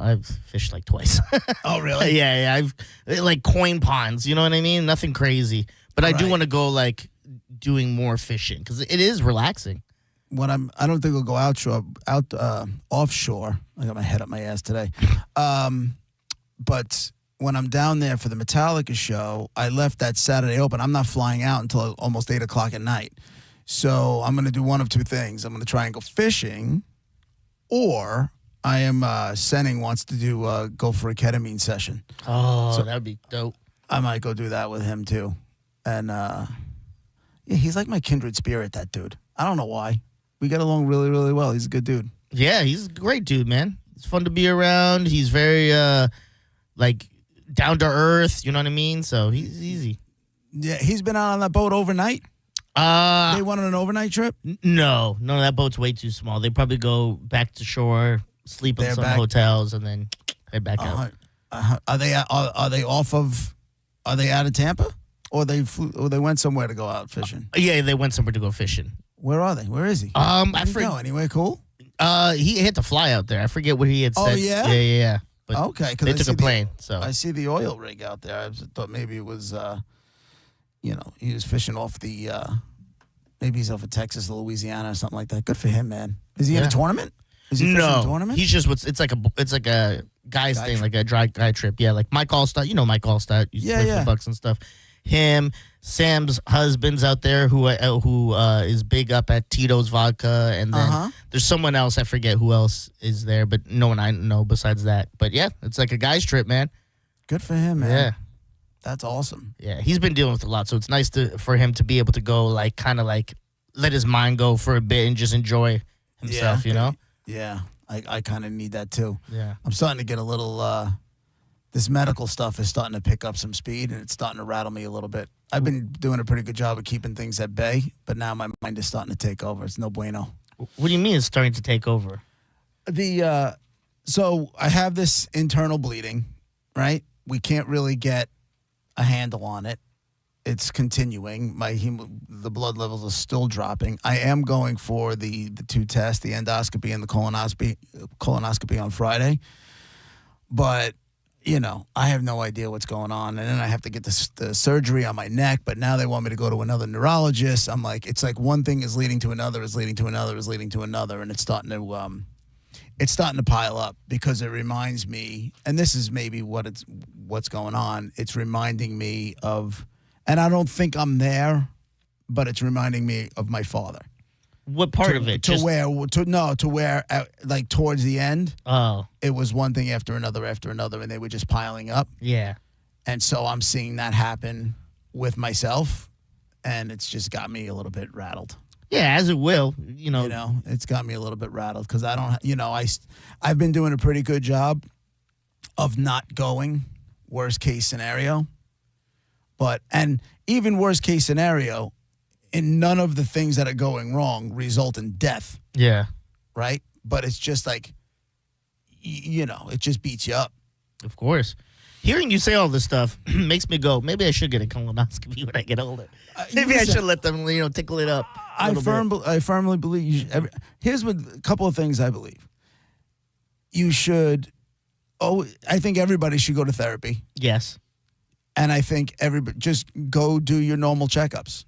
I've fished like twice. Oh, really? Yeah. I've like coin ponds. You know what I mean? Nothing crazy, but I do want to go like doing more fishing because it is relaxing. I don't think we'll go offshore. I got my head up my ass today. But when I'm down there for the Metallica show, I left that Saturday open. I'm not flying out until almost 8 o'clock at night. So I'm going to do one of two things. I'm going to try and go fishing, or I am Senning wants to do go for a ketamine session. Oh, so that would be dope. I might go do that with him too. And yeah, he's like my kindred spirit, that dude. I don't know why. We get along really, really well. He's a good dude. Yeah, he's a great dude, man. It's fun to be around. He's very like down to earth, you know what I mean? So he's easy. Yeah, he's been out on that boat overnight. They went on an overnight trip? No, that boat's way too small. They probably go back to shore, sleep in some hotels, and then head back out. Are they off of? Are they out of Tampa, or they went somewhere to go out fishing? Yeah, they went somewhere to go fishing. Where are they? Where is he? I forget. Anywhere cool? He had to fly out there. I forget what he had said. Oh yeah, yeah. But okay, because they took a plane. So I see the oil rig out there. I thought maybe it was, he was fishing off the. Maybe he's off of Texas, Louisiana, or something like that. Good for him, man. Is he in a tournament? Is he fishing a tournament? He's just it's like a guy's thing, like a dry guy trip. Yeah, like Mike Allstott. You know Mike Allstott. Used to play for the Bucks and stuff. Him, Sam's husband's out there who is big up at Tito's Vodka, and then there's someone else, I forget who else is there, but no one I know besides that. But yeah, it's like a guy's trip, man. Good for him, man. Yeah. That's awesome. Yeah, he's been dealing with a lot, so it's nice for him to be able to go, like, kind of like let his mind go for a bit and just enjoy himself, you know? Yeah, I kind of need that too. Yeah. I'm starting to get a little, this medical stuff is starting to pick up some speed, and it's starting to rattle me a little bit. I've been doing a pretty good job of keeping things at bay, but now my mind is starting to take over. It's no bueno. What do you mean it's starting to take over? So I have this internal bleeding, right? We can't really get a handle on it. It's continuing. The blood levels are still dropping. I am going for the two tests, the endoscopy and the colonoscopy on Friday. But, I have no idea what's going on. And then I have to get the surgery on my neck, but now they want me to go to another neurologist. I'm like, it's like one thing is leading to another, is leading to another, is leading to another, and it's starting to pile up, because it reminds me, and this is maybe what's going on. It's reminding me of, and I don't think I'm there, but it's reminding me of my father. What part of it? To where, like towards the end. Oh, it was one thing after another, and they were just piling up. Yeah, and so I'm seeing that happen with myself, and it's just got me a little bit rattled. Yeah, as it will, it's got me a little bit rattled, because I don't, I've been doing a pretty good job of not going worst case scenario, and even worst case scenario, in none of the things that are going wrong result in death. Yeah. Right? But it's just like, it just beats you up. Of course. Hearing you say all this stuff makes me go, maybe I should get a colonoscopy when I get older. Maybe I should let them, tickle it up. I firmly believe here's a couple of things I believe. You should, I think everybody should go to therapy. Yes. And I think everybody just go do your normal checkups.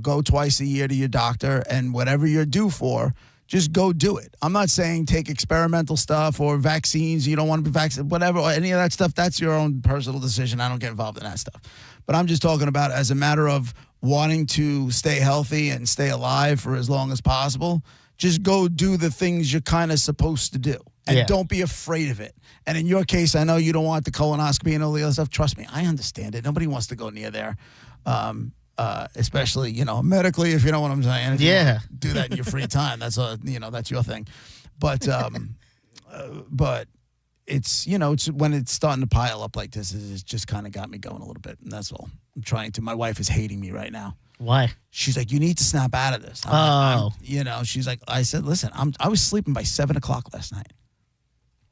Go twice a year to your doctor, and whatever you're due for, just go do it. I'm not saying take experimental stuff or vaccines. You don't want to be vaccinated, whatever, or any of that stuff. That's your own personal decision. I don't get involved in that stuff. But I'm just talking about as a matter of wanting to stay healthy and stay alive for as long as possible. Just go do the things you're kind of supposed to do. And don't be afraid of it. And in your case, I know you don't want the colonoscopy and all the other stuff. Trust me, I understand it. Nobody wants to go near there. Especially, medically, if you know what I'm saying. If you do that in your free time. That's that's your thing. But it's, it's when it's starting to pile up like this, it's just kind of got me going a little bit. And that's all. I'm trying to. My wife is hating me right now. Why? She's like, you need to snap out of this. She's like, I said, listen, I was sleeping by 7 o'clock last night.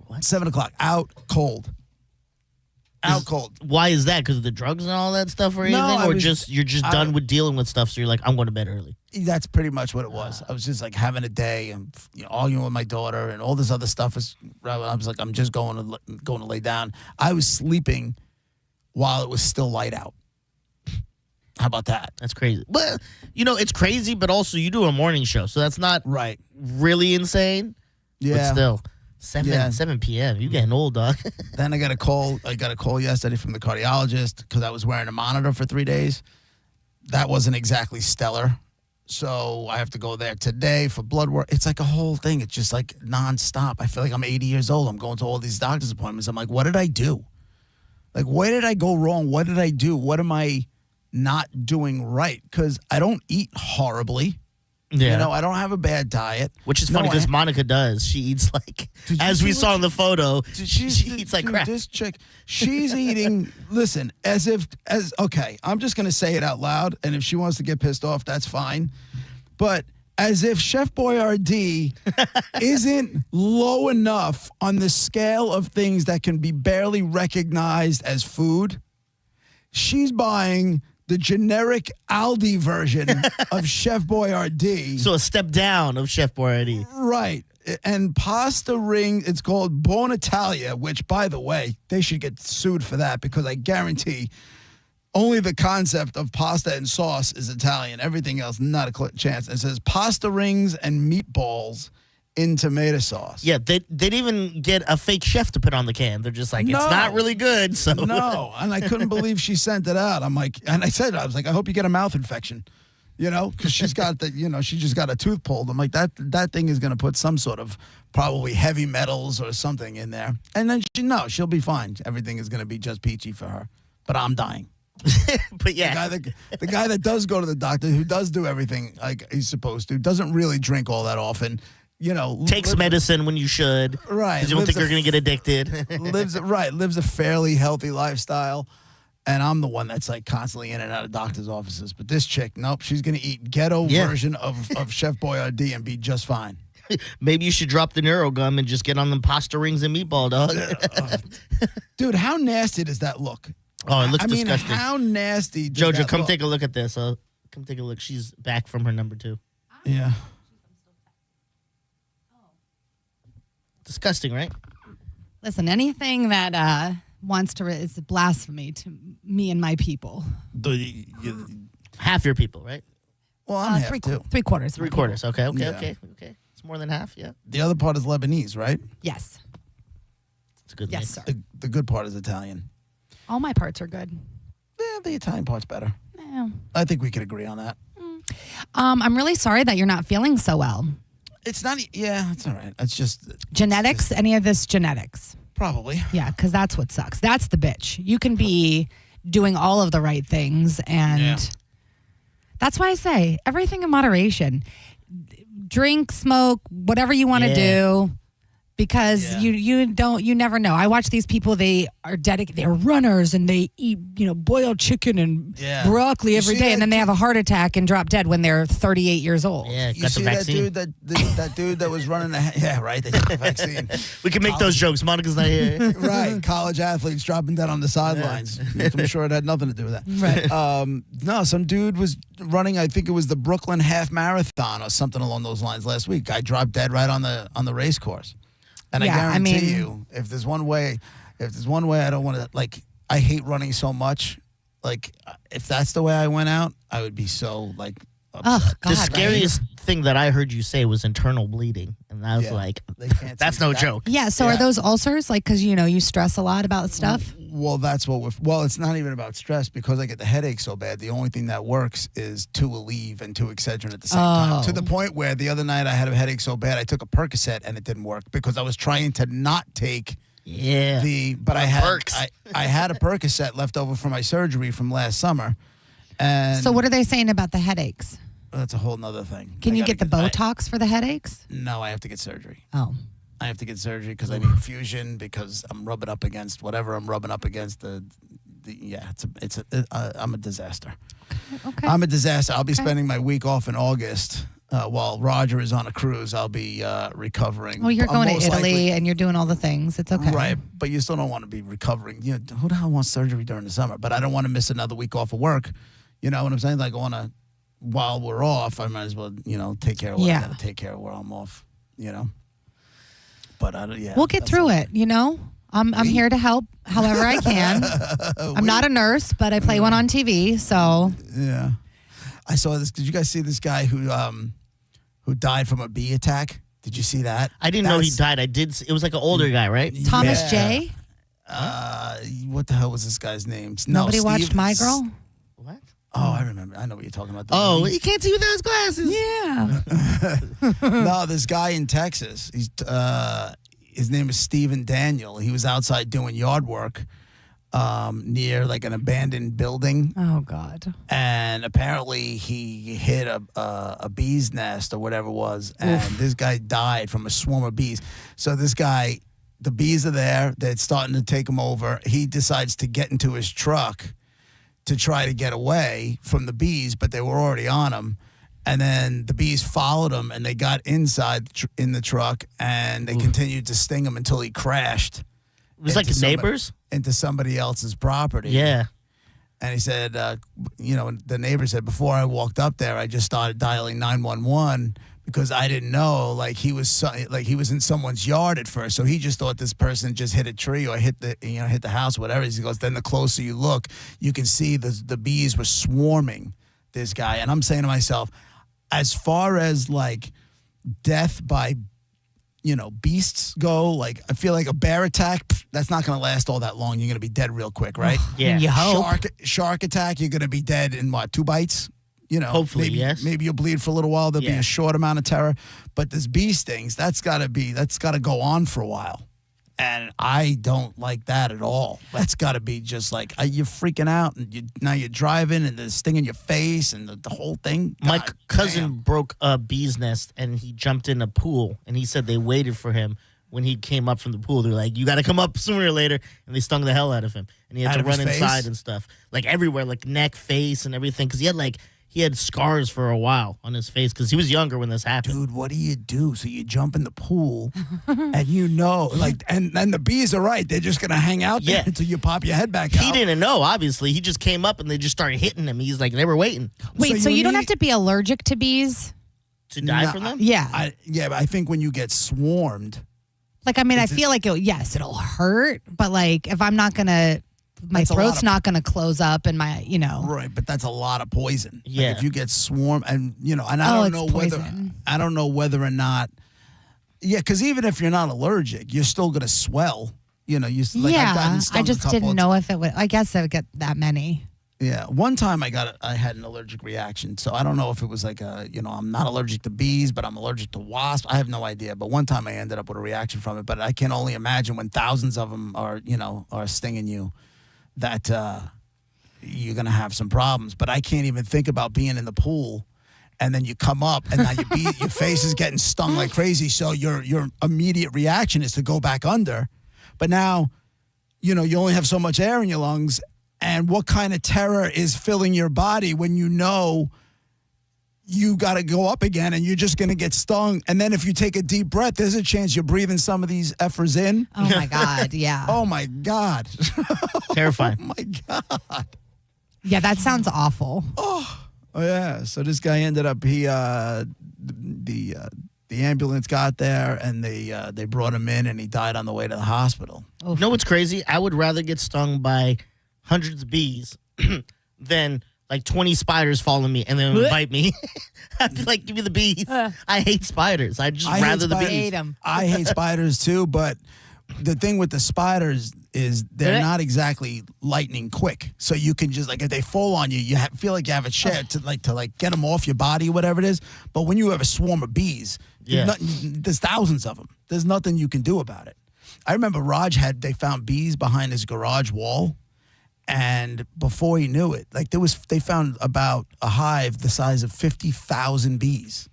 What? 7 o'clock, out cold. Out cold. Why is that? Because of the drugs and all that stuff, or anything, or you're just done with dealing with stuff, so you're like, I'm going to bed early. That's pretty much what it was. I was just like having a day and arguing with my daughter and all this other stuff. I was like, I'm just going to lay down. I was sleeping while it was still light out. How about that? That's crazy. Well, it's crazy, but also you do a morning show, so that's not really insane. Yeah. But still, 7 p.m. You getting old, dog. Then I got a call yesterday from the cardiologist because I was wearing a monitor for 3 days. That wasn't exactly stellar. So I have to go there today for blood work. It's like a whole thing. It's just like nonstop. I feel like I'm 80 years old. I'm going to all these doctor's appointments. I'm like, what did I do? Like, where did I go wrong? What did I do? What am I not doing right? Because I don't eat horribly. Yeah. I don't have a bad diet. Which is funny because Monica does. She eats like, as we saw in the photo, she eats like crap. This chick, she's eating, listen, okay, I'm just going to say it out loud, and if she wants to get pissed off, that's fine. But as if Chef Boyardee isn't low enough on the scale of things that can be barely recognized as food, she's buying the generic Aldi version of Chef Boyardee. So a step down of Chef Boyardee. Right. And pasta ring, it's called Buon Italia, which, by the way, they should get sued for that because I guarantee only the concept of pasta and sauce is Italian. Everything else, not a chance. It says pasta rings and meatballs in tomato sauce. Yeah, they'd even get a fake chef to put on the can. They're just like, it's not really good. So no, and I couldn't believe she sent it out. I'm like, and I was like, I hope you get a mouth infection, because she's got she just got a tooth pulled. I'm like, that thing is going to put some sort of probably heavy metals or something in there. And then she'll be fine. Everything is going to be just peachy for her. But I'm dying. But yeah, the guy that does go to the doctor, who does do everything like he's supposed to, doesn't really drink all that often. Takes medicine when you should. Right. Because you don't think you're going to get addicted. lives a fairly healthy lifestyle. And I'm the one that's like constantly in and out of doctor's offices. But this chick, nope, she's going to eat ghetto version of Chef Boyardee and be just fine. Maybe you should drop the NeuroGum and just get on the pasta rings and meatball, dog. Dude, how nasty does that look? Oh, it looks disgusting. How nasty does Jojo, that come look? take a look at this. Come take a look. She's back from her number 2. Yeah. Disgusting, right? Listen, anything that wants to is blasphemy to me and my people. Half your people, right? Well, I'm half too. 3/4. 3/4. Okay. Yeah. Okay. It's more than half, yeah. The other part is Lebanese, right? Yes. It's a good Yes, mix. sir. The good part is Italian. All my parts are good. Yeah, the Italian part's better. Yeah. I think we could agree on that. I'm really sorry that you're not feeling so well. It's not. Yeah, it's all right. It's just Genetics? Any of this genetics? probably. Yeah, because that's what sucks. That's the bitch. You can be doing all of the right things, and that's why I say everything in moderation. Drink, smoke, whatever you want to do, because you never know. I watch these people. They are dedicated. They're runners, and they eat boiled chicken and broccoli every day, and then they have a heart attack and drop dead when they're 38 years old. Yeah, You got see the vaccine. that dude that was running they got the vaccine. We can make those jokes. Monica's not here. Right, college athletes dropping dead on the sidelines. I'm sure it had nothing to do with that. Right. No, some dude was running. I think it was the Brooklyn Half Marathon or something along those lines last week. Guy dropped dead right on the race course. And I guarantee you, if there's one way I don't want to, like, I hate running so much. Like, if that's the way I went out, I would be so, like, upset. Oh, God, The scariest thing that I heard you say was internal bleeding. And I was like, They can't that's see no that. joke. Yeah. So are those ulcers? Like, because you stress a lot about stuff. Well, that's what it's not even about stress because I get the headache so bad. The only thing that works is 2 Aleve and 2 Excedrin at the same time. To the point where the other night I had a headache so bad I took a Percocet and it didn't work because I was trying to not take but I had a Percocet left over from my surgery from last summer. And So what are they saying about the headaches? that's a whole nother thing. Can I you gotta get the Botox for the headaches? No, I have to get surgery. Oh. I have to get surgery because I need infusion because I'm rubbing up against whatever I'm rubbing up against. I'm a disaster. Okay. I'm a disaster. I'll be spending my week off in August while Roger is on a cruise. I'll be recovering. Oh, you're going to Most Italy likely- and you're doing all the things. It's okay. Right, but you still don't want to be recovering. Who the hell wants surgery during the summer? But I don't want to miss another week off of work. You know what I'm saying? Like I want while we're off, I might as well, take care of what I got to take care of while I'm off, But we'll get through it, I'm here to help however I can. I'm not a nurse, but I play one on TV, so. Yeah. I saw this. Did you guys see this guy who died from a bee attack? Did you see that? I didn't know he died. I did. It was like an older guy, right? Thomas J. What the hell was this guy's name? Nobody watched My Girl? What? Oh, I remember. I know what you're talking about. He can't see without his glasses. Yeah. No, this guy in Texas. His name is Stephen Daniel. He was outside doing yard work near like an abandoned building. Oh God! And apparently he hit a bee's nest or whatever it was, and this guy died from a swarm of bees. So this guy, the bees are there. They're starting to take him over. He decides to get into his truck to try to get away from the bees, but they were already on him. And then the bees followed him, and they got inside in the truck, and they continued to sting him until he crashed. It was like neighbors? Into somebody else's property. Yeah. And he said, the neighbor said, before I walked up there, I just started dialing 911 because I didn't know, he was in someone's yard at first. So he just thought this person just hit a tree or hit the house, whatever. He goes, then the closer you look, you can see the bees were swarming this guy. And I'm saying to myself, as far as death by, beasts go, I feel like a bear attack, that's not going to last all that long. You're going to be dead real quick, right? Yeah. You hope. Shark attack, you're going to be dead in 2 bites? Hopefully, yes. Maybe you'll bleed for a little while. There'll be a short amount of terror. But this bee stings, that's got to go on for a while. And I don't like that at all. That's got to be just you're freaking out, and now you're driving, and there's sting in your face, and the whole thing. My cousin broke a bee's nest, and he jumped in a pool, and he said they waited for him when he came up from the pool. They're like, you got to come up sooner or later, and they stung the hell out of him. And he had to run inside and stuff. Everywhere, neck, face, and everything, because he had scars for a while on his face because he was younger when this happened. Dude, what do you do? So you jump in the pool and and the bees are right. They're just going to hang out there until you pop your head back out. He didn't know, obviously. He just came up and they just started hitting him. He's like, they were waiting. Wait, so you don't have to be allergic to bees? To die from them? Yeah. But I think when you get swarmed. I feel like it'll hurt, but if I'm not going to, my throat's not going to close up and my, Right, but that's a lot of poison. Yeah. If you get swarmed and, and I don't know whether or not, because even if you're not allergic, you're still going to swell. I've gotten stung I just didn't know if it would, I guess I would get that many. Yeah. One time I had an allergic reaction. So I don't know if it was I'm not allergic to bees, but I'm allergic to wasps. I have no idea. But one time I ended up with a reaction from it. But I can only imagine when thousands of them are stinging you, that you're going to have some problems. But I can't even think about being in the pool and then you come up and now your face is getting stung like crazy. So your immediate reaction is to go back under. But now, you only have so much air in your lungs. And what kind of terror is filling your body when you got to go up again and you're just going to get stung. And then if you take a deep breath, there's a chance you're breathing some of these effers in. Oh, my God. Yeah. Oh, my God. Terrifying. Oh, my God. Yeah, that sounds awful. Oh, yeah. So this guy ended up, the ambulance got there and they brought him in and he died on the way to the hospital. You know what's crazy? I would rather get stung by hundreds of bees than 20 spiders following me and then bite me. I'd be like, give me the bees. I hate spiders. I'd just rather the bees. I hate them. I hate spiders too, but the thing with the spiders is they're not exactly lightning quick. So you can just if they fall on you, feel like you have a chance to get them off your body, whatever it is. But when you have a swarm of bees, there's thousands of them. There's nothing you can do about it. I remember they found bees behind his garage wall. And before he knew it, they found about a hive the size of 50,000 bees.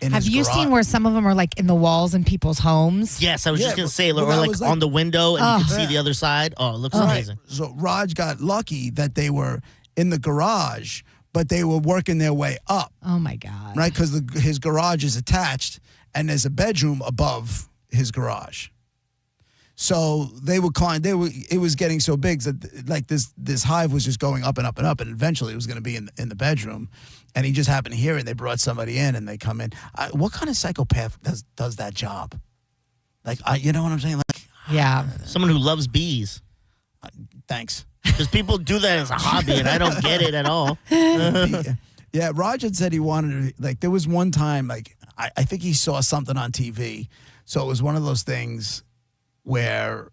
Have you seen where some of them are in the walls in people's homes? Yes, I was just going to say, or on the window and you can see the other side. Oh, it looks amazing. So Raj got lucky that they were in the garage, but they were working their way up. Oh, my God. Right? Because his garage is attached and there's a bedroom above his garage. So they would climb. It was getting so big that like this hive was just going up and up and up, and eventually it was going to be in the bedroom. And he just happened to hear it. And they brought somebody in, and they come in. What kind of psychopath does that job? Like, you know what I'm saying? Like, yeah, someone who loves bees. Thanks. Because people do that as a hobby, and I don't get it at all. Yeah, Roger said he wanted to, like, there was one time, like, I think he saw something on TV. So it was one of those things where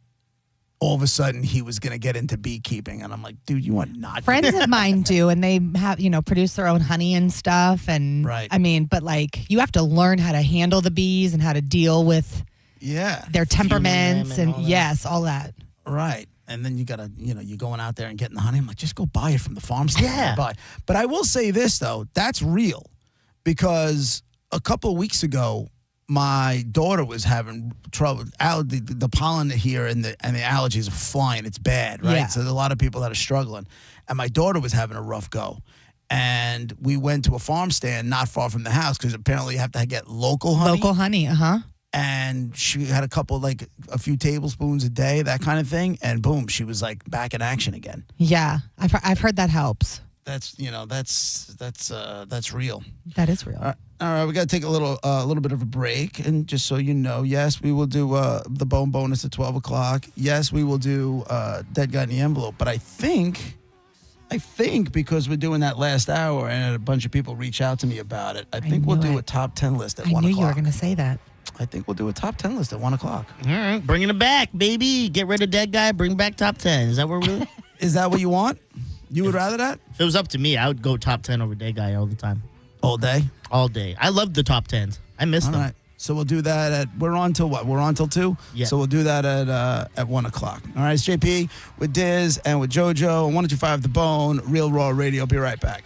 all of a sudden he was going to get into beekeeping. And I'm like, dude, you want not Friends of mine do, and they have, produce their own honey and stuff. And right. I mean, but like, you have to learn how to handle the bees and how to deal with their temperaments and all that. Right. And then you got to, you're going out there and getting the honey. I'm like, just go buy it from the farm stand. Yeah. But I will say this, though. That's real. Because a couple of weeks ago, my daughter was having trouble. The pollen here and the allergies are flying. It's bad, right? Yeah. So there's a lot of people that are struggling. And my daughter was having a rough go. And we went to a farm stand not far from the house because apparently you have to get local honey. Local honey, And she had a few tablespoons a day, that kind of thing. And boom, she was like back in action again. Yeah, I've heard that helps. That's real. That is real. All right, we got to take a little bit of a break, and just so you know, yes, we will do the bone bonus at 12:00. Yes, we will do Dead Guy in the Envelope. But I think because we're doing that last hour and a bunch of people reach out to me about it, I think we'll do a top 10 list at 1:00. I knew you were going to say that. I think we'll do a top 10 list at 1:00. All right, bringing it back, baby. Get rid of Dead Guy, bring back top 10. Is that what we're Is that what you want? You would rather that? If it was up to me, I would go top 10 over Dead Guy all the time. All day? All day. I love the top 10s. I miss them. All right. So we'll do that we're on till what? We're on till 2? Yeah. So we'll do that at 1:00. All right, it's JP with Diz and with JoJo on 102.5 The Bone, Real Raw Radio. Be right back.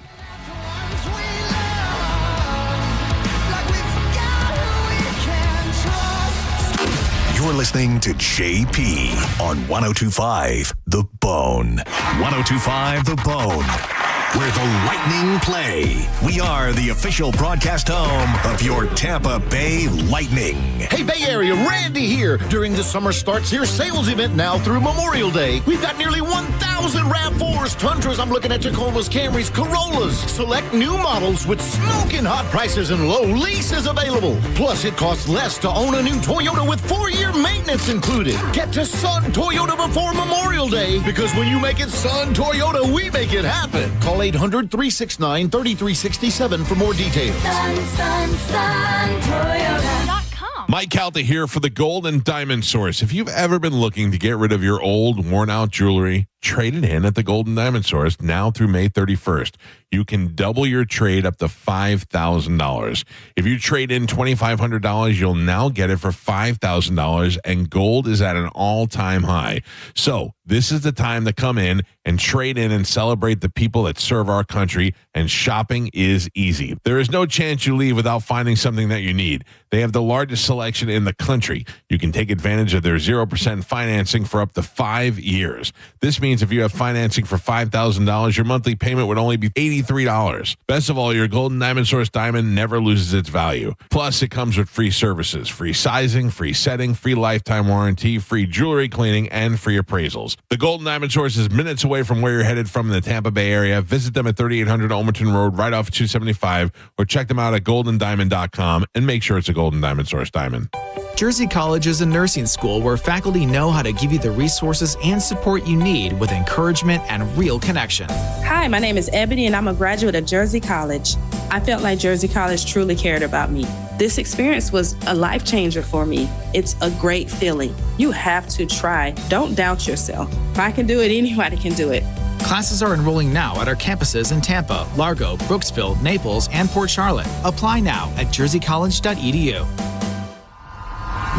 You're listening to JP on 102.5 The Bone. 102.5 The Bone, where the Lightning play. We are the official broadcast home of your Tampa Bay Lightning. Hey, Bay Area, Randy here. During the Summer Starts Here sales event now through Memorial Day, we've got nearly 1,000 RAV4s, Tundras, I'm looking at Tacomas, Camrys, Corollas. Select new models with smoking hot prices and low leases available. Plus, it costs less to own a new Toyota with 4-year maintenance included. Get to Sun Toyota before Memorial Day, because when you make it Sun Toyota, we make it happen. Call 800-369-3367 for more details. Sun, Toyota.com. Mike Calta here for the Gold and Diamond Source. If you've ever been looking to get rid of your old, worn-out jewelry, trade it in at the Gold and Diamond Source now through May 31st. You can double your trade up to $5,000. If you trade in $2,500, you'll now get it for $5,000, and gold is at an all-time high. So this is the time to come in and trade in and celebrate the people that serve our country, and shopping is easy. There is no chance you leave without finding something that you need. They have the largest selection in the country. You can take advantage of their 0% financing for up to 5 years. This means if you have financing for $5,000, your monthly payment would only be $83. Best of all, your Gold and Diamond Source diamond never loses its value. Plus, it comes with free services, free sizing, free setting, free lifetime warranty, free jewelry cleaning, and free appraisals. The Gold and Diamond Source is minutes away from where you're headed from in the Tampa Bay area. Visit them at 3800 Almerton Road, right off 275, or check them out at goldendiamond.com and make sure it's a Gold and Diamond Source diamond. Jersey College is a nursing school where faculty know how to give you the resources and support you need with encouragement and real connection. Hi, my name is Ebony, and I'm a graduate of Jersey College. I felt like Jersey College truly cared about me. This experience was a life changer for me. It's a great feeling. You have to try. Don't doubt yourself. If I can do it, anybody can do it. Classes are enrolling now at our campuses in Tampa, Largo, Brooksville, Naples, and Port Charlotte. Apply now at jerseycollege.edu.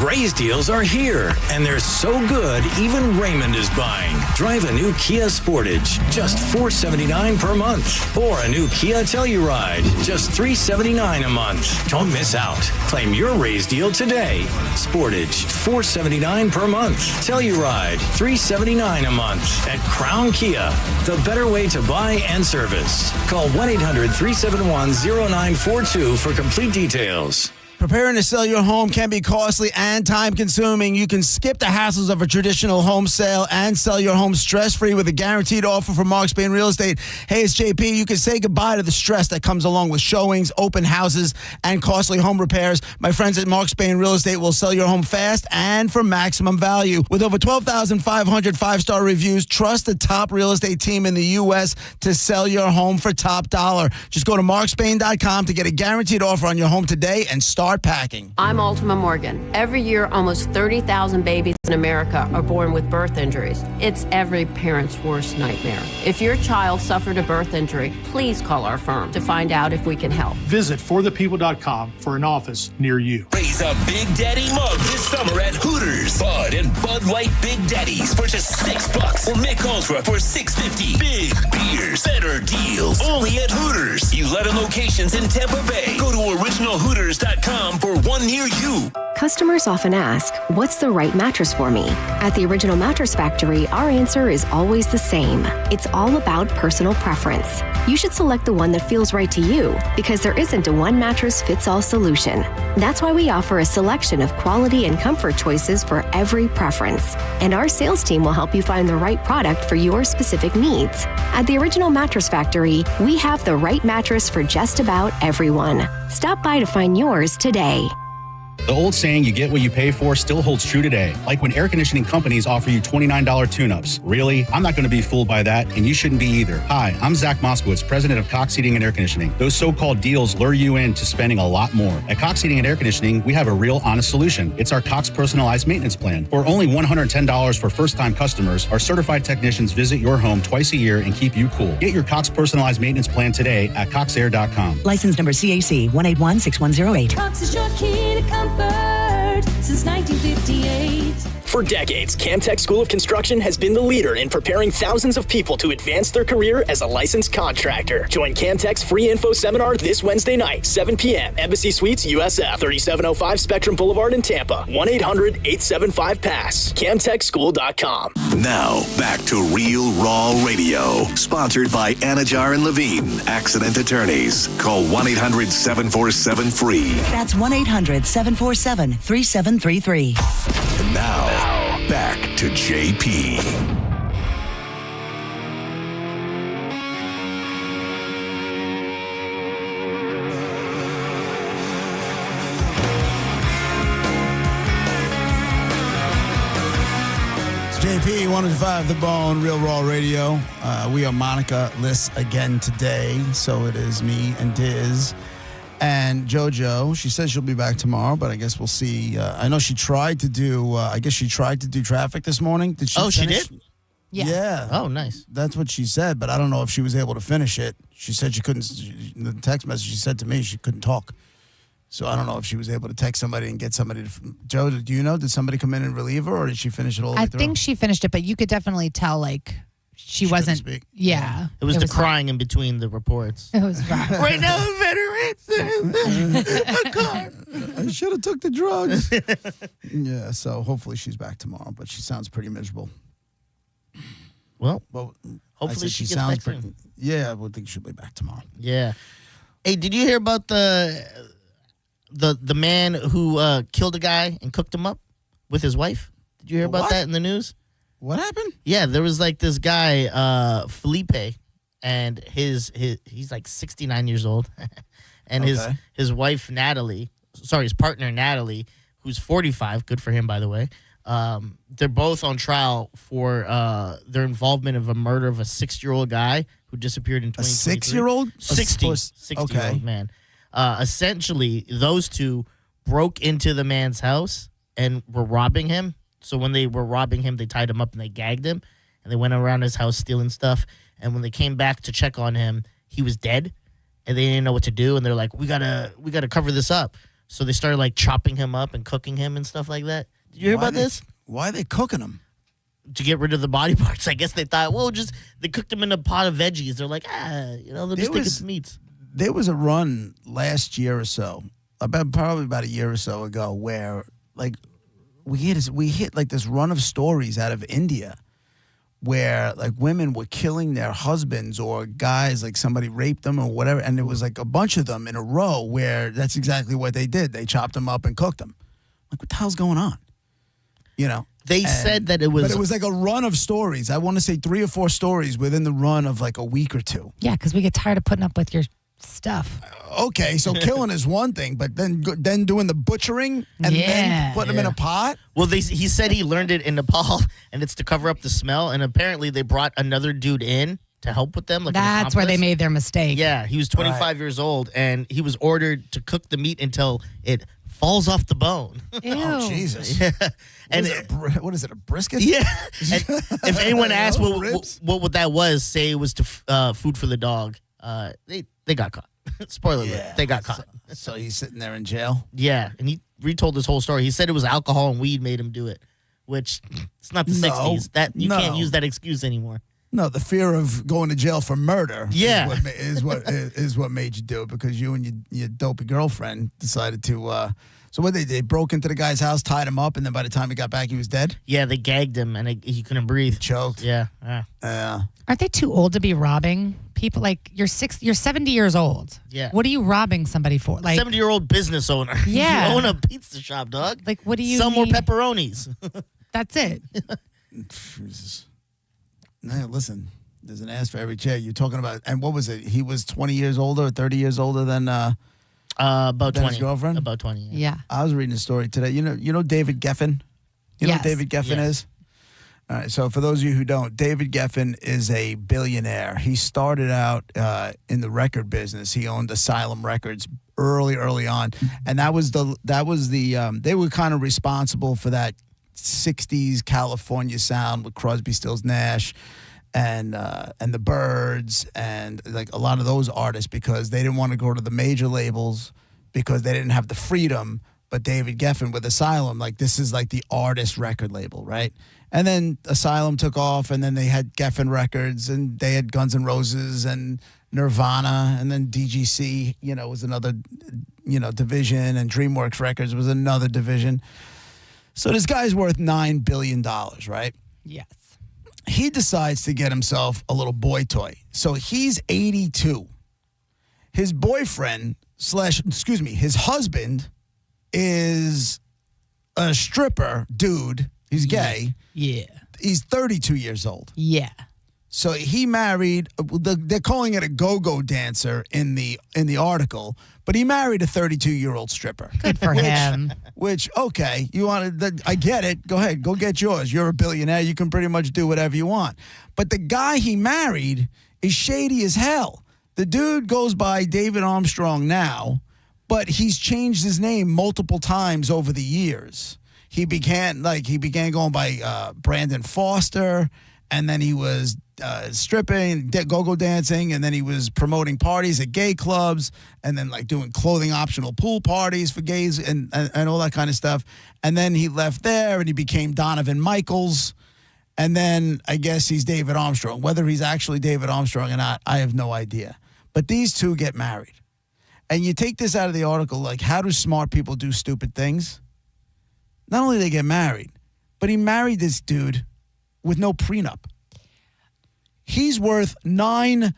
Ray's deals are here, and they're so good, even Raymond is buying. Drive a new Kia Sportage, just $479 per month. Or a new Kia Telluride, just $379 a month. Don't miss out. Claim your Ray's deal today. Sportage, $479 per month. Telluride, $379 a month. At Crown Kia, the better way to buy and service. Call 1-800-371-0942 for complete details. Preparing to sell your home can be costly and time-consuming. You can skip the hassles of a traditional home sale and sell your home stress-free with a guaranteed offer from Mark Spain Real Estate. Hey, it's JP. You can say goodbye to the stress that comes along with showings, open houses, and costly home repairs. My friends at Mark Spain Real Estate will sell your home fast and for maximum value. With over 12,500 five-star reviews, trust the top real estate team in the U.S. to sell your home for top dollar. Just go to markspain.com to get a guaranteed offer on your home today and start packing. I'm Ultima Morgan. Every year, almost 30,000 babies in America are born with birth injuries. It's every parent's worst nightmare. If your child suffered a birth injury, please call our firm to find out if we can help. Visit forthepeople.com for an office near you. Raise a Big Daddy mug this summer at Hooters. Bud and Bud Light Big Daddies for just $6. Or Mick Ultra for $6.50. Big beers, better deals. Only at Hooters. 11 locations in Tampa Bay. Go to originalhooters.com for one near you. Customers often ask, what's the right mattress for me? At the Original Mattress Factory, our answer is always the same. It's all about personal preference. You should select the one that feels right to you because there isn't a one mattress fits all solution. That's why we offer a selection of quality and comfort choices for every preference. And our sales team will help you find the right product for your specific needs. At the Original Mattress Factory, we have the right mattress for just about everyone. Stop by to find yours today. The old saying, you get what you pay for, still holds true today. Like when air conditioning companies offer you $29 tune-ups. Really? I'm not going to be fooled by that, and you shouldn't be either. Hi, I'm Zach Moskowitz, president of Cox Heating and Air Conditioning. Those so-called deals lure you into spending a lot more. At Cox Heating and Air Conditioning, we have a real honest solution. It's our Cox Personalized Maintenance Plan. For only $110 for first-time customers, our certified technicians visit your home twice a year and keep you cool. Get your Cox Personalized Maintenance Plan today at coxair.com. License number CAC 1816108. Cox is your key to comfort since 1958. For decades, Camtech School of Construction has been the leader in preparing thousands of people to advance their career as a licensed contractor. Join Camtech's free info seminar this Wednesday night, 7 p.m. Embassy Suites, USF, 3705 Spectrum Boulevard in Tampa. 1-800-875-PASS. CamTechSchool.com. Now, back to Real Raw Radio. Sponsored by Anajar and Levine, accident attorneys. Call 1-800-747-FREE. That's 1-800-747-3733. And now, back to JP. JP 105 The Bone, Real Raw Radio. We are Monica-less again today, so it is me and Diz. And JoJo, she says she'll be back tomorrow, but I guess we'll see. I know she tried to do, traffic this morning. Did she finish? She did? Yeah. Oh, nice. That's what she said, but I don't know if she was able to finish it. She said she couldn't, in the text message she said to me she couldn't talk. So I don't know if she was able to text somebody and get somebody to, Joe, do you know, did somebody come in and relieve her, or did she finish it all the way through? I think she finished it, but you could definitely tell, like, she wasn't. Speak. Yeah. It was the crying in between the reports. It was rough. Right now, veterans. I should have took the drugs. Yeah, so hopefully she's back tomorrow, but she sounds pretty miserable. Well, hopefully she gets back soon. Yeah, I would think she'll be back tomorrow. Yeah. Hey, did you hear about the man who killed a guy and cooked him up with his wife? Did you hear about that in the news? What happened? Yeah, there was like this guy, Felipe, and he's like 69 years old. And his wife, his partner, Natalie, who's 45, good for him, by the way. They're both on trial for their involvement of a murder of a 60-year-old guy who disappeared in 2023. A 6-year-old? 60-year-old man. Essentially, those two broke into the man's house and were robbing him. So when they were robbing him, they tied him up and they gagged him. And they went around his house stealing stuff. And when they came back to check on him, he was dead. And they didn't know what to do. And they're like, we gotta cover this up. So they started like chopping him up and cooking him and stuff like that. Did you hear about this? Why are they cooking him? To get rid of the body parts. I guess they thought, they cooked him in a pot of veggies. They're like, they'll just think it's meat. There was a run last year or so, probably about a year or so ago, where like we hit like this run of stories out of India where like women were killing their husbands or guys, like somebody raped them or whatever. And there was like a bunch of them in a row where that's exactly what they did. They chopped them up and cooked them. Like, what the hell's going on? You know? They said that it was... But it was like a run of stories. I want to say 3 or 4 stories within the run of like a week or 2. Yeah, because we get tired of putting up with your stuff. Okay, so killing is one thing, but then doing the butchering and then putting them in a pot? Well, he said he learned it in Nepal, and it's to cover up the smell, and apparently they brought another dude in to help with them. Like That's where they made their mistake. Yeah, he was 25 years old, and he was ordered to cook the meat until it falls off the bone. Ew. Oh, Jesus. Yeah. And what is it, a brisket? Yeah. And if anyone asked what that was, say it was to food for the dog. They got caught. Spoiler alert, they got caught. So he's sitting there in jail? Yeah, and he retold this whole story. He said it was alcohol and weed made him do it, which it's not the 60s. That you can't use that excuse anymore. No, the fear of going to jail for murder Yeah. is what made you do it, because you and your dopey girlfriend decided to so what they broke into the guy's house, tied him up, and then by the time he got back, he was dead? Yeah, they gagged him, and he couldn't breathe. Choked. Yeah. Aren't they too old to be robbing people? Like, you're 70 years old. Yeah. What are you robbing somebody for? Like, 70-year-old business owner. Yeah. You own a pizza shop, dog. Like, what do you Sell more need? pepperonis. That's it. Jesus. No, listen, there's an ass for every chair. You're talking about, and what was it? He was 20 years older or 30 years older than about than 20. his girlfriend? About 20. Yeah. I was reading a story today. You know David Geffen? You know Yes. what David Geffen is? All right, so for those of you who don't, David Geffen is a billionaire. He started out in the record business. He owned Asylum Records early on, and that was the they were kind of responsible for that 60s California sound with Crosby, Stills, Nash, and the Byrds, and like a lot of those artists, because they didn't want to go to the major labels because they didn't have the freedom. But David Geffen with Asylum, like, this is like the artist record label, right? And then Asylum took off, and then they had Geffen Records, and they had Guns N' Roses and Nirvana, and then DGC, was another, division, and DreamWorks Records was another division. So this guy's worth $9 billion, right? Yes. He decides to get himself a little boy toy. So he's 82. His boyfriend his husband is a stripper dude. He's gay. Yeah. He's 32 years old. Yeah. So he married, they're calling it a go-go dancer in the article, but he married a 32-year-old stripper. Good for him. Which, okay, I get it. Go ahead, go get yours. You're a billionaire. You can pretty much do whatever you want. But the guy he married is shady as hell. The dude goes by David Armstrong now, but he's changed his name multiple times over the years. He began going by Brandon Foster, and then he was stripping, go-go dancing, and then he was promoting parties at gay clubs, and then like doing clothing optional pool parties for gays and all that kind of stuff. And then he left there and he became Donovan Michaels. And then I guess he's David Armstrong. Whether he's actually David Armstrong or not, I have no idea. But these two get married. And you take this out of the article, like, how do smart people do stupid things? Not only they get married, but he married this dude with no prenup. He's worth $9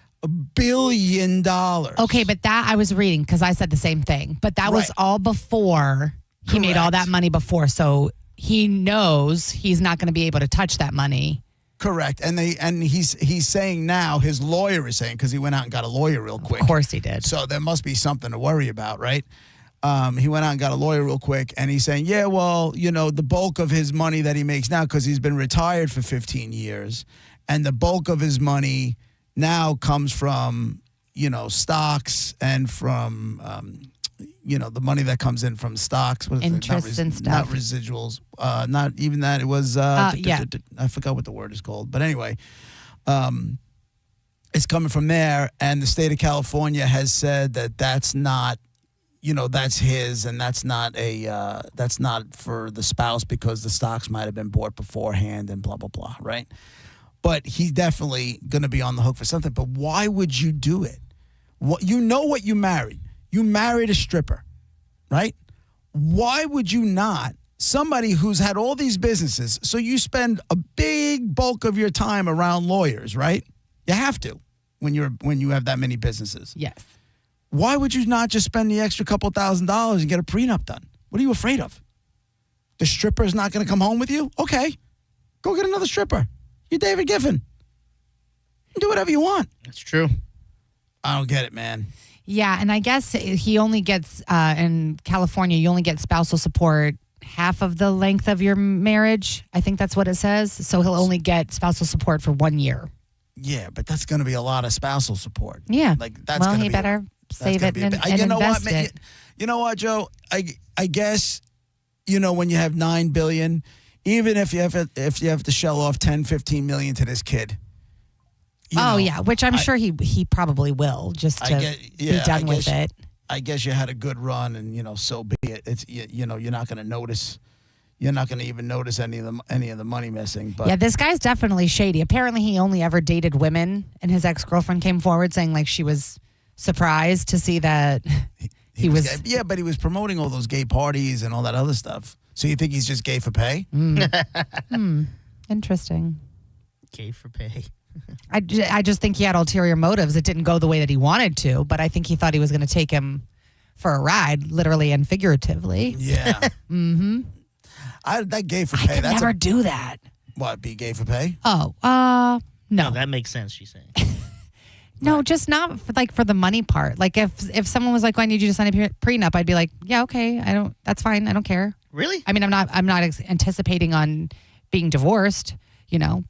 billion. Okay, but that I was reading because I said the same thing. But that was all before he made all that money before. So he knows he's not going to be able to touch that money. Correct. And he's saying now, his lawyer is saying, because he went out and got a lawyer real quick. Of course he did. So there must be something to worry about, right? He went out and got a lawyer real quick, and he's saying, yeah, well, the bulk of his money that he makes now, because he's been retired for 15 years, and the bulk of his money now comes from, stocks and from, the money that comes in from stocks. What is interest and stuff. Not residuals. Not even that. It was, I forgot what the word is called. But anyway, it's coming from there, and the state of California has said that that's not, that's his, and that's not for the spouse because the stocks might have been bought beforehand and blah, blah, blah, right? But he's definitely going to be on the hook for something. But why would you do it? What you married. You married a stripper, right? Why would you not somebody who's had all these businesses, so you spend a big bulk of your time around lawyers, right? You have to when you have that many businesses. Yes. Why would you not just spend the extra couple $1,000s and get a prenup done? What are you afraid of? The stripper is not going to come home with you? Okay. Go get another stripper. You're David Giffen. Do whatever you want. That's true. I don't get it, man. Yeah, and I guess he only gets, in California, you only get spousal support half of the length of your marriage. I think that's what it says. So he'll only get spousal support for 1 year. Yeah, but that's going to be a lot of spousal support. Yeah. Like that's well, gonna he be better save it and you know invest what, it. You know what, Joe? I guess, when you have $9 billion, even if you have to shell off 10, 15 million to this kid. Yeah, which I'm sure he probably will, just to be done with it. I guess you had a good run, and so be it. It's you're not going to notice. You're not going to even notice any of the money missing. But yeah, this guy's definitely shady. Apparently, he only ever dated women, and his ex-girlfriend came forward saying like she was surprised to see that he was gay. Yeah, but he was promoting all those gay parties and all that other stuff. So you think he's just gay for pay? Interesting. Gay for pay. I just think he had ulterior motives. It didn't go the way that he wanted to, but I think he thought he was going to take him for a ride, literally and figuratively. Yeah. Mm-hmm. That gay for I pay. could That's never do that. What, be gay for pay? Oh, no. That makes sense, she's saying. No, just not for the money part. Like if someone was like, "I need you to sign a prenup," I'd be like, "Yeah, okay. That's fine. I don't care." Really? I mean, I'm not anticipating on being divorced,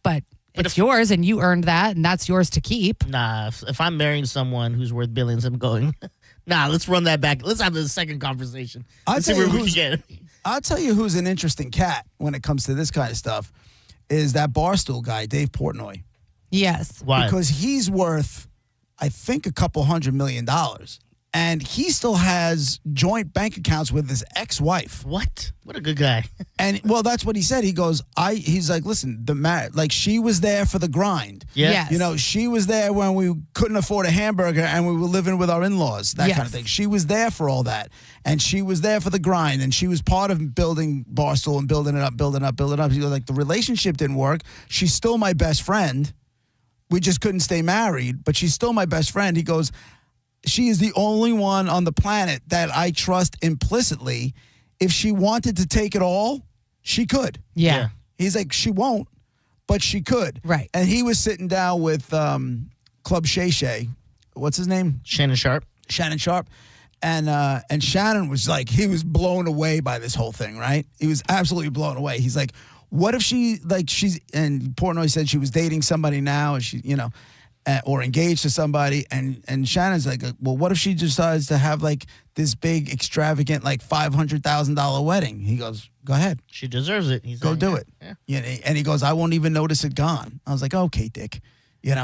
but it's yours and you earned that and that's yours to keep. Nah, if I'm marrying someone who's worth billions, I'm going, let's run that back. Let's have the second conversation. Let's see where we can get. I'll tell you who's an interesting cat when it comes to this kind of stuff is that Barstool guy, Dave Portnoy. Yes. Why? Because he's worth, I think, a couple $100 million. And he still has joint bank accounts with his ex-wife. What? What a good guy. And well, that's what he said. He goes, he's like, listen, she was there for the grind. Yeah. Yes. She was there when we couldn't afford a hamburger and we were living with our in-laws, that kind of thing. She was there for all that. And she was there for the grind. And she was part of building Barstool and building it up. He goes, the relationship didn't work. She's still my best friend. We just couldn't stay married, but she's still my best friend. He goes, she is the only one on the planet that I trust implicitly. If she wanted to take it all, she could. Yeah. He's like, she won't, but she could. Right. And he was sitting down with Club Shay Shay. What's his name? Shannon Sharp. And Shannon was like, he was blown away by this whole thing, right? He was absolutely blown away. He's like, what if she's, and Portnoy said she was dating somebody now, and she, or engaged to somebody, and Shannon's like, well, what if she decides to have this big extravagant $500,000 wedding? He goes, go ahead, she deserves it. He's go saying, do it. Yeah. And he goes, I won't even notice it gone. I was like, okay, Dick, I'm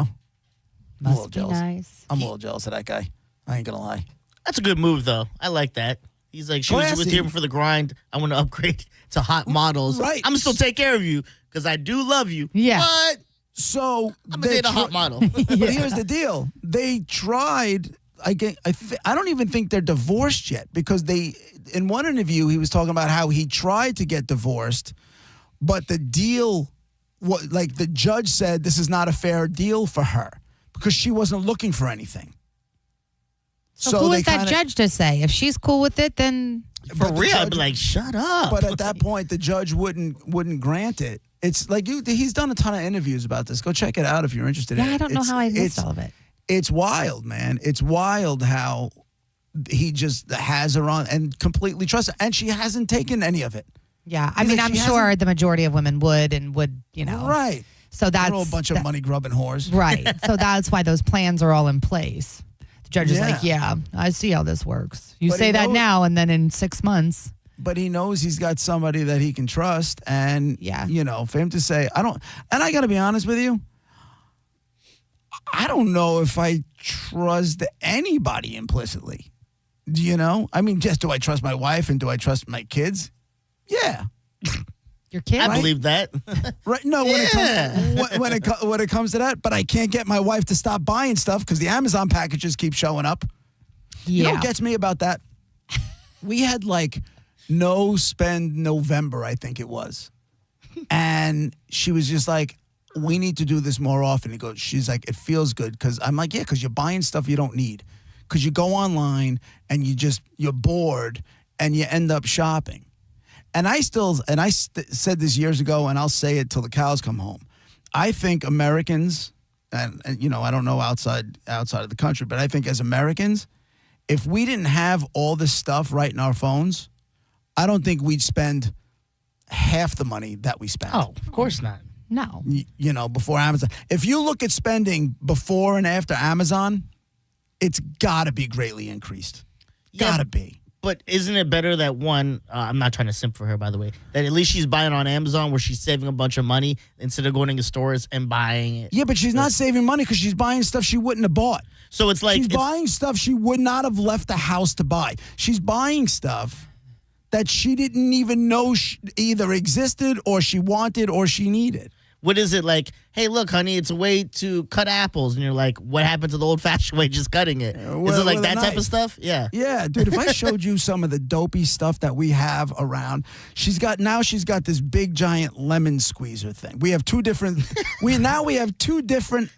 a little jealous. Nice. I'm a little jealous of that guy. I ain't gonna lie. That's a good move, though. I like that. He's like, she was Classy. with him for the grind. I want to upgrade to hot models. Right. I'm going to still take care of you because I do love you. Yeah. But So I'm going to date a hot model. But here's the deal. They tried. I don't even think they're divorced yet because in one interview, he was talking about how he tried to get divorced, but the deal, the judge said this is not a fair deal for her because she wasn't looking for anything. So who is that judge to say? If she's cool with it, then For real, I'd be like, shut up. But at that point, the judge wouldn't grant it. It's like he's done a ton of interviews about this. Go check it out if you're interested in it. I don't know how I missed all of it. It's wild, man. It's wild how he just has her on and completely trusts her. And she hasn't taken any of it. Yeah. I mean, I'm sure the majority of women would, Right. So that's They're all a bunch of money-grubbing whores. Right. So that's why those plans are all in place. The judge is like, yeah, I see how this works. You say that now, and then in 6 months. But he knows he's got somebody that he can trust. And, for him to say, and I got to be honest with you, I don't know if I trust anybody implicitly. I mean, just do I trust my wife and do I trust my kids? Yeah. Your kids? I believe that. Right? No, when it comes to that, but I can't get my wife to stop buying stuff because the Amazon packages keep showing up. Yeah. You know what gets me about that? We had no spend November, I think it was. And she was just like, we need to do this more often. She's like, it feels good. Because I'm like, yeah, because you're buying stuff you don't need. Because you go online and you're bored and you end up shopping. And I said this years ago, and I'll say it till the cows come home. I think Americans, and I don't know outside of the country, but I think as Americans, if we didn't have all this stuff right in our phones, I don't think we'd spend half the money that we spend. Oh, of course not. No. Before Amazon. If you look at spending before and after Amazon, it's got to be greatly increased. Got to be. But isn't it better that one, I'm not trying to simp for her, by the way, that at least she's buying on Amazon where she's saving a bunch of money instead of going to stores and buying it? Yeah, but she's not saving money because she's buying stuff she wouldn't have bought. So it's like... She's buying stuff she would not have left the house to buy. She's buying stuff that she didn't even know either existed or she wanted or she needed. What is it like, hey, look, honey, it's a way to cut apples. And you're like, what happened to the old-fashioned way, just cutting it? Is it like that type of stuff? Yeah. Yeah, dude, if I showed you some of the dopey stuff that we have around, she's got this big, giant lemon squeezer thing. We have two different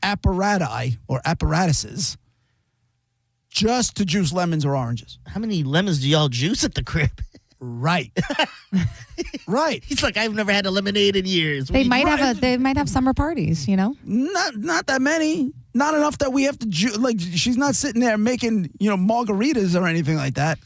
apparatuses just to juice lemons or oranges. How many lemons do y'all juice at the crib? Right. Right. He's like, I've never had a lemonade in years. They might have summer parties, Not that many. Not enough that we have to she's not sitting there making, margaritas or anything like that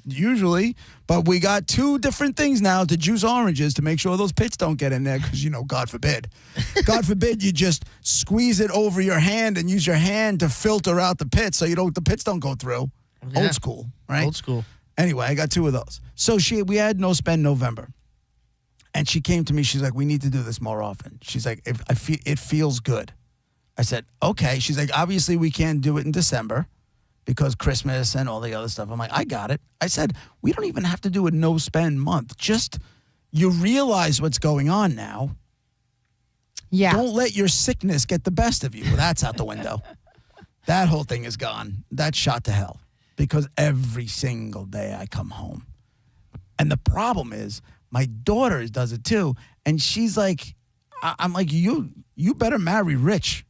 usually, but we got two different things now to juice oranges to make sure those pits don't get in there cuz God forbid you just squeeze it over your hand and use your hand to filter out the pits so the pits don't go through. Yeah. Old school, right? Old school. Anyway, I got two of those. So we had no spend November. And she came to me, she's like, we need to do this more often. She's like, it feels good. I said, okay. She's like, obviously we can't do it in December because Christmas and all the other stuff. I'm like, I got it. I said, we don't even have to do a no spend month. Just you realize what's going on now. Yeah. Don't let your sickness get the best of you. Well, that's out the window. That whole thing is gone. That's shot to hell. Because every single day I come home. And the problem is, my daughter does it too. And she's like, I'm like, you better marry rich.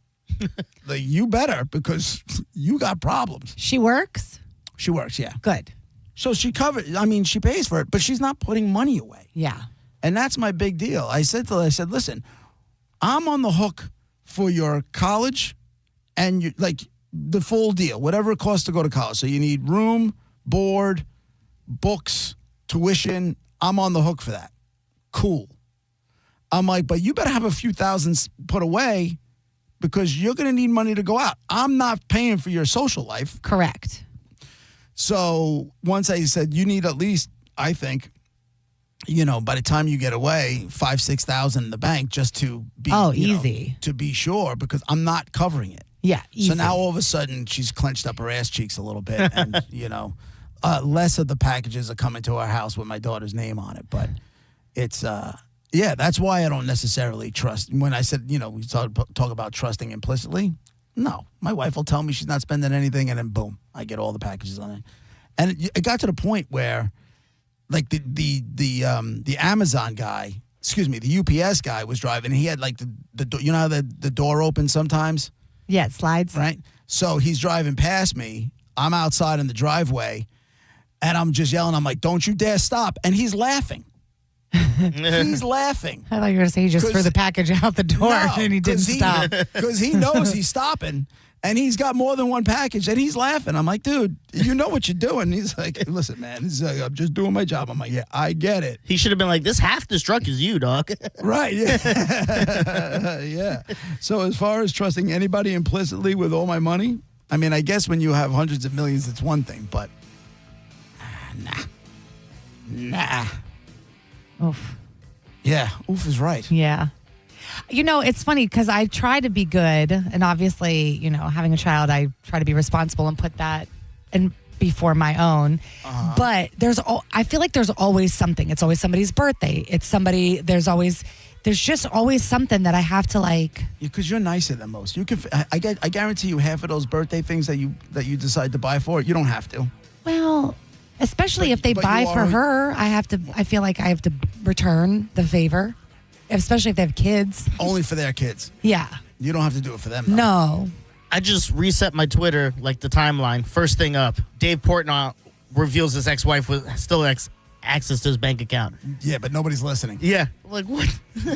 Like, you better, because you got problems. She works? She works, yeah. Good. So she pays for it, but she's not putting money away. Yeah. And that's my big deal. I said to her, listen, I'm on the hook for your college and the full deal, whatever it costs to go to college. So you need room, board, books, tuition. I'm on the hook for that. Cool. I'm like, but you better have a few thousands put away because you're going to need money to go out. I'm not paying for your social life. Correct. So once I said, you need at least, I think, by the time you get away, 5,000-6,000 in the bank just to be, easy. To be sure, because I'm not covering it. Yeah, easy. So now all of a sudden she's clenched up her ass cheeks a little bit, and less of the packages are coming to our house with my daughter's name on it. But it's that's why I don't necessarily trust. When I said we started talk about trusting implicitly, no, my wife will tell me she's not spending anything, and then boom, I get all the packages on it. And it got to the point where, like the Amazon guy, the UPS guy was driving, and he had like the how the door opens sometimes. Yeah, it slides. Right? So he's driving past me. I'm outside in the driveway, and I'm just yelling. I'm like, don't you dare stop. And he's laughing. He's laughing. I thought you were going to say he just threw the package out the door and he didn't stop. Because he knows he's stopping, and he's got more than one package, and he's laughing. I'm like, dude, you know what you're doing. He's like, listen, man, I'm just doing my job. I'm like, yeah, I get it. He should have been like, half this truck is you, dog. Right, yeah. Yeah. So as far as trusting anybody implicitly with all my money, I mean, I guess when you have hundreds of millions, it's one thing, but nah. Oof. Yeah, oof is right. Yeah. It's funny because I try to be good, and obviously, having a child, I try to be responsible and put that in before my own. Uh-huh. But I feel like there's always something. It's always somebody's birthday. There's just always something that I have to like. Because you're nicer than most. You can. I guarantee you half of those birthday things that you decide to buy for, you don't have to. Well, Especially if they buy for her, I feel like I have to return the favor. Especially if they have kids. Only for their kids. Yeah. You don't have to do it for them, though. No. I just reset my Twitter, like the timeline. First thing up, Dave Portnoy reveals his ex-wife still access to his bank account. Yeah, but nobody's listening. Yeah. Like, what?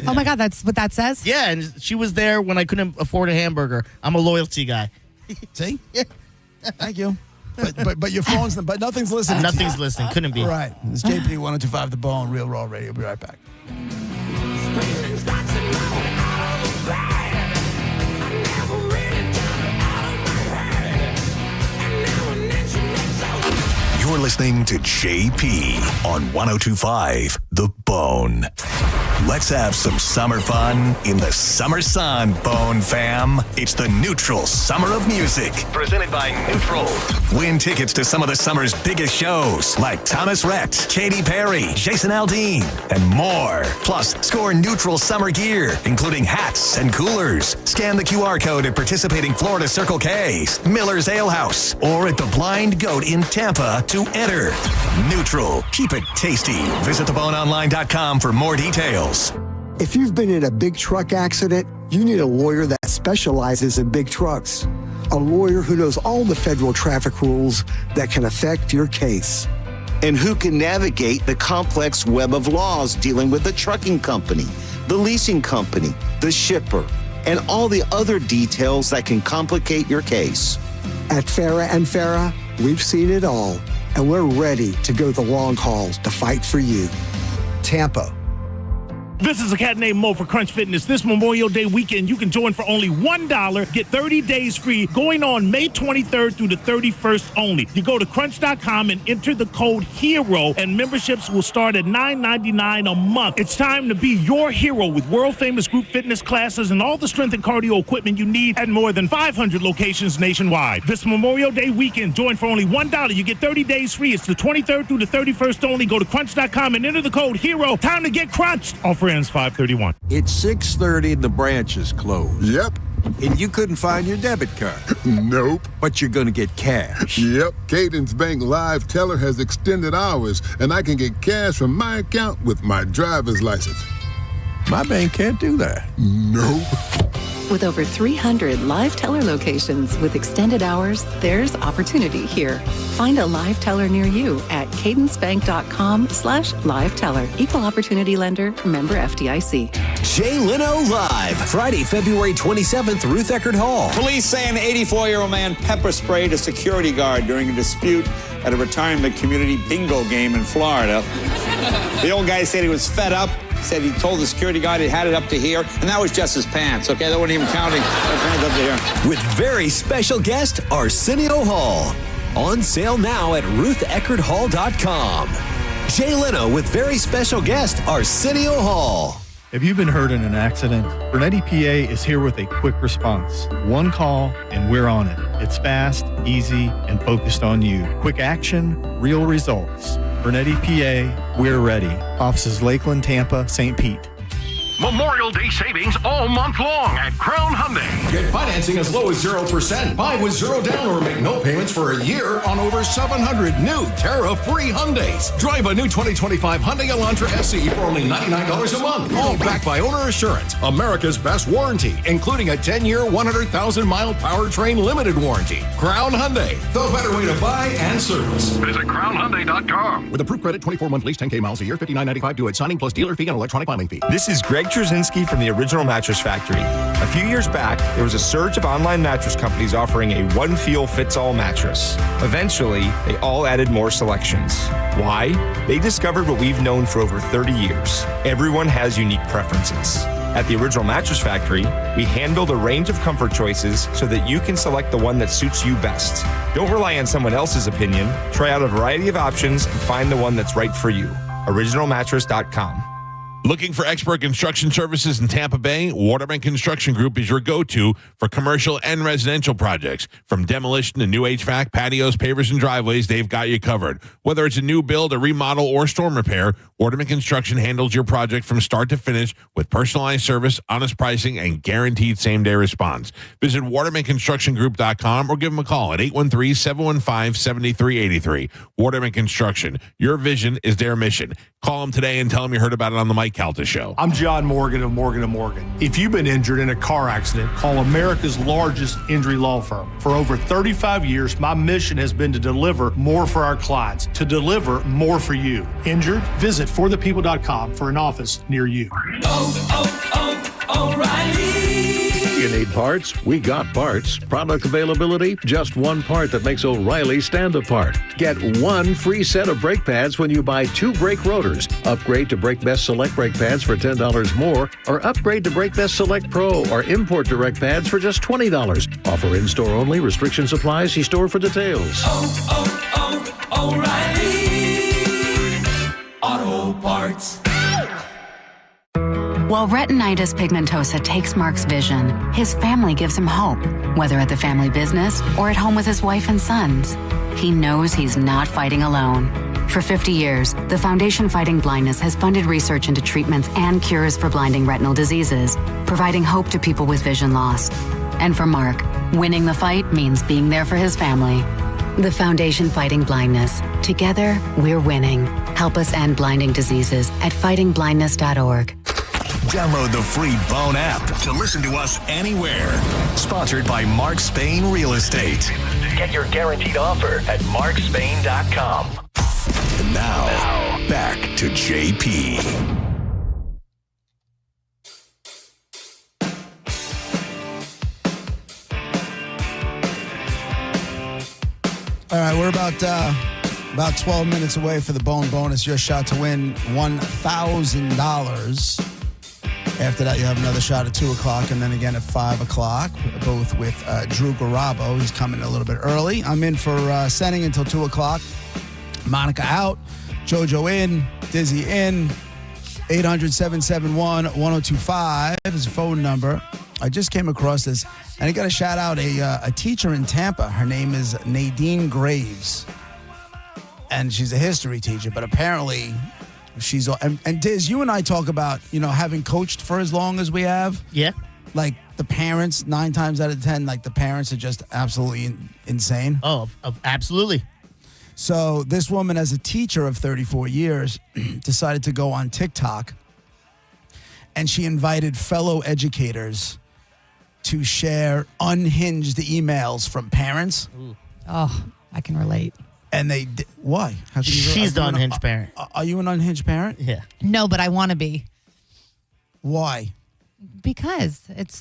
Oh, my God, that's what that says? Yeah, and she was there when I couldn't afford a hamburger. I'm a loyalty guy. See? Yeah. Thank you. But your phone's, but nothing's listening. Nothing's listening. Couldn't be. Right. It's JP 1025 The Bone, Real Raw Radio. We'll be right back. You're listening to JP on 1025 The Bone. Let's have some summer fun in the summer sun, Bone fam. It's the Neutral Summer of Music, presented by Neutral. Win tickets to some of the summer's biggest shows, like Thomas Rhett, Katy Perry, Jason Aldean, and more. Plus, score Neutral summer gear, including hats and coolers. Scan the QR code at participating Florida Circle K's, Miller's Ale House, or at the Blind Goat in Tampa to enter. Neutral. Keep it tasty. Visit theboneonline.com for more details. If you've been in a big truck accident, you need a lawyer that specializes in big trucks. A lawyer who knows all the federal traffic rules that can affect your case. And who can navigate the complex web of laws dealing with the trucking company, the leasing company, the shipper, and all the other details that can complicate your case. At Farah and Farah, we've seen it all, and we're ready to go the long haul to fight for you. Tampa. This is a cat named Mo for Crunch Fitness. This Memorial Day weekend, you can join for only $1. Get 30 days free going on May 23rd through the 31st only. You go to crunch.com and enter the code HERO, and memberships will start at $9.99 a month. It's time to be your hero with world-famous group fitness classes and all the strength and cardio equipment you need at more than 500 locations nationwide. This Memorial Day weekend, join for only $1. You get 30 days free. It's the 23rd through the 31st only. Go to crunch.com and enter the code HERO. Time to get crunched. Offer ends 5/31. It's 6:30 and the branch is closed. Yep. And you couldn't find your debit card. Nope. But you're going to get cash. Yep. Cadence Bank Live Teller has extended hours, and I can get cash from my account with my driver's license. My bank can't do that. Nope. With over 300 live teller locations with extended hours, there's opportunity here. Find a live teller near you at cadencebank.com/live teller. Equal opportunity lender, member FDIC. Jay Leno Live, Friday, February 27th, Ruth Eckerd Hall. Police say an 84-year-old man pepper sprayed a security guard during a dispute at a retirement community bingo game in Florida. The old guy said he was fed up. Said he told the security guard he had it up to here, and that was just his pants, okay? That wasn't even counting pants up to here. With very special guest, Arsenio Hall. On sale now at rutheckerdhall.com. Jay Leno with very special guest, Arsenio Hall. If you've been hurt in an accident, Bernetti PA is here with a quick response. One call, and we're on it. It's fast, easy, and focused on you. Quick action, real results. Bernetti PA, we're ready. Offices Lakeland, Tampa, St. Pete. Memorial Day savings all month long at Crown Hyundai. Get financing as low as 0%. Buy with zero down or make no payments for a year on over 700 new tariff-free Hyundais. Drive a new 2025 Hyundai Elantra SE for only $99 a month. All backed by Owner Assurance, America's best warranty, including a 10-year, 100,000-mile powertrain limited warranty. Crown Hyundai, the better way to buy and service. Visit CrownHyundai.com. With approved credit, 24-month lease, 10K miles a year, $59.95 due at signing plus dealer fee and electronic filing fee. This is Greg Trzynski from the Original Mattress Factory. A few years back, there was a surge of online mattress companies offering a one-feel-fits-all mattress. Eventually, they all added more selections. Why? They discovered what we've known for over 30 years. Everyone has unique preferences. At the Original Mattress Factory, we handled a range of comfort choices so that you can select the one that suits you best. Don't rely on someone else's opinion. Try out a variety of options and find the one that's right for you. OriginalMattress.com. Looking for expert construction services in Tampa Bay? Waterman Construction Group is your go-to for commercial and residential projects. From demolition to new HVAC, patios, pavers, and driveways, they've got you covered. Whether it's a new build, a remodel, or storm repair, Waterman Construction handles your project from start to finish with personalized service, honest pricing, and guaranteed same-day response. Visit watermanconstructiongroup.com or give them a call at 813-715-7383. Waterman Construction, your vision is their mission. Call them today and tell them you heard about it on the Mike Calta Show. I'm John Morgan of Morgan & Morgan. If you've been injured in a car accident, call America's largest injury law firm. For over 35 years, my mission has been to deliver more for our clients, to deliver more for you. Injured? Visit forthepeople.com for an office near you. O'Reilly. You need parts? We got parts. Product availability? Just one part that makes O'Reilly stand apart. Get one free set of brake pads when you buy 2 brake rotors. Upgrade to Brake Best Select brake pads for $10 more, or upgrade to Brake Best Select Pro or Import Direct pads for just $20. Offer in-store only. Restrictions apply. See store for details. O'Reilly Auto Parts. While retinitis pigmentosa takes Mark's vision, his family gives him hope, whether at the family business or at home with his wife and sons. He knows he's not fighting alone. For 50 years, the Foundation Fighting Blindness has funded research into treatments and cures for blinding retinal diseases, providing hope to people with vision loss. And for Mark, winning the fight means being there for his family. The Foundation Fighting Blindness. Together, we're winning. Help us end blinding diseases at fightingblindness.org. Download the free Bone app to listen to us anywhere. Sponsored by Mark Spain Real Estate. Get your guaranteed offer at markspain.com. And now, back to JP. All right, we're about 12 minutes away for the Bone Bonus. Your shot to win $1,000. After that, you have another shot at 2 o'clock and then again at 5 o'clock, both with Drew Garabo. He's coming a little bit early. I'm in for sending until 2 o'clock. Monica out. JoJo in. Dizzy in. 800-771-1025 is his phone number. I just came across this, and I got to shout out a teacher in Tampa. Her name is Nadine Graves, and she's a history teacher, but apparently she's and Diz, you and I talk about, having coached for as long as we have. Yeah. Like the parents, 9 times out of 10, like the parents are just absolutely insane. Oh, absolutely. So this woman, as a teacher of 34 years, decided to go on TikTok, and she invited fellow educators to share unhinged emails from parents. Ooh. Oh, I can relate. And they why? How can you She's the unhinged parent. Are you an unhinged parent? Yeah. No, but I want to be. Why? Because it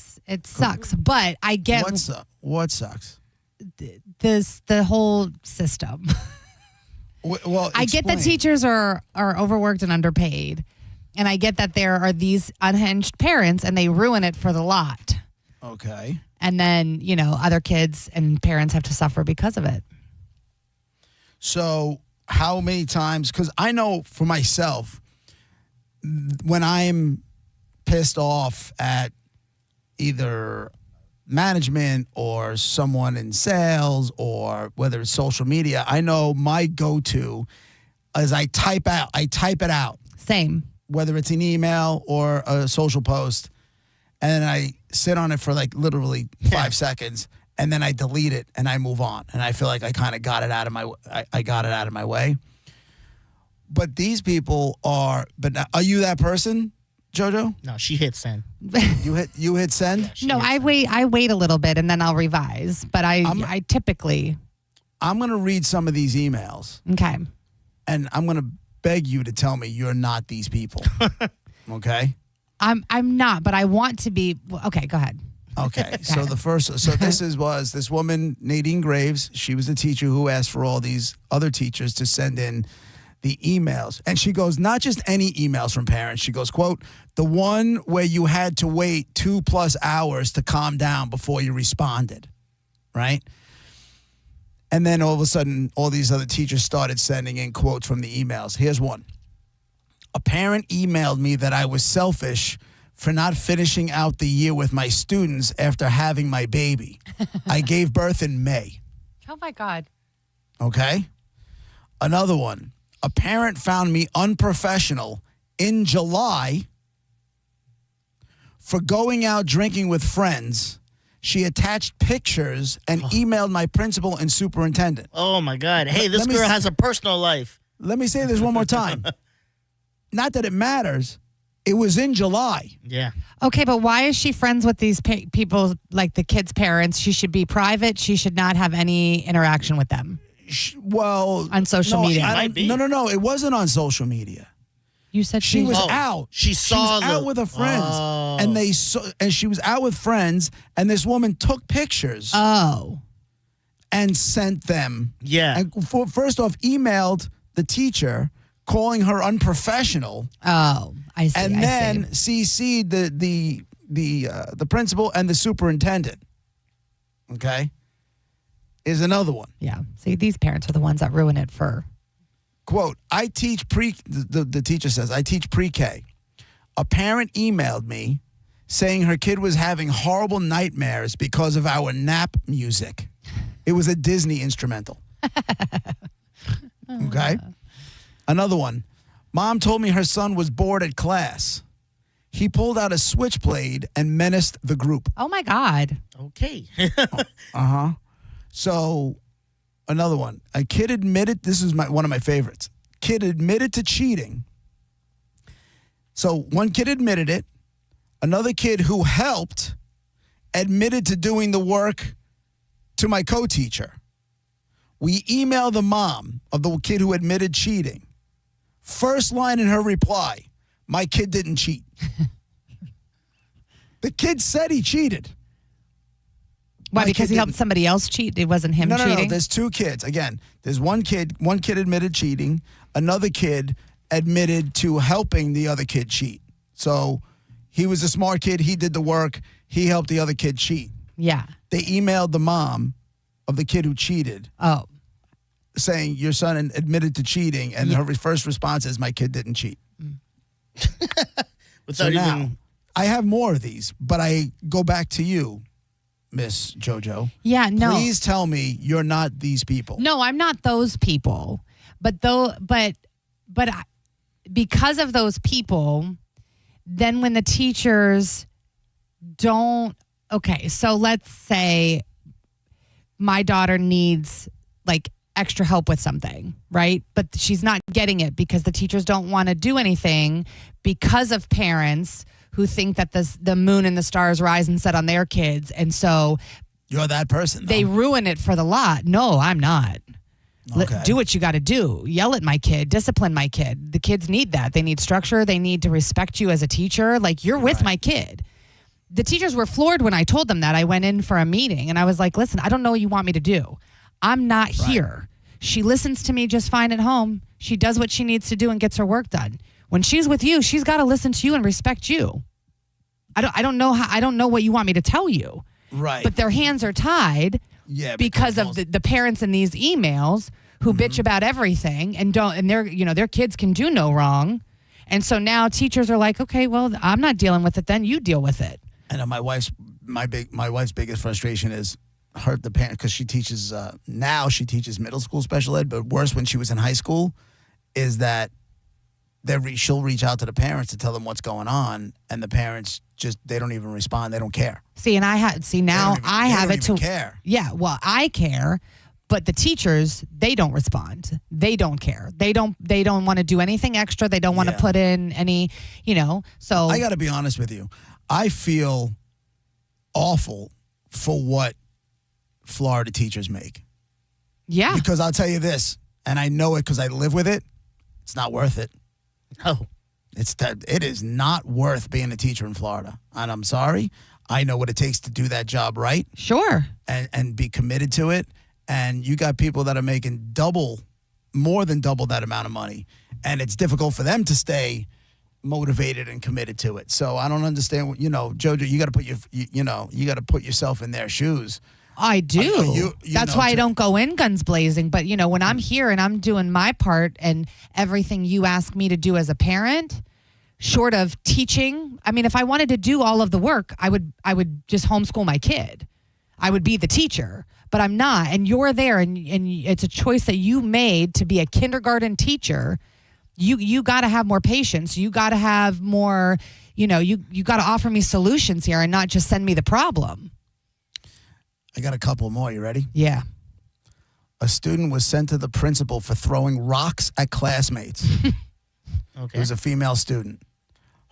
sucks. But I get what sucks. The whole system. Well, I get that teachers are overworked and underpaid, and I get that there are these unhinged parents and they ruin it for the lot. Okay. And then, other kids and parents have to suffer because of it. So how many times, because I know for myself, when I'm pissed off at either management or someone in sales or whether it's social media, I know my go-to is I type it out. Same. Whether it's an email or a social post, and then I sit on it for like literally 5 seconds, and then I delete it and I move on, and I feel like I kind of got it out of my way. But these people are. But now, are you that person, JoJo? No, she hit send. You hit send? No, I wait a little bit and then I'll revise. But I typically. I'm gonna read some of these emails. Okay. And I'm gonna beg you to tell me you're not these people. Okay. I'm not, but I want to be. Okay, go ahead. Okay, so this was this woman, Nadine Graves. She was the teacher who asked for all these other teachers to send in the emails. And she goes, not just any emails from parents. She goes, quote, the one where you had to wait 2+ hours to calm down before you responded, right? And then all of a sudden, all these other teachers started sending in quotes from the emails. Here's one. A parent emailed me that I was selfish for not finishing out the year with my students after having my baby. I gave birth in May. Oh, my God. Okay. Another one. A parent found me unprofessional in July for going out drinking with friends. She attached pictures and emailed my principal and superintendent. Oh, my God. Hey, this girl has a personal life. Let me say this one more time. Not that it matters. It was in July. Yeah. Okay, but why is she friends with these people, like the kids' parents? She should be private. She should not have any interaction with them. Well, on social media. No. It wasn't on social media. You said she was out. She was out with her friends, and she was out with friends, and this woman took pictures. And sent them. Yeah. And first off, emailed the teacher, calling her unprofessional. Oh, I see. And then CC'd the principal and the superintendent. Okay, is another one. Yeah. See, these parents are the ones that ruin it for. Quote, I teach the teacher says, I teach pre-K. A parent emailed me saying her kid was having horrible nightmares because of our nap music. It was a Disney instrumental. Okay? Another one. Mom told me her son was bored at class. He pulled out a switchblade and menaced the group. Oh, my God. Okay. Uh-huh. So... Another one. A kid admitted, this is one of my favorites. Kid admitted to cheating. So one kid admitted it. Another kid who helped admitted to doing the work to my co-teacher. We emailed the mom of the kid who admitted cheating. First line in her reply, my kid didn't cheat. The kid said he cheated. Why? Because he helped somebody else cheat? It wasn't him cheating? No. There's two kids. Again, there's one kid admitted cheating. Another kid admitted to helping the other kid cheat. So he was a smart kid. He did the work. He helped the other kid cheat. Yeah. They emailed the mom of the kid who cheated. Oh. Saying your son admitted to cheating. And her first response is, my kid didn't cheat. So now, I have more of these, but I go back to you, Miss JoJo. Yeah, no. Please tell me you're not these people. No, I'm not those people. But because of those people, then when the teachers don't, okay, so let's say my daughter needs like extra help with something, right? But she's not getting it because the teachers don't want to do anything because of parents who think that the moon and the stars rise and set on their kids. And so you're that person. They ruin it for the lot. No, I'm not. Okay. Do what you got to do. Yell at my kid. Discipline my kid. The kids need that. They need structure. They need to respect you as a teacher. Like, you're with my kid. The teachers were floored when I told them that. I went in for a meeting and I was like, listen, I don't know what you want me to do. I'm not here. She listens to me just fine at home. She does what she needs to do and gets her work done. When she's with you, she's got to listen to you and respect you. I don't know what you want me to tell you. Right. But their hands are tied because of the parents in these emails who bitch about everything and their kids can do no wrong. And so now teachers are like, okay, well, I'm not dealing with it then. You deal with it. And my wife's biggest frustration is her, the parent, because she teaches now she teaches middle school special ed, but worse when she was in high school, is that she'll reach out to the parents to tell them what's going on, and the parents they don't even respond. They don't care. See, and I have it to care. Yeah, well, I care, but the teachers, they don't respond. They don't care. They don't want to do anything extra. They don't want to put in any, so I got to be honest with you. I feel awful for what Florida teachers make. Yeah. Because I'll tell you this, and I know it because I live with it, it's not worth it. No. It is not worth being a teacher in Florida. And I'm sorry. I know what it takes to do that job right. Sure. And be committed to it. And you got people that are making more than double that amount of money. And it's difficult for them to stay motivated and committed to it. So I don't understand what, JoJo, you got to put yourself in their shoes. I do. That's why I don't go in guns blazing. But, when I'm here and I'm doing my part and everything you ask me to do as a parent, short of teaching, I mean, if I wanted to do all of the work, I would just homeschool my kid. I would be the teacher, but I'm not. And you're there, and it's a choice that you made to be a kindergarten teacher. You got to have more patience. You got to have more, you got to offer me solutions here and not just send me the problem. I got a couple more. You ready? Yeah. A student was sent to the principal for throwing rocks at classmates. Okay. It was a female student.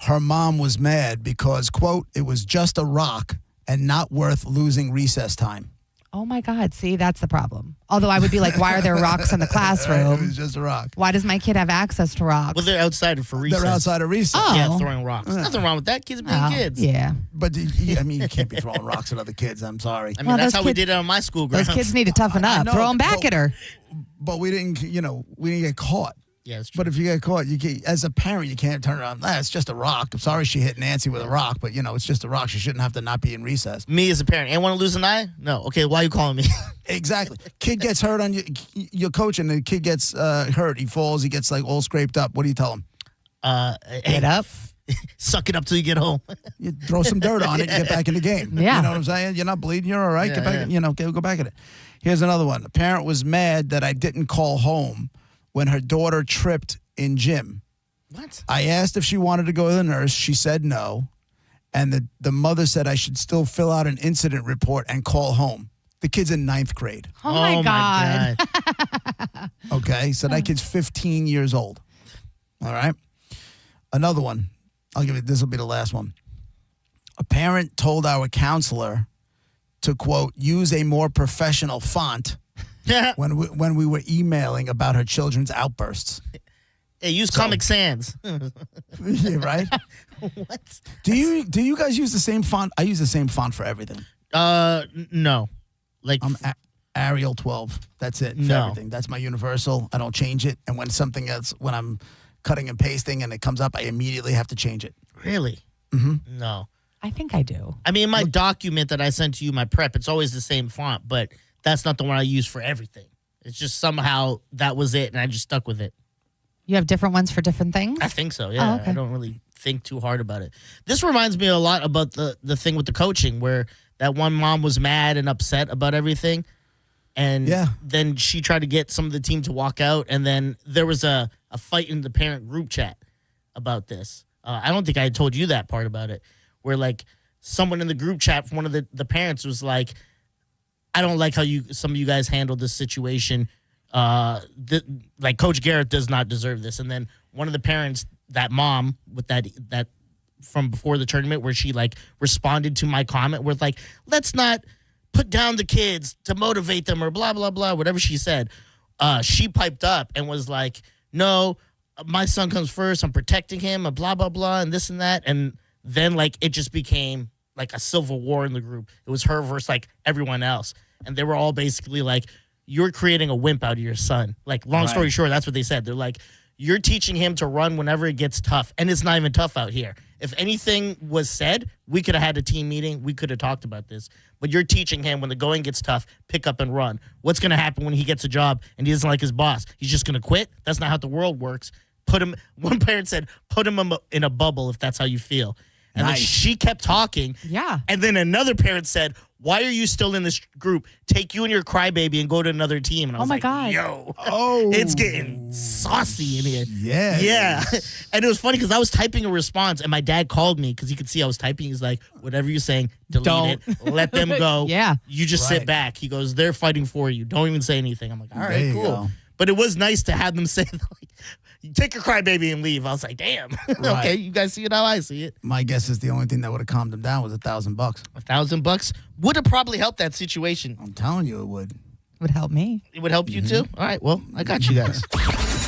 Her mom was mad because, quote, it was just a rock and not worth losing recess time. Oh, my God. See, that's the problem. Although I would be like, why are there rocks in the classroom? It was just a rock. Why does my kid have access to rocks? Well, they're outside for recess. They're outside of recess. Oh. Yeah, throwing rocks. Nothing wrong with that. Kids being kids. Yeah. But, you can't be throwing rocks at other kids. I'm sorry. I mean, that's how we did it on my school grounds. Those kids need to toughen up. Throw them back at her. But we didn't get caught. Yeah, it's true. But if you get caught, as a parent, you can't turn around. It's just a rock. I'm sorry she hit Nancy with a rock, but, it's just a rock. She shouldn't have to not be in recess. Me as a parent, ain't want to lose an eye? No. Okay, why are you calling me? Exactly. Kid gets hurt on your coach, and the kid gets hurt. He falls. He gets, all scraped up. What do you tell him? Get up. Suck it up till you get home. You throw some dirt on it and get back in the game. Yeah. You know what I'm saying? You're not bleeding. You're all right. Yeah, get back. Go back at it. Here's another one. A parent was mad that I didn't call home when her daughter tripped in gym. What? I asked if she wanted to go to the nurse. She said no. And the mother said I should still fill out an incident report and call home. The kid's in 9th grade. Oh, my God. Okay, so that kid's 15 years old. All right. Another one. This will be the last one. A parent told our counselor to, quote, use a more professional font when we were emailing about her children's outbursts. Hey, use Comic Sans. Yeah, right? What? Do you guys use the same font? I use the same font for everything. No. Like I'm Arial 12. That's it for everything. That's my universal. I don't change it. And when I'm cutting and pasting and it comes up, I immediately have to change it. Really? Mm-hmm. No. I think I do. I mean, my document that I sent to you, my prep, it's always the same font, but that's not the one I use for everything. It's just somehow that was it, and I just stuck with it. You have different ones for different things? I think so, yeah. Oh, okay. I don't really think too hard about it. This reminds me a lot about the thing with the coaching where that one mom was mad and upset about everything. And then she tried to get some of the team to walk out. And then there was a fight in the parent group chat about this. I don't think I had told you that part about it, where like someone in the group chat, one of the parents was like, I don't like how some of you guys handled this situation. Like Coach Garrett does not deserve this. And then one of the parents, that mom with that from before the tournament, where she like responded to my comment with like, let's not put down the kids to motivate them or blah, blah, blah, whatever she said. She piped up and was like, no, my son comes first. I'm protecting him, blah, blah, blah, and this and that. And then like it just became like a civil war in the group. It was her versus like everyone else. And they were all basically like, you're creating a wimp out of your son. Like, long story short, that's what they said. They're like, you're teaching him to run whenever it gets tough. And it's not even tough out here. If anything was said, we could have had a team meeting. We could have talked about this. But you're teaching him when the going gets tough, pick up and run. What's going to happen when he gets a job and he doesn't like his boss? He's just going to quit? That's not how the world works. One parent said, put him in a bubble if that's how you feel. And then she kept talking. Yeah. And then another parent said, why are you still in this group? Take you and your crybaby and go to another team. And I was like, God. yo, it's getting saucy in here. Yeah. Yeah. And it was funny because I was typing a response and my dad called me because he could see I was typing. He's like, whatever you're saying, delete it. Let them go. Yeah. You just sit back. He goes, they're fighting for you. Don't even say anything. I'm like, all right, cool. Go. But it was nice to have them say, like, take your crybaby and leave. I was like, damn. Okay, you guys see it how I see it. My guess is the only thing that would have calmed him down was $1,000. $1,000 would have probably helped that situation. I'm telling you, it would. It would help me. It would help you too? All right, well, I got you guys.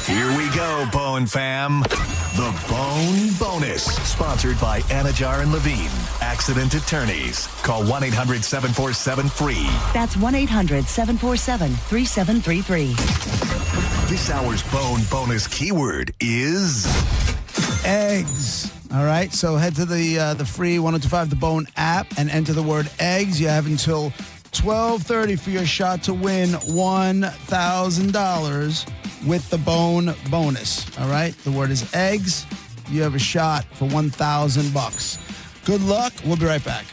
Here we go, Bone Fam. The Bone Bonus. Sponsored by Anajar and Levine. Accident Attorneys. Call 1-800-747-FREE. That's 1-800-747-3733. This hour's Bone Bonus keyword is eggs. All right, so head to the free 1025 The Bone app and enter the word eggs. You have until 12:30 for your shot to win $1,000 with the Bone Bonus. All right, the word is eggs. You have a shot for $1,000. Good luck. We'll be right back.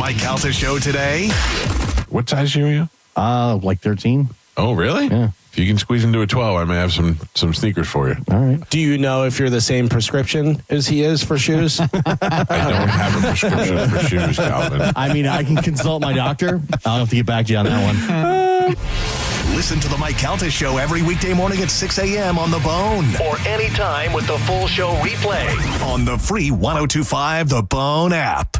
Mike Calta Show today. What size shoe are you? Like 13. Oh, really? Yeah. If you can squeeze into a 12, I may have some sneakers for you. All right. Do you know if you're the same prescription as he is for shoes? I don't have a prescription for shoes, Calvin. I mean, I can consult my doctor. I'll have to get back to you on that one. Listen to the Mike Calta Show every weekday morning at 6 a.m. on The Bone. Or anytime with the full show replay on the free 102.5 The Bone app.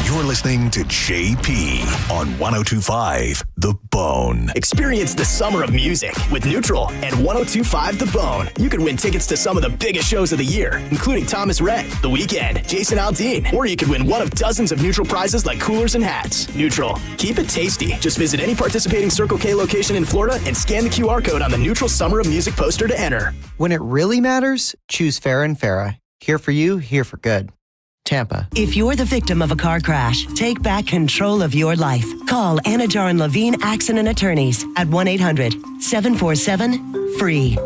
You're listening to JP on 102.5 The Bone. Experience the summer of music with Neutral and 102.5 The Bone. You can win tickets to some of the biggest shows of the year, including Thomas Rhett, The Weeknd, Jason Aldean, or you could win one of dozens of Neutral prizes like coolers and hats. Neutral. Keep it tasty. Just visit any participating Circle K location in Florida and scan the QR code on the Neutral Summer of Music poster to enter. When it really matters, choose Farah and Farah. Here for you, here for good. Tampa. If you're the victim of a car crash, take back control of your life. Call Anajar and Levine Accident Attorneys at 1-800-747-FREE.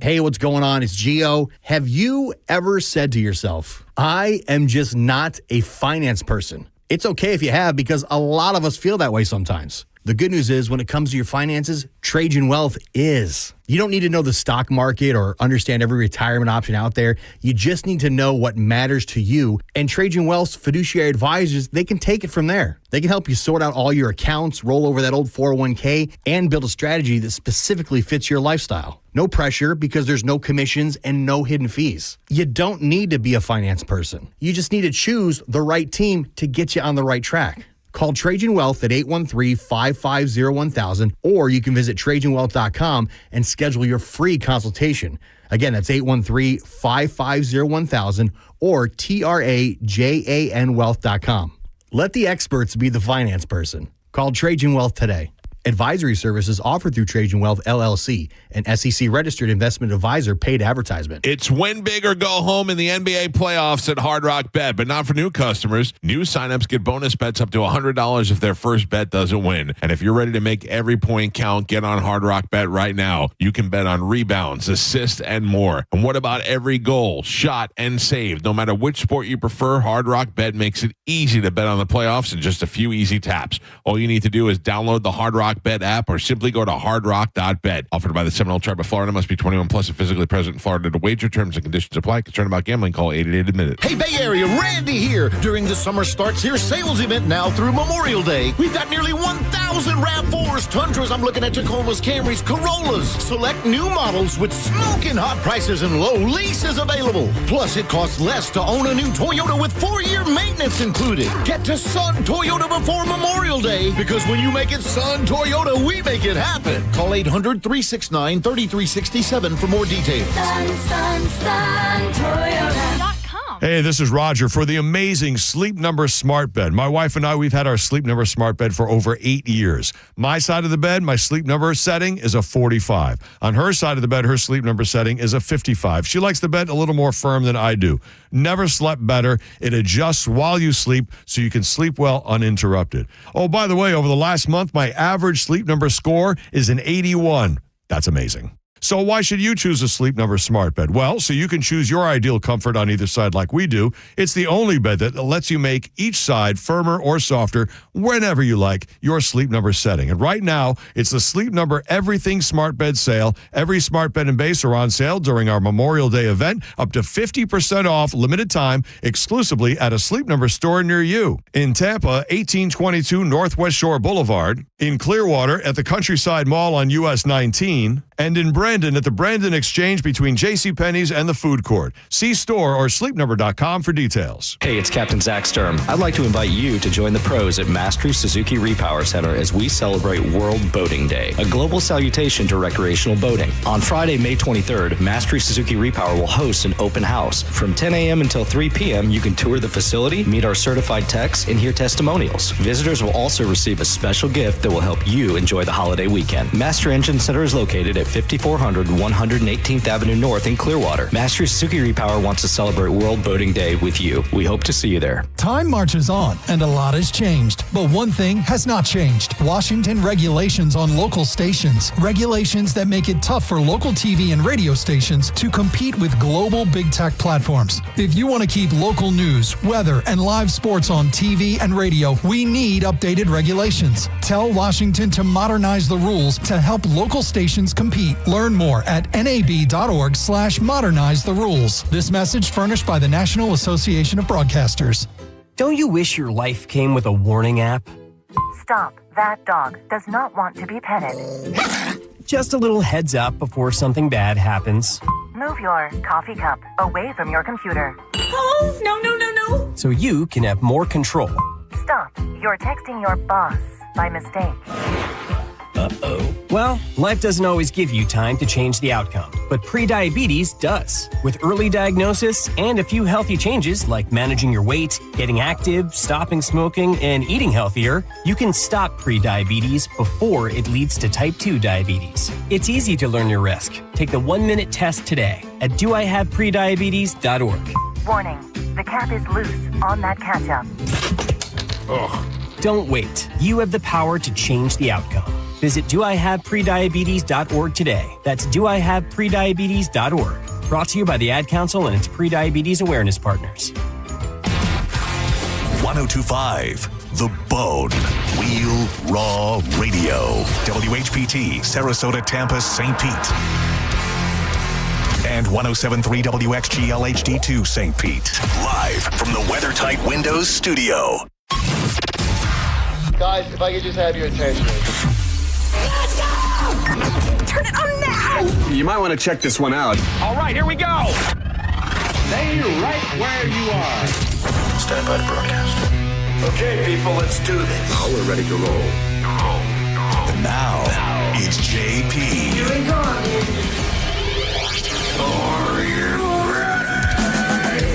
Hey, what's going on? It's Gio. Have you ever said to yourself, I am just not a finance person? It's okay if you have, because a lot of us feel that way sometimes. The good news is, when it comes to your finances, Trajan Wealth is. You don't need to know the stock market or understand every retirement option out there. You just need to know what matters to you. And Trajan Wealth's fiduciary advisors, they can take it from there. They can help you sort out all your accounts, roll over that old 401k, and build a strategy that specifically fits your lifestyle. No pressure, because there's no commissions and no hidden fees. You don't need to be a finance person. You just need to choose the right team to get you on the right track. Call Trajan Wealth at 813-550-1000, or you can visit TrajanWealth.com and schedule your free consultation. Again, that's 813-550-1000 or TRAJANWealth.com. Let the experts be the finance person. Call Trajan Wealth today. Advisory services offered through Trajan Wealth, LLC, an SEC-registered investment advisor, paid advertisement. It's win big or go home in the NBA playoffs at Hard Rock Bet, but not for new customers. New signups get bonus bets up to $100 if their first bet doesn't win. And if you're ready to make every point count, get on Hard Rock Bet right now. You can bet on rebounds, assists, and more. And what about every goal, shot, and save? No matter which sport you prefer, Hard Rock Bet makes it easy to bet on the playoffs in just a few easy taps. All you need to do is download the Hard Rock Bet app or simply go to hardrock.bet. Offered by the Seminole Tribe of Florida. Must be 21 plus and physically present in Florida to wager. Terms and conditions apply. Concerned about gambling? Call 888-ADMIT-IT. Hey, Bay Area, Randy here. During the Summer Starts Here sales event now through Memorial Day, we've got nearly 1,000 RAV4s, Tundras, I'm looking at Tacomas, Camrys, Corollas. Select new models with smoking hot prices and low leases available. Plus, it costs less to own a new Toyota with 4-year maintenance included. Get to Sun Toyota before Memorial Day, because when you make it Sun Toyota, we make it happen. Call 800-369-3367 for more details. Toyota.com. Hey, this is Roger for the amazing Sleep Number Smart Bed. My wife and I, we've had our Sleep Number Smart Bed for over 8 years. My side of the bed, my sleep number setting is a 45. On her side of the bed, her sleep number setting is a 55. She likes the bed a little more firm than I do. Never slept better. It adjusts while you sleep so you can sleep well uninterrupted. Oh, by the way, over the last month, my average sleep number score is an 81. That's amazing. So why should you choose a Sleep Number Smart Bed? Well, so you can choose your ideal comfort on either side like we do. It's the only bed that lets you make each side firmer or softer whenever you like your sleep number setting. And right now, it's the Sleep Number Everything Smart Bed sale. Every smart bed and base are on sale during our Memorial Day event, up to 50% off, limited time, exclusively at a Sleep Number store near you. In Tampa, 1822 Northwest Shore Boulevard. In Clearwater, at the Countryside Mall on US 19. And in Brandon, at the Brandon Exchange between JCPenney's and the food court. See store or sleepnumber.com for details. Hey, it's Captain Zach Sturm. I'd like to invite you to join the pros at Mastery Suzuki Repower Center as we celebrate World Boating Day, a global salutation to recreational boating. On Friday, May 23rd, Mastery Suzuki Repower will host an open house. From 10 a.m. until 3 p.m., you can tour the facility, meet our certified techs, and hear testimonials. Visitors will also receive a special gift that will help you enjoy the holiday weekend. Master Engine Center is located at 5400 118th Avenue North in Clearwater. Masters Suzuki Repower wants to celebrate World Boating Day with you. We hope to see you there. Time marches on, and a lot has changed. But one thing has not changed. Washington regulations on local stations. Regulations that make it tough for local TV and radio stations to compete with global big tech platforms. If you want to keep local news, weather, and live sports on TV and radio, we need updated regulations. Tell Washington to modernize the rules to help local stations compete. Learn more at nab.org/modernize the rules. This message furnished by the National Association of Broadcasters. Don't you wish your life came with a warning app? Stop. That dog does not want to be petted. Just a little heads up before something bad happens. Move your coffee cup away from your computer. Oh, no. So you can have more control. Stop. You're texting your boss by mistake. Uh-oh. Well, life doesn't always give you time to change the outcome, but prediabetes does. With early diagnosis and a few healthy changes like managing your weight, getting active, stopping smoking, and eating healthier, you can stop prediabetes before it leads to type 2 diabetes. It's easy to learn your risk. Take the 1-minute test today at doihaveprediabetes.org. Warning. The cap is loose on that ketchup. Ugh. Don't wait. You have the power to change the outcome. Visit doihaveprediabetes.org today. That's doihaveprediabetes.org. Brought to you by the Ad Council and its pre-diabetes awareness partners. 1025 The Bone. Wheel Raw Radio. WHPT, Sarasota, Tampa, St. Pete. And 1073 WXGL HD2 St. Pete. Live from the WeatherTight Windows studio. Guys, if I could just have your attention. Let's go! Turn it on now! You might want to check this one out. All right, here we go. Stay right where you are. Stand by to broadcast. Okay, people, let's do this. Now we're ready to roll. And now, it's JP. Here we go. Are you ready?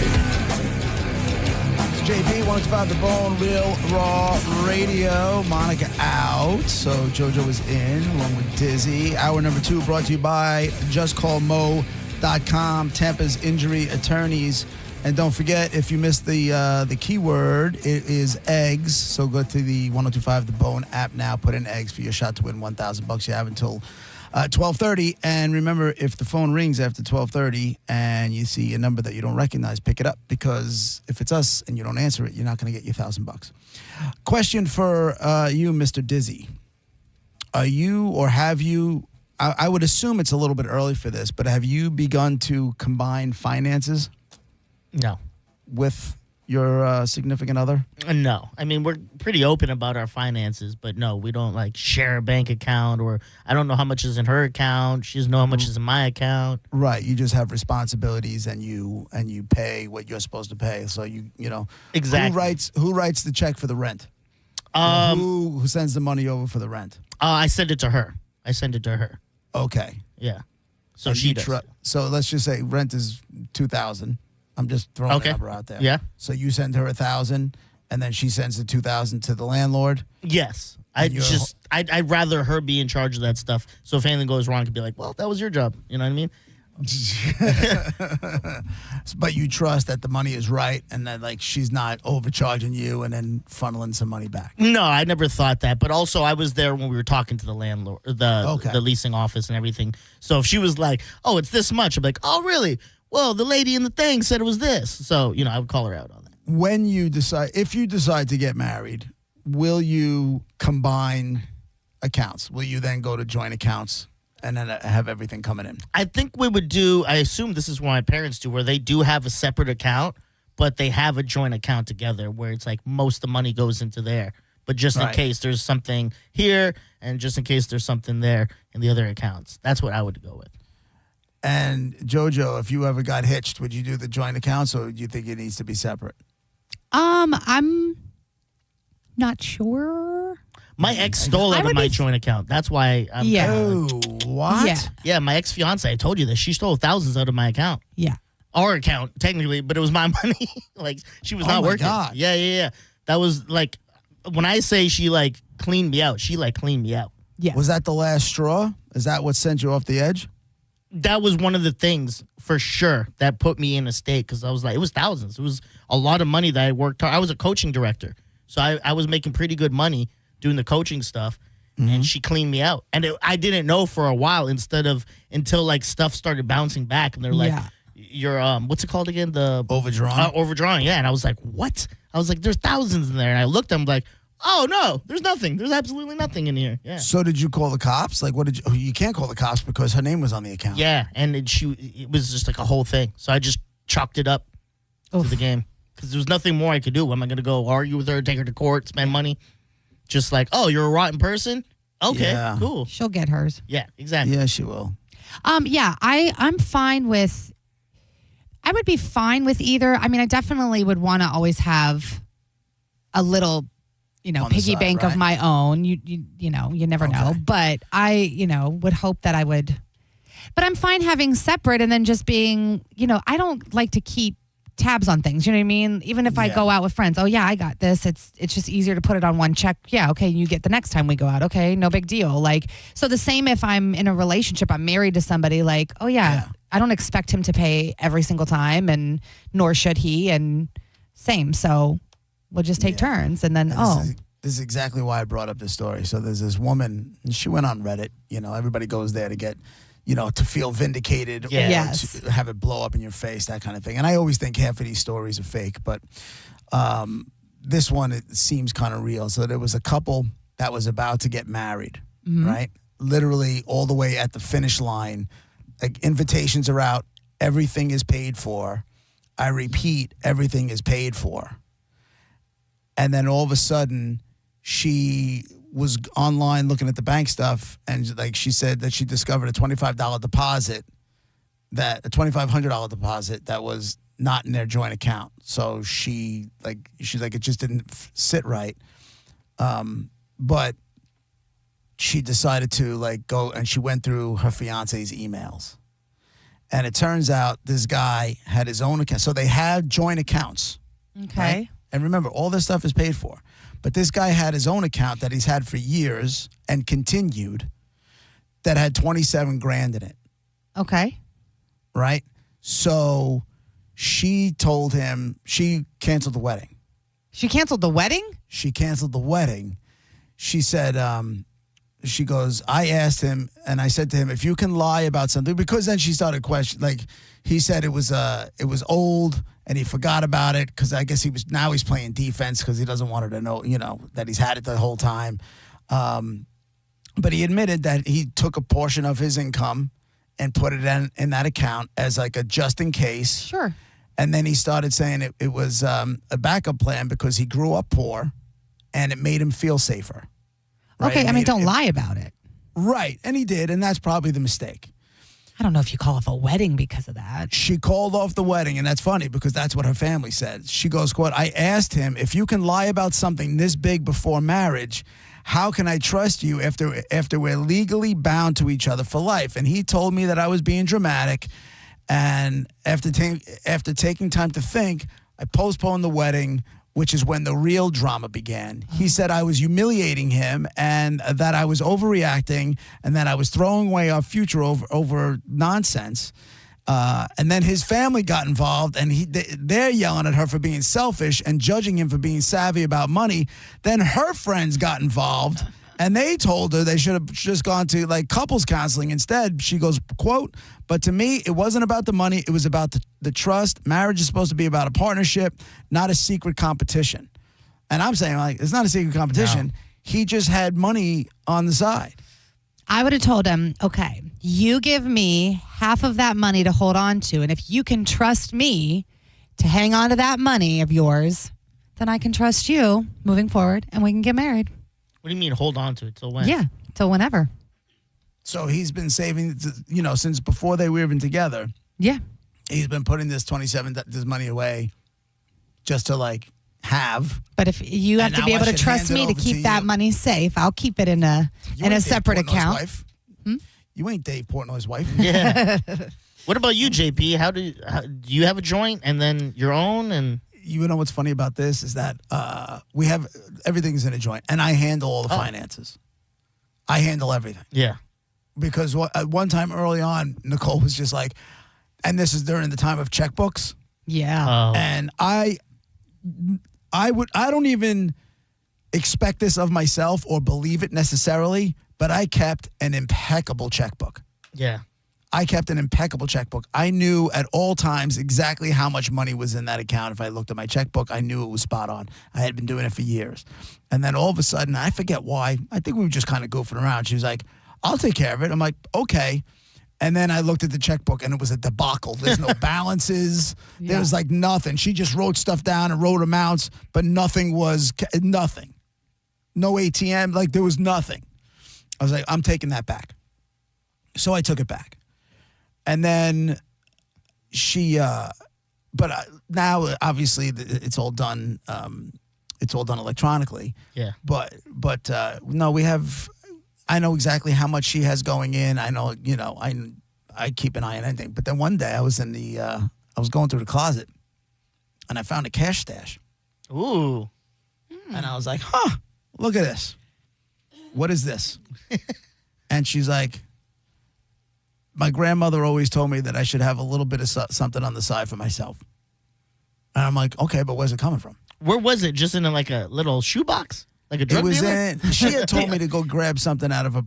It's JP, 105 The Bone, Real Raw Radio. Monica out, so JoJo is in along with Dizzy. Hour number 2 brought to you by JustCallMo.com, Tampa's injury attorneys. And don't forget, if you missed the keyword, it is eggs. So go to the 1025 The Bone app now. Put in eggs for your shot to win $1,000. You have until 12:30. And remember, if the phone rings after 12:30 and you see a number that you don't recognize, pick it up, because if it's us and you don't answer it, you're not going to get your $1,000. Question for you, Mr. Dizzy. Are you, or have you, I would assume it's a little bit early for this, but have you begun to combine finances? No. With your significant other? No. I mean, we're pretty open about our finances, but no, we don't like share a bank account, or I don't know how much is in her account. She doesn't know how much is in my account. Right. You just have responsibilities, and you pay what you're supposed to pay. So you know. Exactly. Who writes the check for the rent? Who sends the money over for the rent? I send it to her. Okay. Yeah. So And she you does. So let's just say rent is $2,000. I'm just throwing a number out there. Yeah. So you send her $1,000, and then she sends the $2,000 to the landlord. Yes. I'd rather her be in charge of that stuff. So if anything goes wrong, I could be like, well, that was your job. You know what I mean? But you trust that the money is right, and that like she's not overcharging you and then funneling some money back. No, I never thought that. But also, I was there when we were talking to the landlord, the leasing office and everything. So if she was like, oh, it's this much, I'm like, oh, really? Well, the lady in the thing said it was this. So, I would call her out on that. If you decide to get married, will you combine accounts? Will you then go to joint accounts and then have everything coming in? I think we would do, I assume this is what my parents do, where they do have a separate account, but they have a joint account together where it's like most of the money goes into there. But just in case there's something here, and just in case there's something there in the other accounts. That's what I would go with. And JoJo, if you ever got hitched, would you do the joint accounts, or do you think it needs to be separate? I'm not sure. My ex stole out of my joint account. That's why I'm what? Yeah. Yeah, my ex-fiance, I told you this. She stole thousands out of my account. Yeah. Our account, technically, but it was my money. Like, she was not my working. God. Yeah. That was when I say she cleaned me out, she cleaned me out. Yeah. Was that the last straw? Is that what sent you off the edge? That was one of the things for sure that put me in a state because I was like, it was thousands. It was a lot of money that I worked hard. I was a coaching director, so I was making pretty good money doing the coaching stuff, and she cleaned me out. And I didn't know for a while until like stuff started bouncing back, and they're like, "You're what's it called again? The overdrawn." Overdrawn, yeah. And I was like, "What?" I was like, "There's thousands in there," and I looked. I'm like, "Oh no, there's nothing. There's absolutely nothing in here." Yeah. So did you call the cops? Like, what did you? You can't call the cops because her name was on the account. Yeah, and it was just like a whole thing. So I just chalked it up to the game because there was nothing more I could do. Am I going to go argue with her, take her to court, spend money? Just like, oh, you're a rotten person? Okay, cool. She'll get hers. Yeah, exactly. Yeah, she will. Yeah, I'm fine with. I would be fine with either. I mean, I definitely would want to always have a little, piggy side, bank of my own. You know, you never know. But I, would hope that I would. But I'm fine having separate and then just being, I don't like to keep tabs on things. You know what I mean? Even if I go out with friends, oh yeah, I got this. It's just easier to put it on one check. Yeah, okay, you get the next time we go out. Okay, no big deal. Like, so the same if I'm in a relationship, I'm married to somebody, like, oh yeah. I don't expect him to pay every single time, and nor should he, and same. So we'll just take turns, and then This is exactly why I brought up this story. So there's this woman, and she went on Reddit. Everybody goes there to get, to feel vindicated or to have it blow up in your face, that kind of thing. And I always think half of these stories are fake, but this one, it seems kind of real. So there was a couple that was about to get married, right? Literally all the way at the finish line. Like, invitations are out. Everything is paid for. I repeat, everything is paid for. And then all of a sudden, she was online looking at the bank stuff, and like she said that she discovered a $25 deposit, a $2,500 deposit that was not in their joint account. So she's like, it just didn't sit right. But she decided to go, and she went through her fiance's emails. And it turns out this guy had his own account. So they had joint accounts. Okay. Right? And remember, all this stuff is paid for. But this guy had his own account that he's had for years and continued that had 27 grand in it. Okay. Right? So she told him she canceled the wedding. She canceled the wedding? She canceled the wedding. She said, she goes, I asked him, and I said to him, if you can lie about something, because then she started questioning, like, he said it was old, and he forgot about it, because I guess he's playing defense, because he doesn't want her to know, that he's had it the whole time. But he admitted that he took a portion of his income and put it in that account as like a just in case. Sure. And then he started saying it was a backup plan because he grew up poor, and it made him feel safer. Right? Okay, I mean, don't lie about it. Right, and he did, and that's probably the mistake. I don't know if you call off a wedding because of that. She called off the wedding, and that's funny because that's what her family said. She goes, quote, I asked him, if you can lie about something this big before marriage, how can I trust you after we're legally bound to each other for life? And he told me that I was being dramatic, and after taking time to think, I postponed the wedding, which is when the real drama began. He said I was humiliating him and that I was overreacting and that I was throwing away our future over nonsense. And then his family got involved, and they're yelling at her for being selfish and judging him for being savvy about money. Then her friends got involved, and they told her they should have just gone to like couples counseling instead. She goes, quote, but to me, it wasn't about the money. It was about the trust. Marriage is supposed to be about a partnership, not a secret competition. And I'm saying, like, it's not a secret competition. No. He just had money on the side. I would have told him, okay, you give me half of that money to hold on to. And if you can trust me to hang on to that money of yours, then I can trust you moving forward and we can get married. What do you mean hold on to it? Till when? Yeah, till whenever. So he's been saving, since before they were even together. Yeah. He's been putting this money away just to have. But if you have to be able to trust me to keep that money safe, I'll keep it in a separate account. You ain't Dave Portnoy's wife. Yeah. What about you, JP? How do you have a joint and then your own? And you know what's funny about this is that we have everything's in a joint, and I handle all the finances. I handle everything. Yeah. because at one time early on, Nicole was just like, and this is during the time of checkbooks. Yeah. And I don't even expect this of myself or believe it necessarily, but I kept an impeccable checkbook. Yeah. I kept an impeccable checkbook. I knew at all times exactly how much money was in that account. If I looked at my checkbook, I knew it was spot on. I had been doing it for years. And then all of a sudden, I forget why, I think we were just kind of goofing around. She was like, I'll take care of it. I'm like, okay. And then I looked at the checkbook, and it was a debacle. There's no balances. Yeah. There was like nothing. She just wrote stuff down and wrote amounts, but nothing. No ATM. Like, there was nothing. I was like, I'm taking that back. So I took it back. And then she, now obviously it's all done. It's all done electronically. Yeah. But no, I know exactly how much she has going in. I know, I keep an eye on anything. But then one day I was I was going through the closet, and I found a cash stash. Ooh. And I was like, look at this. What is this? And she's like, my grandmother always told me that I should have a little bit of something on the side for myself. And I'm like, okay, but where's it coming from? Where was it? Just in a little shoebox? Like a drug dealer? She had told me to go grab something out of a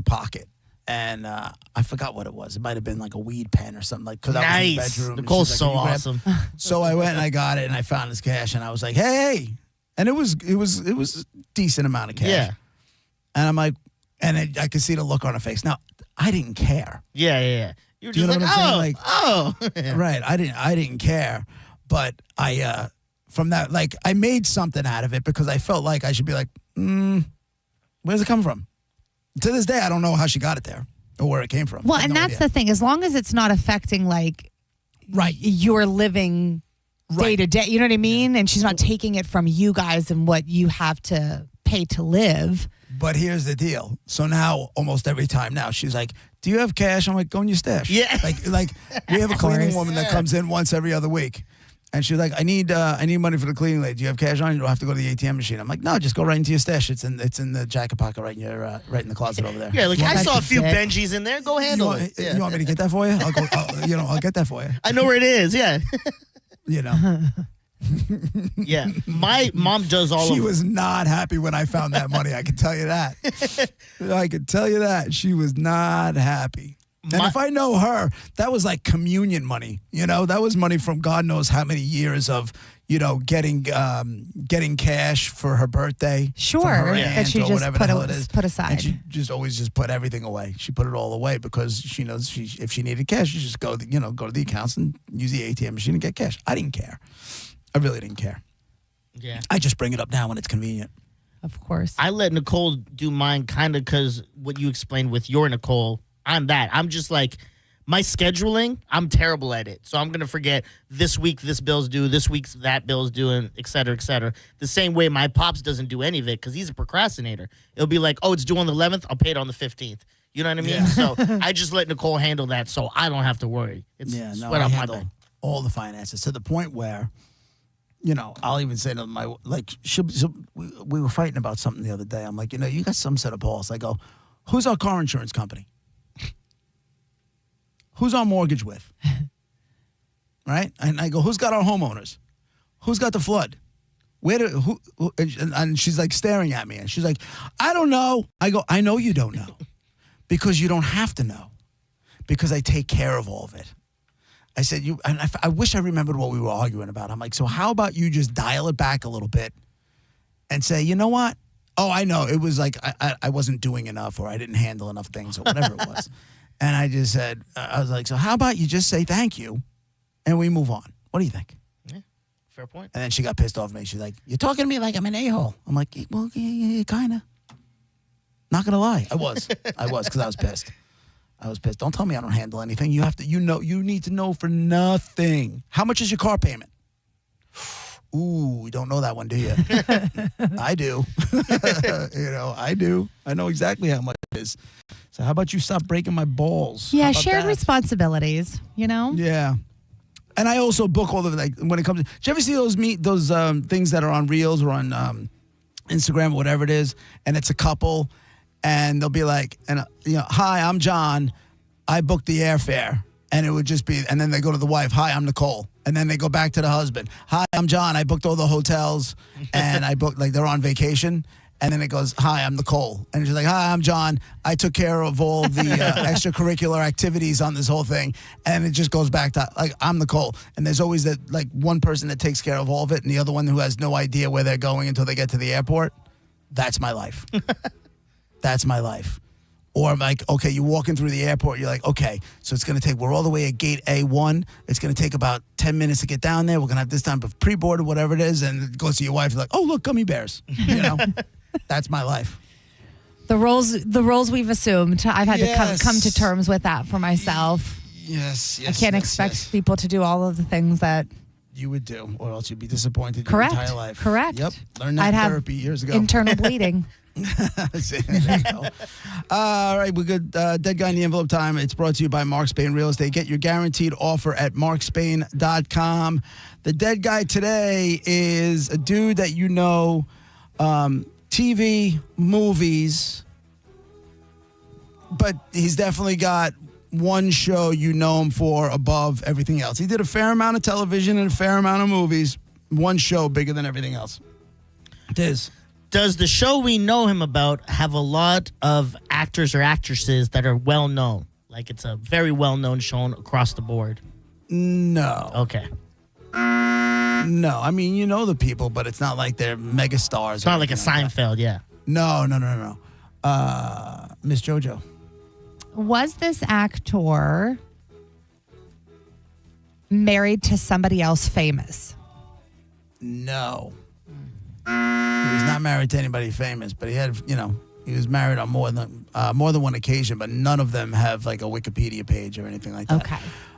pocket. And I forgot what it was. It might have been like a weed pen or something. Because I was in the bedroom. Nicole's so awesome. So I went and I got it, and I found this cash, and I was like, hey. And it was a decent amount of cash. Yeah. And I'm like, I could see the look on her face. Now, I didn't care. Yeah. You were Do you just know like, what I'm oh. saying? Right. I didn't care. But from that, like, I made something out of it because I felt like I should be like, where's it come from? To this day, I don't know how she got it there or where it came from. Well, and that's the thing. As long as it's not affecting, like, your living day to day, you know what I mean? And she's not taking it from you guys and what you have to pay to live. But here's the deal. So now, almost every time now, she's like, do you have cash? I'm like, go in your stash. Yeah. Like we have a cleaning woman that comes in once every other week. And she's like, I need money for the cleaning lady. Do you have cash on you? You don't have to go to the ATM machine. I'm like, no, just go right into your stash. It's in the jacket pocket right in the closet over there. Yeah, like I saw a few Benjis in there. Go handle it. You want me to get that for you? I'll go. I'll get that for you. I know where it is. Yeah. Yeah, my mom does all of it. She was not happy when I found that money. I can tell you that. She was not happy. And if I know her, that was like communion money. That was money from God knows how many years of, getting cash for her birthday. Sure, from her that aunt she or just whatever the hell it is. put aside. And she just always put everything away. She put it all away because she knows if she needed cash, she just go to the accounts and use the ATM machine and get cash. I didn't care. I really didn't care. Yeah. I just bring it up now when it's convenient. Of course. I let Nicole do mine kind of because what you explained with your Nicole, I'm that. I'm just like, my scheduling, I'm terrible at it. So I'm going to forget this week this bill's due, this week that bill's due, and et cetera, et cetera. The same way my pops doesn't do any of it because he's a procrastinator. It'll be like, oh, it's due on the 11th, I'll pay it on the 15th. You know what I mean? Yeah. So I just let Nicole handle that so I don't have to worry. It's sweat I off my handle back. all the finances to the point where, I'll even say to my, like, we were fighting about something the other day. I'm like, you got some set of balls. I go, who's our car insurance company? Who's our mortgage with? Right? And I go, who's got our homeowners? Who's got the flood? And she's like staring at me. And she's like, I don't know. I go, I know you don't know. Because you don't have to know. Because I take care of all of it. I said, I wish I remembered what we were arguing about. I'm like, so how about you just dial it back a little bit and say, you know what? Oh, I know. It was like I wasn't doing enough or I didn't handle enough things or whatever it was. And I just said, I was like, so how about you just say thank you and we move on? What do you think? Yeah, fair point. And then she got pissed off at me. She's like, you're talking to me like I'm an a-hole. I'm like, well, yeah, kind of. Not going to lie. I was because I was pissed. Don't tell me I don't handle anything. You have to, you need to know for nothing. How much is your car payment? Ooh, you don't know that one, do you? I do. I do. I know exactly how much it is. So how about you stop breaking my balls? Yeah, shared responsibilities, Yeah. And I also book all of when it comes to, did you ever see those things that are on Reels or on Instagram or whatever it is, and it's a couple and they'll be like, hi, I'm John. I booked the airfare. And it would just be, and then they go to the wife, hi, I'm Nicole. And then they go back to the husband. Hi, I'm John. I booked all the hotels and I booked, like, they're on vacation. And then it goes, hi, I'm Nicole. And she's like, hi, I'm John. I took care of all the extracurricular activities on this whole thing. And it just goes back to, like, I'm Nicole. And there's always that, like, one person that takes care of all of it and the other one who has no idea where they're going until they get to the airport. That's my life. That's my life. Or I'm like, okay, you're walking through the airport. You're like, okay, so it's going to take, we're all the way at gate A1. It's going to take about 10 minutes to get down there. We're going to have this time of pre-board or whatever it is. And it goes to your wife. You're like, oh, look, gummy bears. That's my life. The roles we've assumed. I've had to come to terms with that for myself. Yes. I can't expect people to do all of the things that you would do, or else you'd be disappointed Correct. your entire life. Correct. Yep. Learned that I'd have therapy years ago. internal bleeding. There you go. All right, we're good. Dead Guy in the Envelope time. It's brought to you by Mark Spain Real Estate. Get your guaranteed offer at markspain.com. The dead guy today is a dude that you know, TV, movies, but he's definitely got one show you know him for above everything else. He did a fair amount of television and a fair amount of movies. One show bigger than everything else. Diz. Does the show we know him about have a lot of actors or actresses that are well known? Like it's a very well known show across the board? No. Okay. No. I mean, you know the people, but it's not like they're mega stars. It's not like a Seinfeld, yeah. No. Miss JoJo. Was this actor married to somebody else famous? No. He was not married to anybody famous, but he had, he was married on more than one occasion, but none of them have like a Wikipedia page or anything like that. Okay.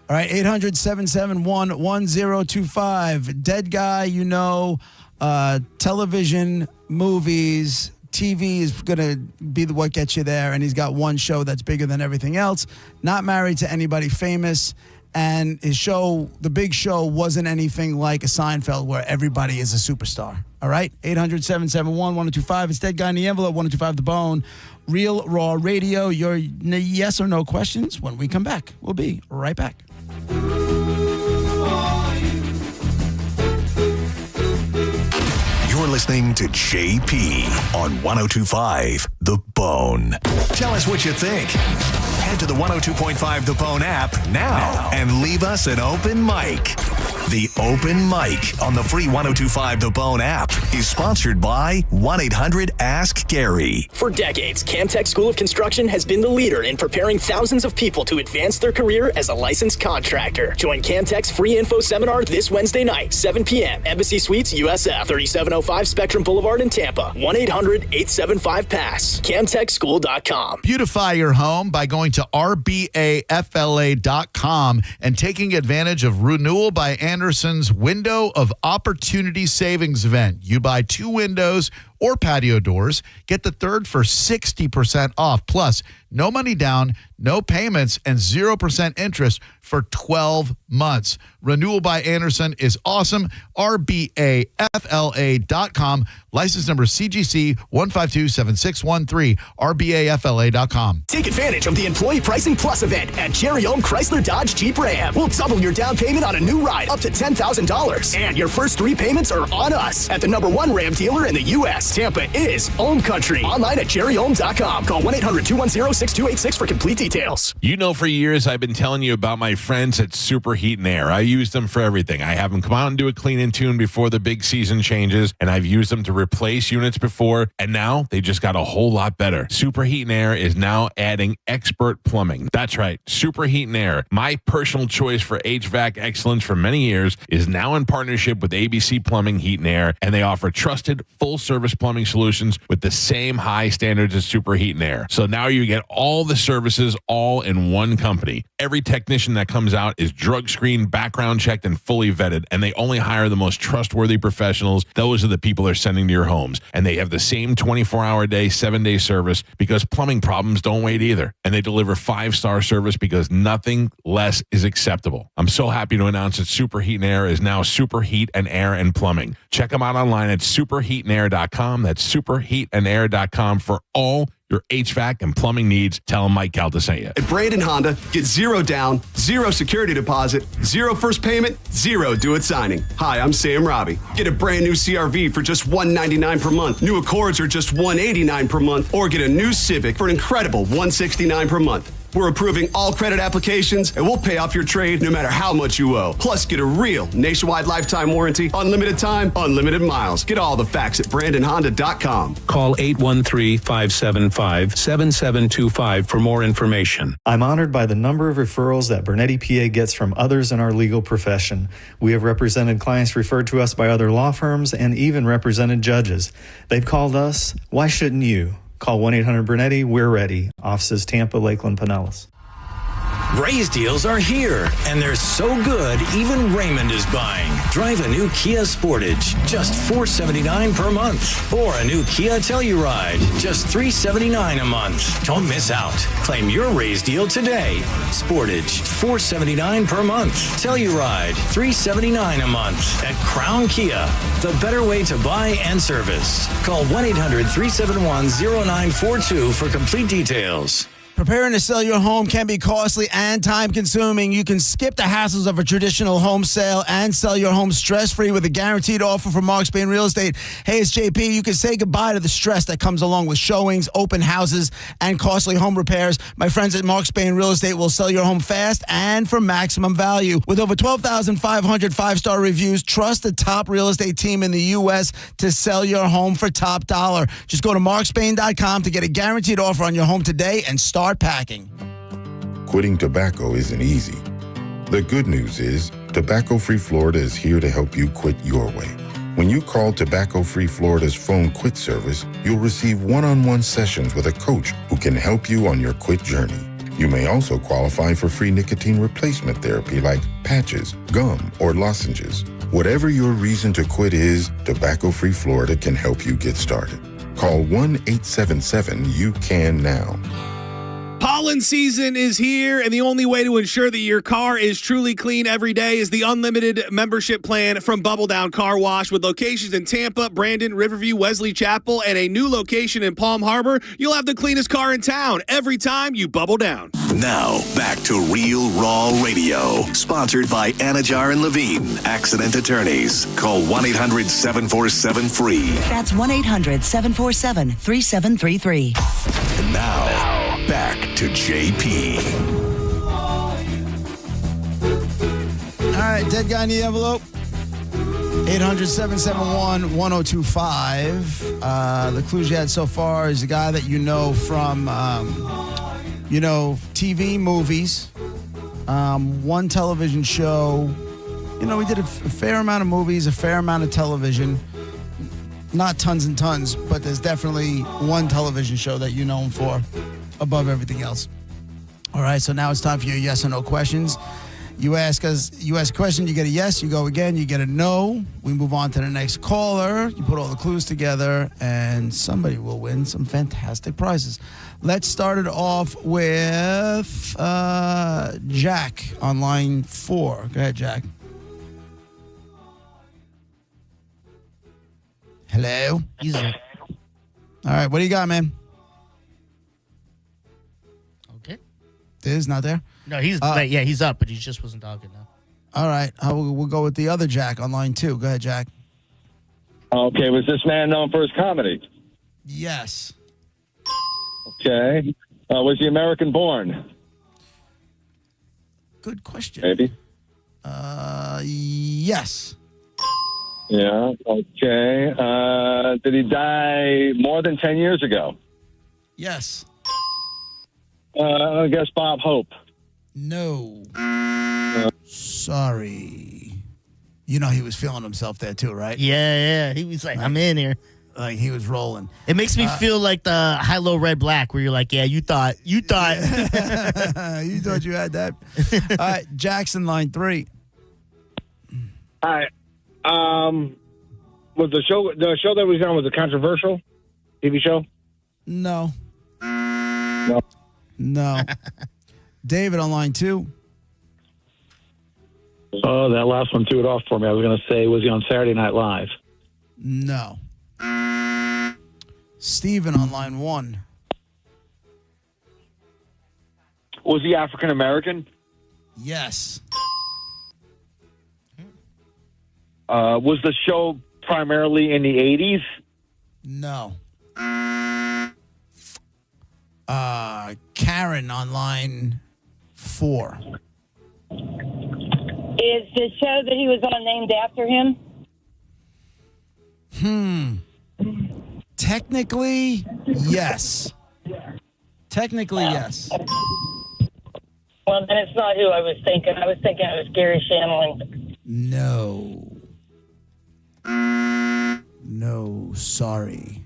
All right, 800-771-1025. Dead guy, television, movies, TV is going to be what gets you there, and he's got one show that's bigger than everything else. Not married to anybody famous. And his show, the big show, wasn't anything like a Seinfeld where everybody is a superstar. All right? 800-771-1025. It's Dead Guy in the Envelope, 1025 The Bone. Real Raw Radio. Your yes or no questions when we come back. We'll be right back. You're listening to JP on 1025 The Bone. Tell us what you think. Head to the 102.5 The Bone app now and leave us an open mic. The Open Mic on the free 1025 The Bone app is sponsored by 1-800-ASK-GARY. For decades, Camtech School of Construction has been the leader in preparing thousands of people to advance their career as a licensed contractor. Join Camtech's free info seminar this Wednesday night, 7 p.m. Embassy Suites, USF, 3705 Spectrum Boulevard in Tampa. 1-800-875-PASS. CamTechSchool.com. Beautify your home by going to rbafla.com and taking advantage of Renewal by Anderson's Window of Opportunity Savings event. You buy 2 windows or patio doors, get the third for 60% off. Plus, no money down, no payments, and 0% interest for 12 months. Renewal by Anderson is awesome. rbafla.com. License number CGC 1527613. rbafla.com. Take advantage of the Employee Pricing Plus event at Cherry Ohm Chrysler Dodge Jeep Ram. We'll double your down payment on a new ride up to $10,000. And your first 3 payments are on us at the #1 Ram dealer in the U.S. Tampa is Ohm Country. Online at cherryohm.com. Call 1-800-210-6286 for complete details. You know, for years, I've been telling you about my friends at Super Heat and Air. I use them for everything. I have them come out and do a clean and tune before the big season changes, and I've used them to replace units before, and now they just got a whole lot better. Super Heat and Air is now adding expert plumbing. That's right, Super Heat and Air, my personal choice for HVAC excellence for many years, is now in partnership with ABC Plumbing, Heat and Air, and they offer trusted full-service plumbing solutions with the same high standards as Super Heat and Air. So now you get all the services all in one company. Every technician that comes out is drug screened, background checked, and fully vetted, and they only hire the most trustworthy professionals. Those are the people they're sending to your homes, and they have the same 24-hour day, 7-day service because plumbing problems don't wait either, and they deliver 5-star service because nothing less is acceptable. I'm so happy to announce that Super Heat and Air is now Super Heat and Air and Plumbing. Check them out online at superheatandair.com. That's superheatandair.com for all your HVAC and plumbing needs, tell them Mike Calta sent you. At Brandon Honda, get 0 down, 0 security deposit, 0 first payment, 0 do-it signing. Hi, I'm Sam Robbie. Get a brand new CRV for just $199 per month. New Accords are just $189 per month, or get a new Civic for an incredible $169 per month. We're approving all credit applications, and we'll pay off your trade no matter how much you owe. Plus, get a real nationwide lifetime warranty, unlimited time, unlimited miles. Get all the facts at BrandonHonda.com. Call 813-575-7725 for more information. I'm honored by the number of referrals that Bernetti PA gets from others in our legal profession. We have represented clients referred to us by other law firms and even represented judges. They've called us. Why shouldn't you? Call 1-800-BURNETTI. We're ready. Offices Tampa, Lakeland, Pinellas. Raise deals are here, and they're so good, even Raymond is buying. Drive a new Kia Sportage, just $479 per month. Or a new Kia Telluride, just $379 a month. Don't miss out. Claim your raise deal today. Sportage, $479 per month. Telluride, $379 a month. At Crown Kia, the better way to buy and service. Call 1-800-371-0942 for complete details. Preparing to sell your home can be costly and time-consuming. You can skip the hassles of a traditional home sale and sell your home stress-free with a guaranteed offer from Mark Spain Real Estate. Hey, it's JP. You can say goodbye to the stress that comes along with showings, open houses, and costly home repairs. My friends at Mark Spain Real Estate will sell your home fast and for maximum value. With over 12,500 five-star reviews, trust the top real estate team in the U.S. to sell your home for top dollar. Just go to markspain.com to get a guaranteed offer on your home today and start packing. Quitting tobacco isn't easy. The good news is Tobacco-Free Florida is here to help you quit your way. When you call Tobacco-Free Florida's phone quit service, you'll receive one-on-one sessions with a coach who can help you on your quit journey. You may also qualify for free nicotine replacement therapy like patches, gum, or lozenges. Whatever your reason to quit is, Tobacco-Free Florida can help you get started. Call 1-877-YOU-CAN-NOW. Pollen season is here, and the only way to ensure that your car is truly clean every day is the unlimited membership plan from Bubble Down Car Wash. With locations in Tampa, Brandon, Riverview, Wesley Chapel, and a new location in Palm Harbor, you'll have the cleanest car in town every time you bubble down. Now, back to Real Raw Radio, sponsored by Anajar and Levine, Accident Attorneys. Call 1-800-747-FREE. That's 1-800-747-3733. And now, back to JP. All right, dead guy in the envelope. 800-771-1025. The clues you had so far is a guy that you know from, TV, movies, one television show. We did a fair amount of movies, a fair amount of television. Not tons and tons, but there's definitely one television show that you know him for above everything else. All right, so now it's time for your yes or no questions. You ask a question, you get a yes, you go again, you get a no. We move on to the next caller. You put all the clues together, and somebody will win some fantastic prizes. Let's start it off with Jack on line 4. Go ahead, Jack. Hello? He's up. All right, what do you got, man? Okay. Diz not there? No, he's he's up, but he just wasn't talking now. All right, we'll go with the other Jack on line 2. Go ahead, Jack. Okay, was this man known for his comedy? Yes. Okay. Was he American born? Good question. Maybe. Yes. Yeah, okay. Did he die more than 10 years ago? Yes. I guess Bob Hope. No. Sorry. He was feeling himself there too, right? Yeah. He was like, I'm in here. Like he was rolling. It makes me feel like the high-low red black where you're like, yeah, you thought. You thought you had that. All right, Jackson, line 3. Hi. Was the show that was on, was it controversial TV show? No. No. David on line 2. Oh, that last one threw it off for me. I was going to say, was he on Saturday Night Live? No. Steven on line 1. Was he African American? Yes. Was the show primarily in the 80s? No. Karen on line 4. Is the show that he was on named after him? Technically, yes. Technically, yes. Well, then it's not who I was thinking. I was thinking it was Gary Shandling. No, sorry.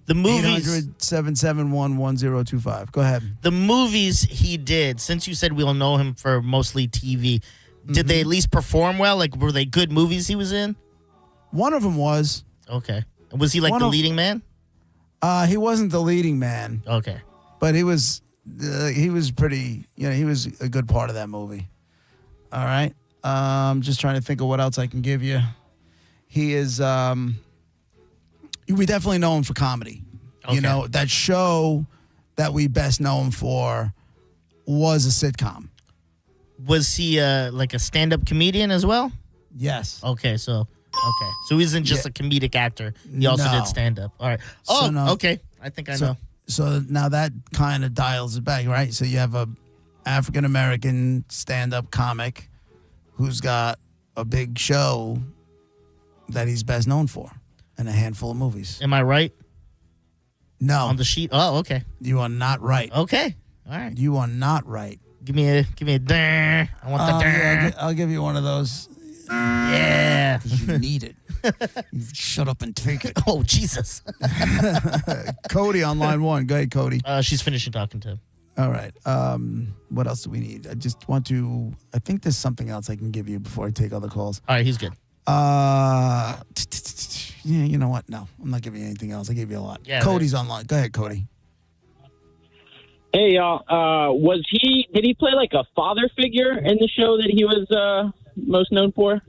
The movies. 800-771-1025. Go ahead. The movies he did, since you said we'll know him for mostly TV, did they at least perform well? Like, were they good movies he was in? One of them was. Okay. Was he like the leading man? He wasn't the leading man. Okay. But he was pretty, he was a good part of that movie. All right. Just trying to think of what else I can give you. He is, we definitely know him for comedy. Okay. That show that we best know him for was a sitcom. Was he like a stand-up comedian as well? Yes. Okay, so he isn't just a comedic actor. He also did stand-up. All right. Okay. I think I know. So now that kind of dials it back, right? So you have a African-American stand-up comic who's got a big show that he's best known for and a handful of movies. Am I right? No. On the sheet? Oh, okay. You are not right. Okay. All right. You are not right. Give me a ding. I want the ding. Yeah, I'll give you one of those. Yeah. 'Cause you need it. You shut up and take it. Oh, Jesus. Cody on line 1. Go ahead, Cody. She's finishing talking to him. All right. What else do we need? I think there's something else I can give you before I take other calls. All right, he's good. Yeah, you know what? No, I'm not giving you anything else. I gave you a lot. Yeah, Cody's online. Go ahead, Cody. Hey, y'all. Did he play like a father figure in the show that he was most known for?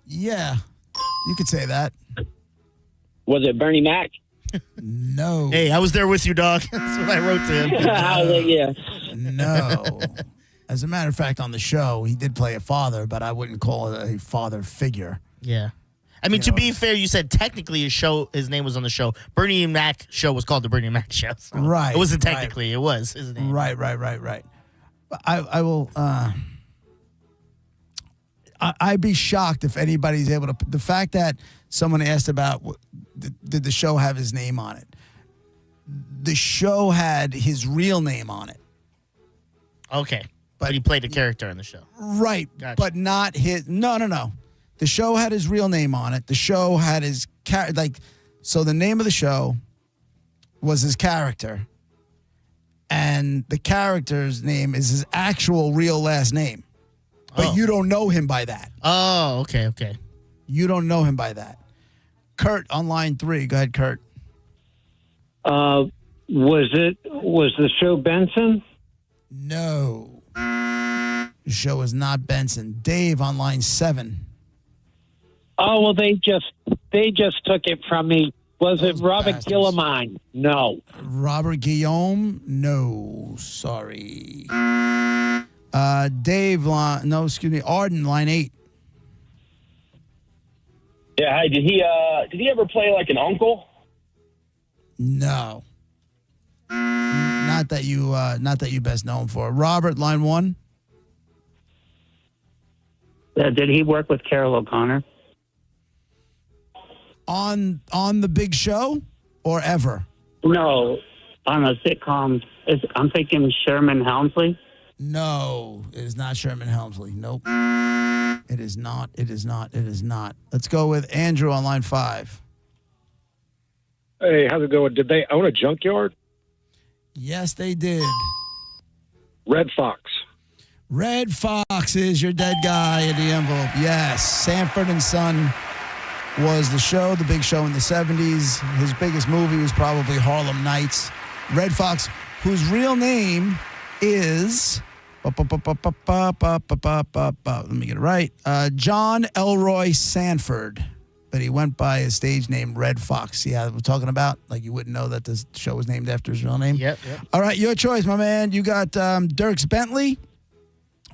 Yeah, you could say that. Was it Bernie Mac? No. Hey, I was there with you, dog. That's what I wrote to him. I was like, yeah. No. As a matter of fact, on the show, he did play a father, but I wouldn't call it a father figure. Yeah. I mean, to be fair, you said technically his name was on the show. Bernie Mac show was called the Bernie Mac show. So Right. It wasn't technically. It was his name. Right. I will. I'd be shocked if anybody's able to. The fact that someone asked about did the show have his name on it? The show had his real name on it. Okay. But he played a character in the show. Right. Gotcha. But not his. No. The show had his real name on it. The show had his so the name of the show was his character, and the character's name is his actual real last name. But you don't know him by that. Oh, okay. You don't know him by that. Kurt on line 3. Go ahead, Kurt. Was the show Benson? No. The show is not Benson. Dave on line 7. Oh, well, they just took it from me. Was it Robert Guillaume? No. Robert Guillaume? No. Sorry. Dave, Arden, line 8. Yeah, hi. Did he ever play like an uncle? No. Not that you best know him for. Robert, line 1. Did he work with Carol O'Connor? On the Big Show or ever? No, on a sitcom. I'm thinking Sherman Helmsley. No, it is not Sherman Helmsley. Nope. It is not. Let's go with Andrew on line 5. Hey, how's it going? Did they own a junkyard? Yes, they did. Red Fox. Red Fox is your dead guy in the envelope. Yes, Sanford and Son was the show, the big show in the 70s. His biggest movie was probably Harlem Nights. Red Fox, whose real name is... Let me get it right. John Elroy Sanford. but he went by a stage name Red Fox. See how we're talking about? Like, you wouldn't know that this show was named after his real name? Yep. All right, your choice, my man. You got Dierks Bentley,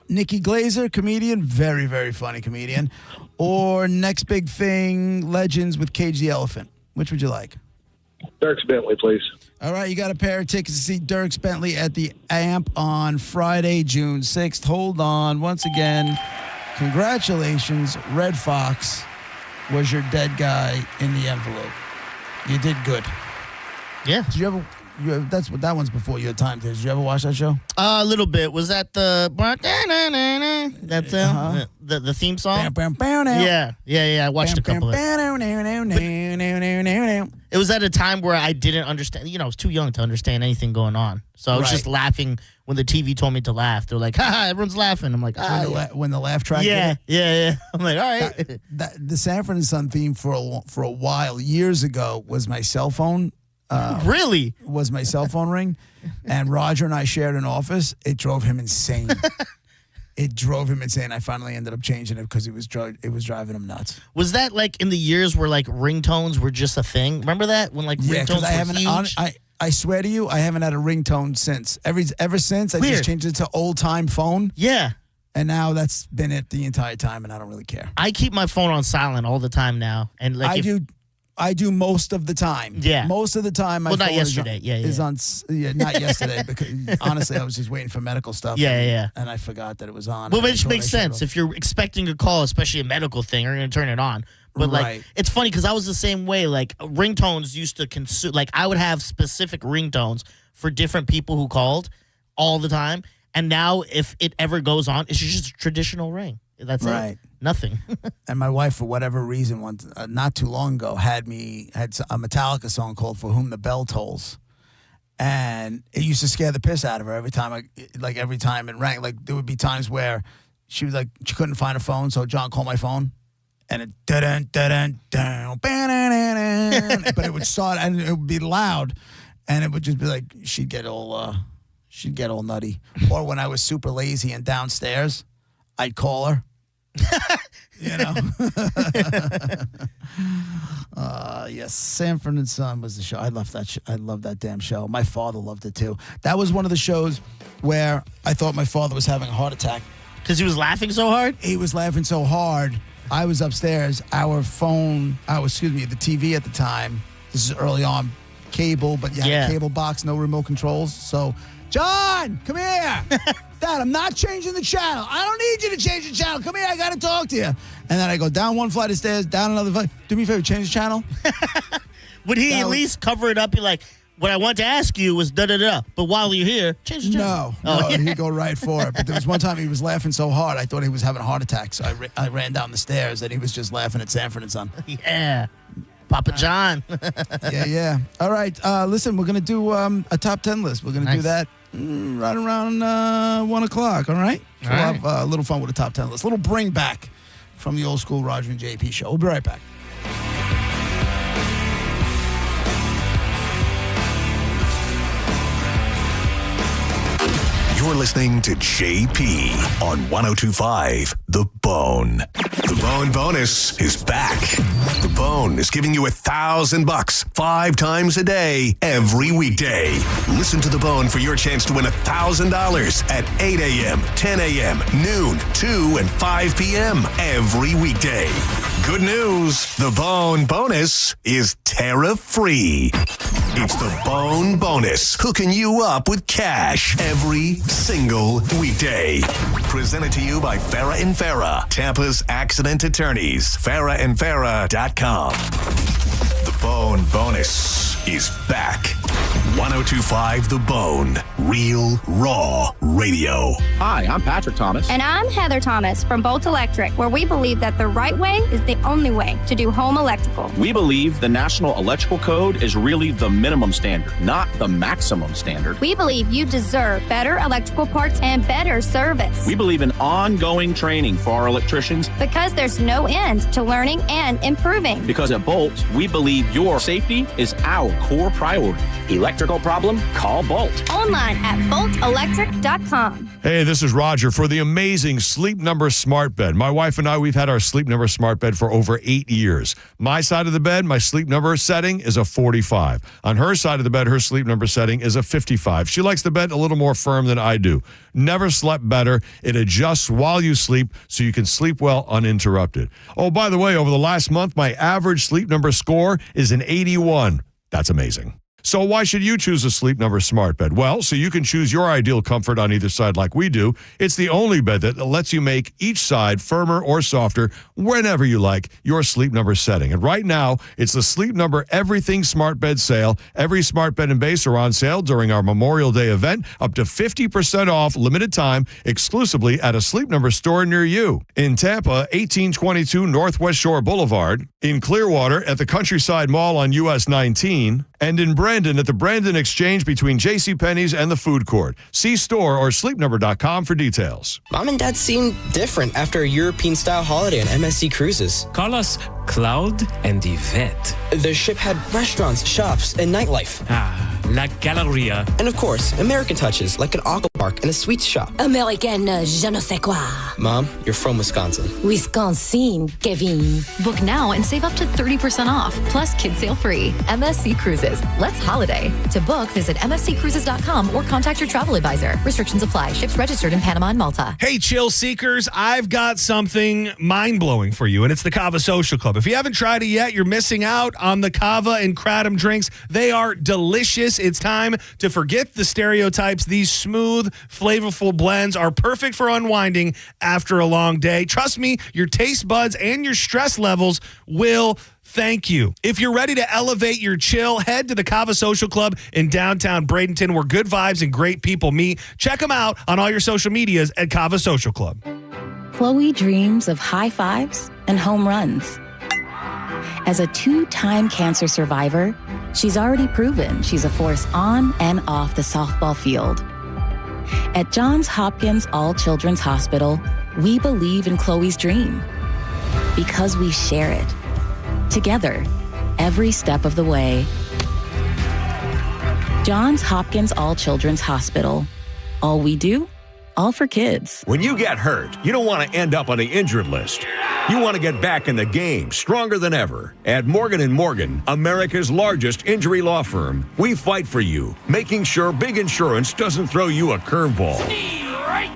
Nikki Glazer, comedian, very, very funny comedian, or Next Big Thing, Legends with Cage the Elephant. Which would you like? Dierks Bentley, please. All right, you got a pair of tickets to see Dierks Bentley at the AMP on Friday, June 6th. Hold on. Once again, congratulations. Red Fox was your dead guy in the envelope. You did good. Yeah. Did you ever... that one's before your time. Did you ever watch that show? A little bit. Was that the that's the theme song? Yeah. I watched a couple of it. It was at a time where I didn't understand. I was too young to understand anything going on. So I was just laughing when the TV told me to laugh. They're like, "Ha, everyone's laughing." I'm like, when the laugh track. Yeah. I'm like, all right. The Sanford and Son theme for a while years ago was my cell phone. Really? Was my cell phone ring, and Roger and I shared an office. It drove him insane. I finally ended up changing it because it was driving him nuts. Was that like in the years where like ringtones were just a thing? Remember that when like ringtones were huge? I swear to you, I haven't had a ringtone since. Ever since I just changed it to old time phone. Yeah. And now that's been it the entire time, and I don't really care. I keep my phone on silent all the time now, and like I do most of the time. Yeah. Most of the time, my phone not yesterday. is on. Not yesterday, because honestly, I was just waiting for medical stuff. Yeah. And I forgot that it was on. Well, which makes sense. If you're expecting a call, especially a medical thing, you're going to turn it on. But like, it's funny because I was the same way. Like, ringtones used to consume. Like, I would have specific ringtones for different people who called all the time. And now, if it ever goes on, it's just a traditional ring. That's it. Nothing. And my wife, for whatever reason, not too long ago, had a Metallica song called "For Whom the Bell Tolls," and it used to scare the piss out of her every time it rang. Like, there would be times where she was like, she couldn't find her phone, so John called my phone, and it but it would start and it would be loud, and it would just be like she'd get all nutty. Or when I was super lazy and downstairs, I'd call her. Yes, Sanford and Son was the show. I love that. I love that damn show. My father loved it too. That was one of the shows where I thought my father was having a heart attack because he was laughing so hard. He was laughing so hard. I was upstairs. The TV at the time. This is early on, cable, but you had a cable box, no remote controls. So, John, come here. Dad, I'm not changing the channel. I don't need you to change the channel. Come here, I got to talk to you. And then I go down one flight of stairs, down another flight. Do me a favor, change the channel. Would he at least cover it up? Be like, what I want to ask you was da-da-da. But while you're here, change the channel. No, he'd go right for it. But there was one time he was laughing so hard, I thought he was having a heart attack. So I ran down the stairs, and he was just laughing at Sanford and Son. Yeah. Papa John. Yeah. All right. Listen, we're going to do a top 10 list. We're going to do that right around 1 o'clock. All right? So we'll have a little fun with a top 10 list. A little bring back from the old school Roger and JP show. We'll be right back. You're listening to JP on 102.5 The Bone. The Bone bonus is back. The Bone is giving you $1,000 5 times a day, every weekday. Listen to The Bone for your chance to win $1,000 at 8 a.m., 10 a.m., noon, 2, and 5 p.m. every weekday. Good news, The Bone bonus is tariff-free. It's The Bone bonus, hooking you up with cash every single weekday. Presented to you by Farah & Farah, Tampa's accident attorneys. FarahandFarah.com. The Bone bonus is back. 102.5 The Bone. Real, raw radio. Hi, I'm Patrick Thomas. And I'm Heather Thomas from Bolt Electric, where we believe that the right way is the only way to do home electrical. We believe the National Electrical Code is really the minimum standard, not the maximum standard. We believe you deserve better electrical parts and better service. We believe in ongoing training for our electricians. Because there's no end to learning and improving. Because at Bolt, we believe your safety is our core priority. Electrical problem? Call Bolt. Online at boltelectric.com. Hey, this is Roger for the amazing Sleep Number Smart Bed. My wife and I, we've had our Sleep Number Smart Bed for over 8 years. My side of the bed, my Sleep Number setting is a 45. On her side of the bed, her Sleep Number setting is a 55. She likes the bed a little more firm than I do. Never slept better. It adjusts while you sleep so you can sleep well uninterrupted. Oh, by the way, over the last month, my average Sleep Number score is an 81. That's amazing. So why should you choose a Sleep Number Smart Bed? Well, so you can choose your ideal comfort on either side like we do. It's the only bed that lets you make each side firmer or softer whenever you like your Sleep Number setting. And right now, it's the Sleep Number Everything Smart Bed sale. Every smart bed and base are on sale during our Memorial Day event, up to 50% off, limited time, exclusively at a Sleep Number store near you. In Tampa, 1822 Northwest Shore Boulevard. In Clearwater, at the Countryside Mall on US 19. And in Brandon, at the Brandon Exchange between JCPenney's and the food court. See store or sleepnumber.com for details. Mom and Dad seem different after a European-style holiday on MSC Cruises. Call us Cloud and Yvette. The ship had restaurants, shops, and nightlife. La Galleria. And of course, American touches, like an aqua park and a sweets shop. American je ne sais quoi. Mom, you're from Wisconsin. Wisconsin, Kevin. Book now and save up to 30% off, plus kids sale free. MSC Cruises. Let's holiday. To book, visit msccruises.com or contact your travel advisor. Restrictions apply. Ships registered in Panama and Malta. Hey, chill seekers, I've got something mind-blowing for you, and it's the Kava Social Club. If you haven't tried it yet, you're missing out on the Kava and Kratom drinks. They are delicious. It's time to forget the stereotypes. These smooth, flavorful blends are perfect for unwinding after a long day. Trust me, your taste buds and your stress levels will thank you. If you're ready to elevate your chill, head to the Kava Social Club in downtown Bradenton, where good vibes and great people meet. Check them out on all your social medias at Kava Social Club. Chloe dreams of high fives and home runs. As a 2-time cancer survivor, she's already proven she's a force on and off the softball field. At Johns Hopkins All Children's Hospital, we believe in Chloe's dream because we share it. Together, every step of the way. Johns Hopkins All Children's Hospital. All we do, all for kids. When you get hurt, you don't want to end up on the injured list. You want to get back in the game, stronger than ever. At Morgan & Morgan, America's largest injury law firm, we fight for you, making sure big insurance doesn't throw you a curveball.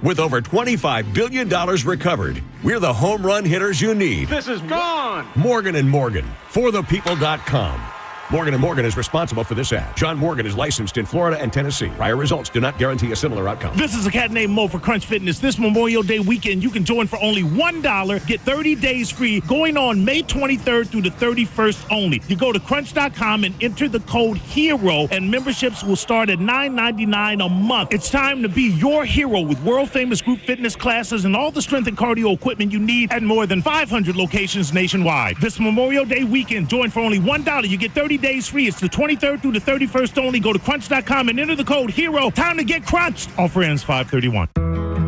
With over $25 billion recovered, we're the home run hitters you need. This is gone. Morgan & Morgan, forthepeople.com. Morgan & Morgan is responsible for this ad. John Morgan is licensed in Florida and Tennessee. Prior results do not guarantee a similar outcome. This is a cat named Mo for Crunch Fitness. This Memorial Day weekend, you can join for only $1. Get 30 days free going on May 23rd through the 31st only. You go to crunch.com and enter the code HERO, and memberships will start at $9.99 a month. It's time to be your hero with world-famous group fitness classes and all the strength and cardio equipment you need at more than 500 locations nationwide. This Memorial Day weekend, join for only $1. You get 30 days free. It's the 23rd through the 31st only. Go to crunch.com and enter the code HERO. Time to get crunched. Offer ends 5/31.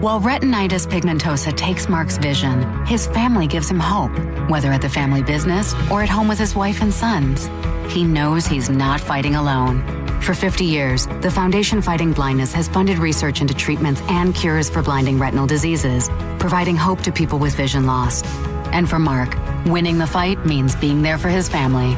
While retinitis pigmentosa takes Mark's vision, his family gives him hope, whether at the family business or at home with his wife and sons. He knows he's not fighting alone. For 50 years, the Foundation Fighting Blindness has funded research into treatments and cures for blinding retinal diseases, providing hope to people with vision loss. And for Mark, winning the fight means being there for his family.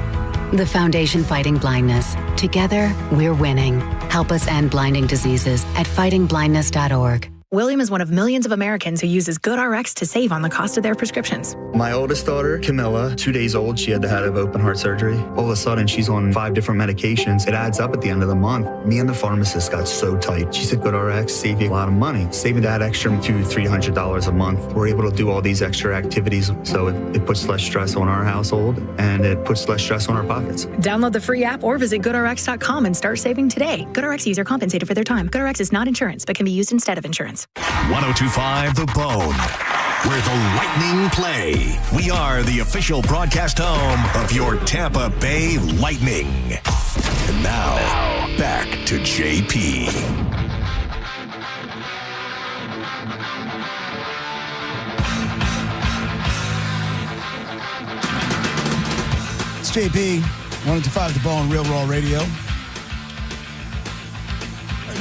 The Foundation Fighting Blindness. Together, we're winning. Help us end blinding diseases at fightingblindness.org. William is one of millions of Americans who uses GoodRx to save on the cost of their prescriptions. My oldest daughter, Camilla, 2 days old, she had to have open heart surgery. All of a sudden, she's on 5 different medications. It adds up at the end of the month. Me and the pharmacist got so tight. She said, GoodRx save you a lot of money. Saving that extra $200-300 a month. We're able to do all these extra activities, so it puts less stress on our household, and it puts less stress on our pockets. Download the free app or visit GoodRx.com and start saving today. GoodRx user compensated for their time. GoodRx is not insurance, but can be used instead of insurance. 1025 The Bone, where the Lightning play. We are the official broadcast home of your Tampa Bay Lightning. And now, back to JP. It's JP, 1025 The Bone, Real Raw Radio.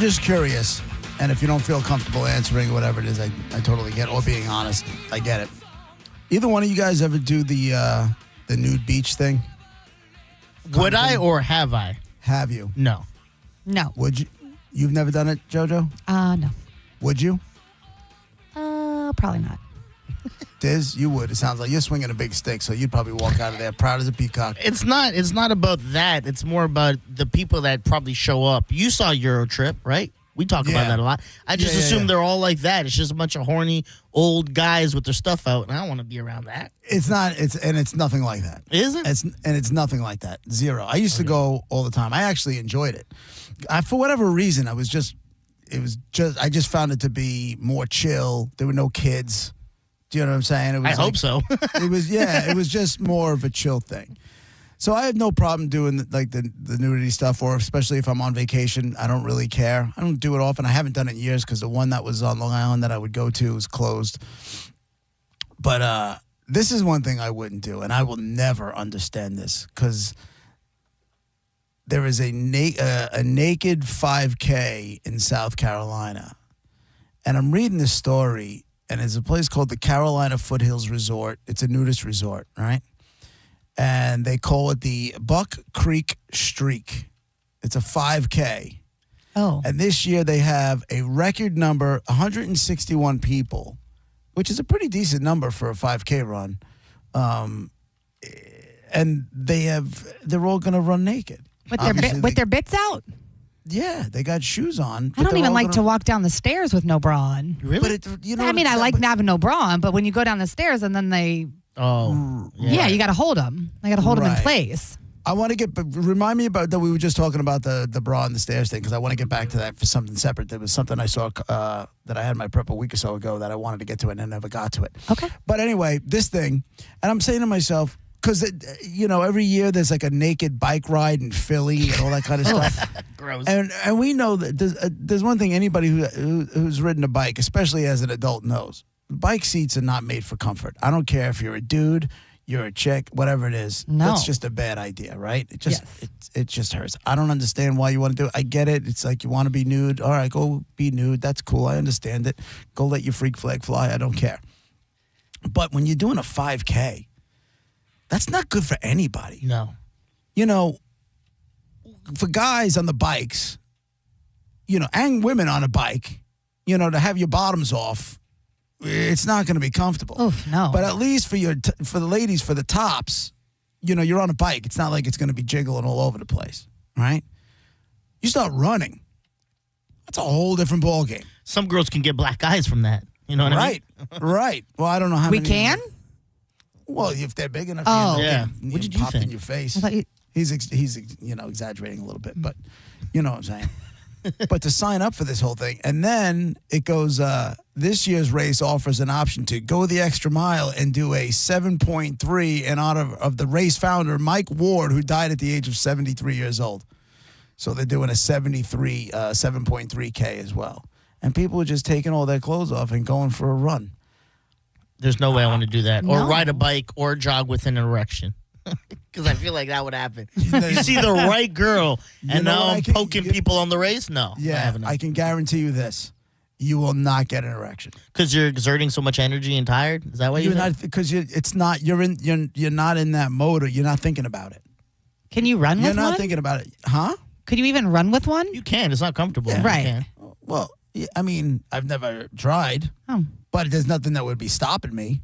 just curious. And if you don't feel comfortable answering whatever it is, I totally get it. Or being honest, I get it. Either one of you guys ever do the nude beach thing? Would I or have I? Have you? No. No. Would you? You've never done it, JoJo? No. Would you? Probably not. Diz, you would. It sounds like you're swinging a big stick, so you'd probably walk out of there proud as a peacock. It's not about that. It's more about the people that probably show up. You saw Eurotrip, right? We talk about that a lot. I just assume they're all like that. It's just a bunch of horny old guys with their stuff out, and I don't want to be around that. It's not. It's nothing like that. Is it? It's nothing like that. Zero. I used to go all the time. I actually enjoyed it. For whatever reason, I just found it to be more chill. There were no kids. Do you know what I'm saying? It was I hope so. It was just more of a chill thing. So I have no problem doing the nudity stuff, or especially if I'm on vacation, I don't really care. I don't do it often. I haven't done it in years because the one that was on Long Island that I would go to was closed. But this is one thing I wouldn't do, and I will never understand this because there is a naked 5K in South Carolina, and I'm reading this story, and it's a place called the Carolina Foothills Resort. It's a nudist resort, right? And they call it the Buck Creek Streak. It's a 5K. Oh. And this year they have a record number, 161 people, which is a pretty decent number for a 5K run. And they're all going to run naked. With their bits out? Yeah, they got shoes on. I don't even like to walk down the stairs with no bra on. Really? But I like having no bra on, but when you go down the stairs and then they... Oh. Yeah, you got to hold them. I got to hold them in place. I want to remind me about that. We were just talking about the bra and the stairs thing because I want to get back to that for something separate. There was something I saw that I had my prep a week or so ago that I wanted to get to it and I never got to it. Okay. But anyway, this thing, and I'm saying to myself, because, every year there's like a naked bike ride in Philly and all that kind of stuff. Gross. And we know that there's one thing anybody who's ridden a bike, especially as an adult, knows. Bike seats are not made for comfort. I don't care if you're a dude, you're a chick, whatever it is. No. That's just a bad idea, right? It just hurts. I don't understand why you want to do it. I get it. It's like you want to be nude. All right, go be nude. That's cool. I understand it. Go let your freak flag fly. I don't care. But when you're doing a 5K, that's not good for anybody. No. For guys on the bikes, and women on a bike, to have your bottoms off, it's not going to be comfortable. Oof, no. But at least for the ladies, for the tops, you're on a bike. It's not like it's going to be jiggling all over the place, right? You start running. That's a whole different ballgame. Some girls can get black eyes from that. You know what I mean? Right. Well, I don't know how we many. can? Well, if they're big enough, yeah. What did you pop in your face? He's exaggerating a little bit, but you know what I'm saying. But to sign up for this whole thing, and then it goes, this year's race offers an option to go the extra mile and do a 7.3 in honor of the race founder, Mike Ward, who died at the age of 73 years old. So they're doing a 7.3K as well. And people are just taking all their clothes off and going for a run. There's no way I want to do that. No. Or ride a bike or jog with an erection. Because I feel like that would happen. You see the right girl, and now I'm poking people on the race? No. Yeah, I can guarantee you this. You will not get an erection. Because you're exerting so much energy and tired? Is that why you're not? Because you're not in that mode, or you're not thinking about it. Can you run with one? You're not thinking about it. Huh? Could you even run with one? You can. It's not comfortable. Yeah. Right. You can. Well, I mean, I've never tried, but there's nothing that would be stopping me.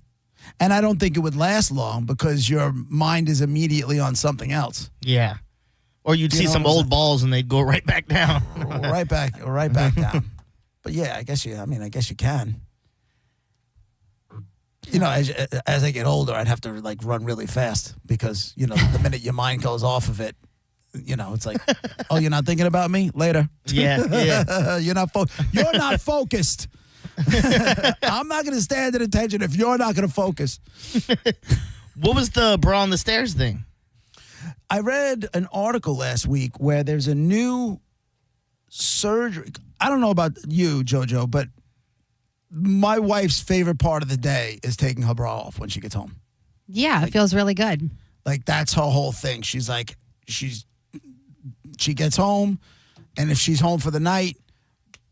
And I don't think it would last long because your mind is immediately on something else. Yeah. Or you'd see some old balls and they'd go right back down. right back down. But yeah, I guess you can. As I get older, I'd have to run really fast because, the minute your mind goes off of it, it's like, oh, you're not thinking about me? Later. Yeah. You're not focused. I'm not going to stand at attention if you're not going to focus. What was the bra on the stairs thing? I read an article last week where there's a new surgery. I don't know about you, JoJo, but my wife's favorite part of the day is taking her bra off when she gets home. Yeah, it feels really good. That's her whole thing. She's like, she gets home, and if she's home for the night,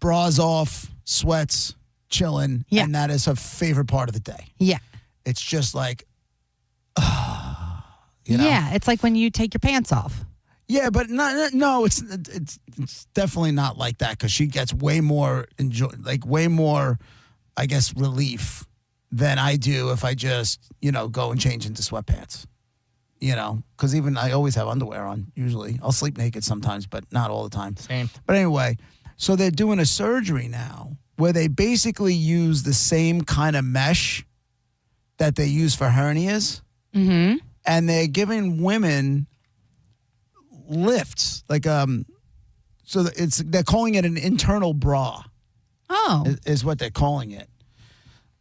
bras off, sweats, chilling, and that is her favorite part of the day. Yeah. It's just like, you know? Yeah, it's like when you take your pants off. Yeah, but no, it's definitely not like that because she gets way more I guess, relief than I do if I just, go and change into sweatpants. Because even I always have underwear on, usually. I'll sleep naked sometimes, but not all the time. Same. But anyway, so they're doing a surgery now where they basically use the same kind of mesh that they use for hernias. Mm-hmm. And they're giving women lifts, like so they're calling it an internal bra. Oh, is what they're calling it.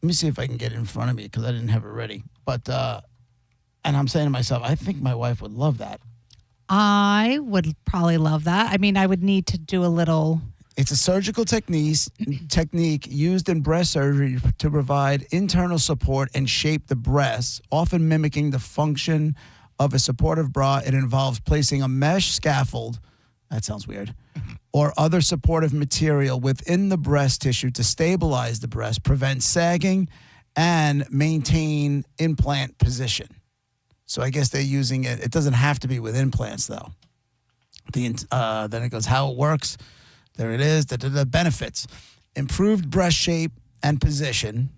Let me see if I can get it in front of me because I didn't have it ready. But and I'm saying to myself, I think my wife would love that. I would probably love that. I mean, I would need to do a little. It's a surgical technique used in breast surgery to provide internal support and shape the breasts, often mimicking the function of a supportive bra. It involves placing a mesh scaffold, that sounds weird, or other supportive material within the breast tissue to stabilize the breast, prevent sagging, and maintain implant position. So I guess they're using it. It doesn't have to be with implants, though. Then it goes, how it works. There it is. The benefits. Improved breast shape and position.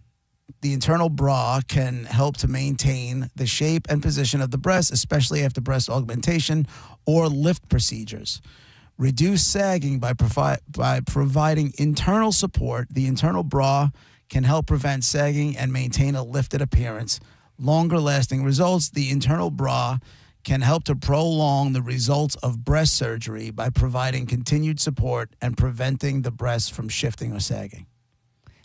The internal bra can help to maintain the shape and position of the breast, especially after breast augmentation or lift procedures. Reduce sagging by providing internal support. The internal bra can help prevent sagging and maintain a lifted appearance. Longer lasting results. The internal bra can help to prolong the results of breast surgery by providing continued support and preventing the breast from shifting or sagging.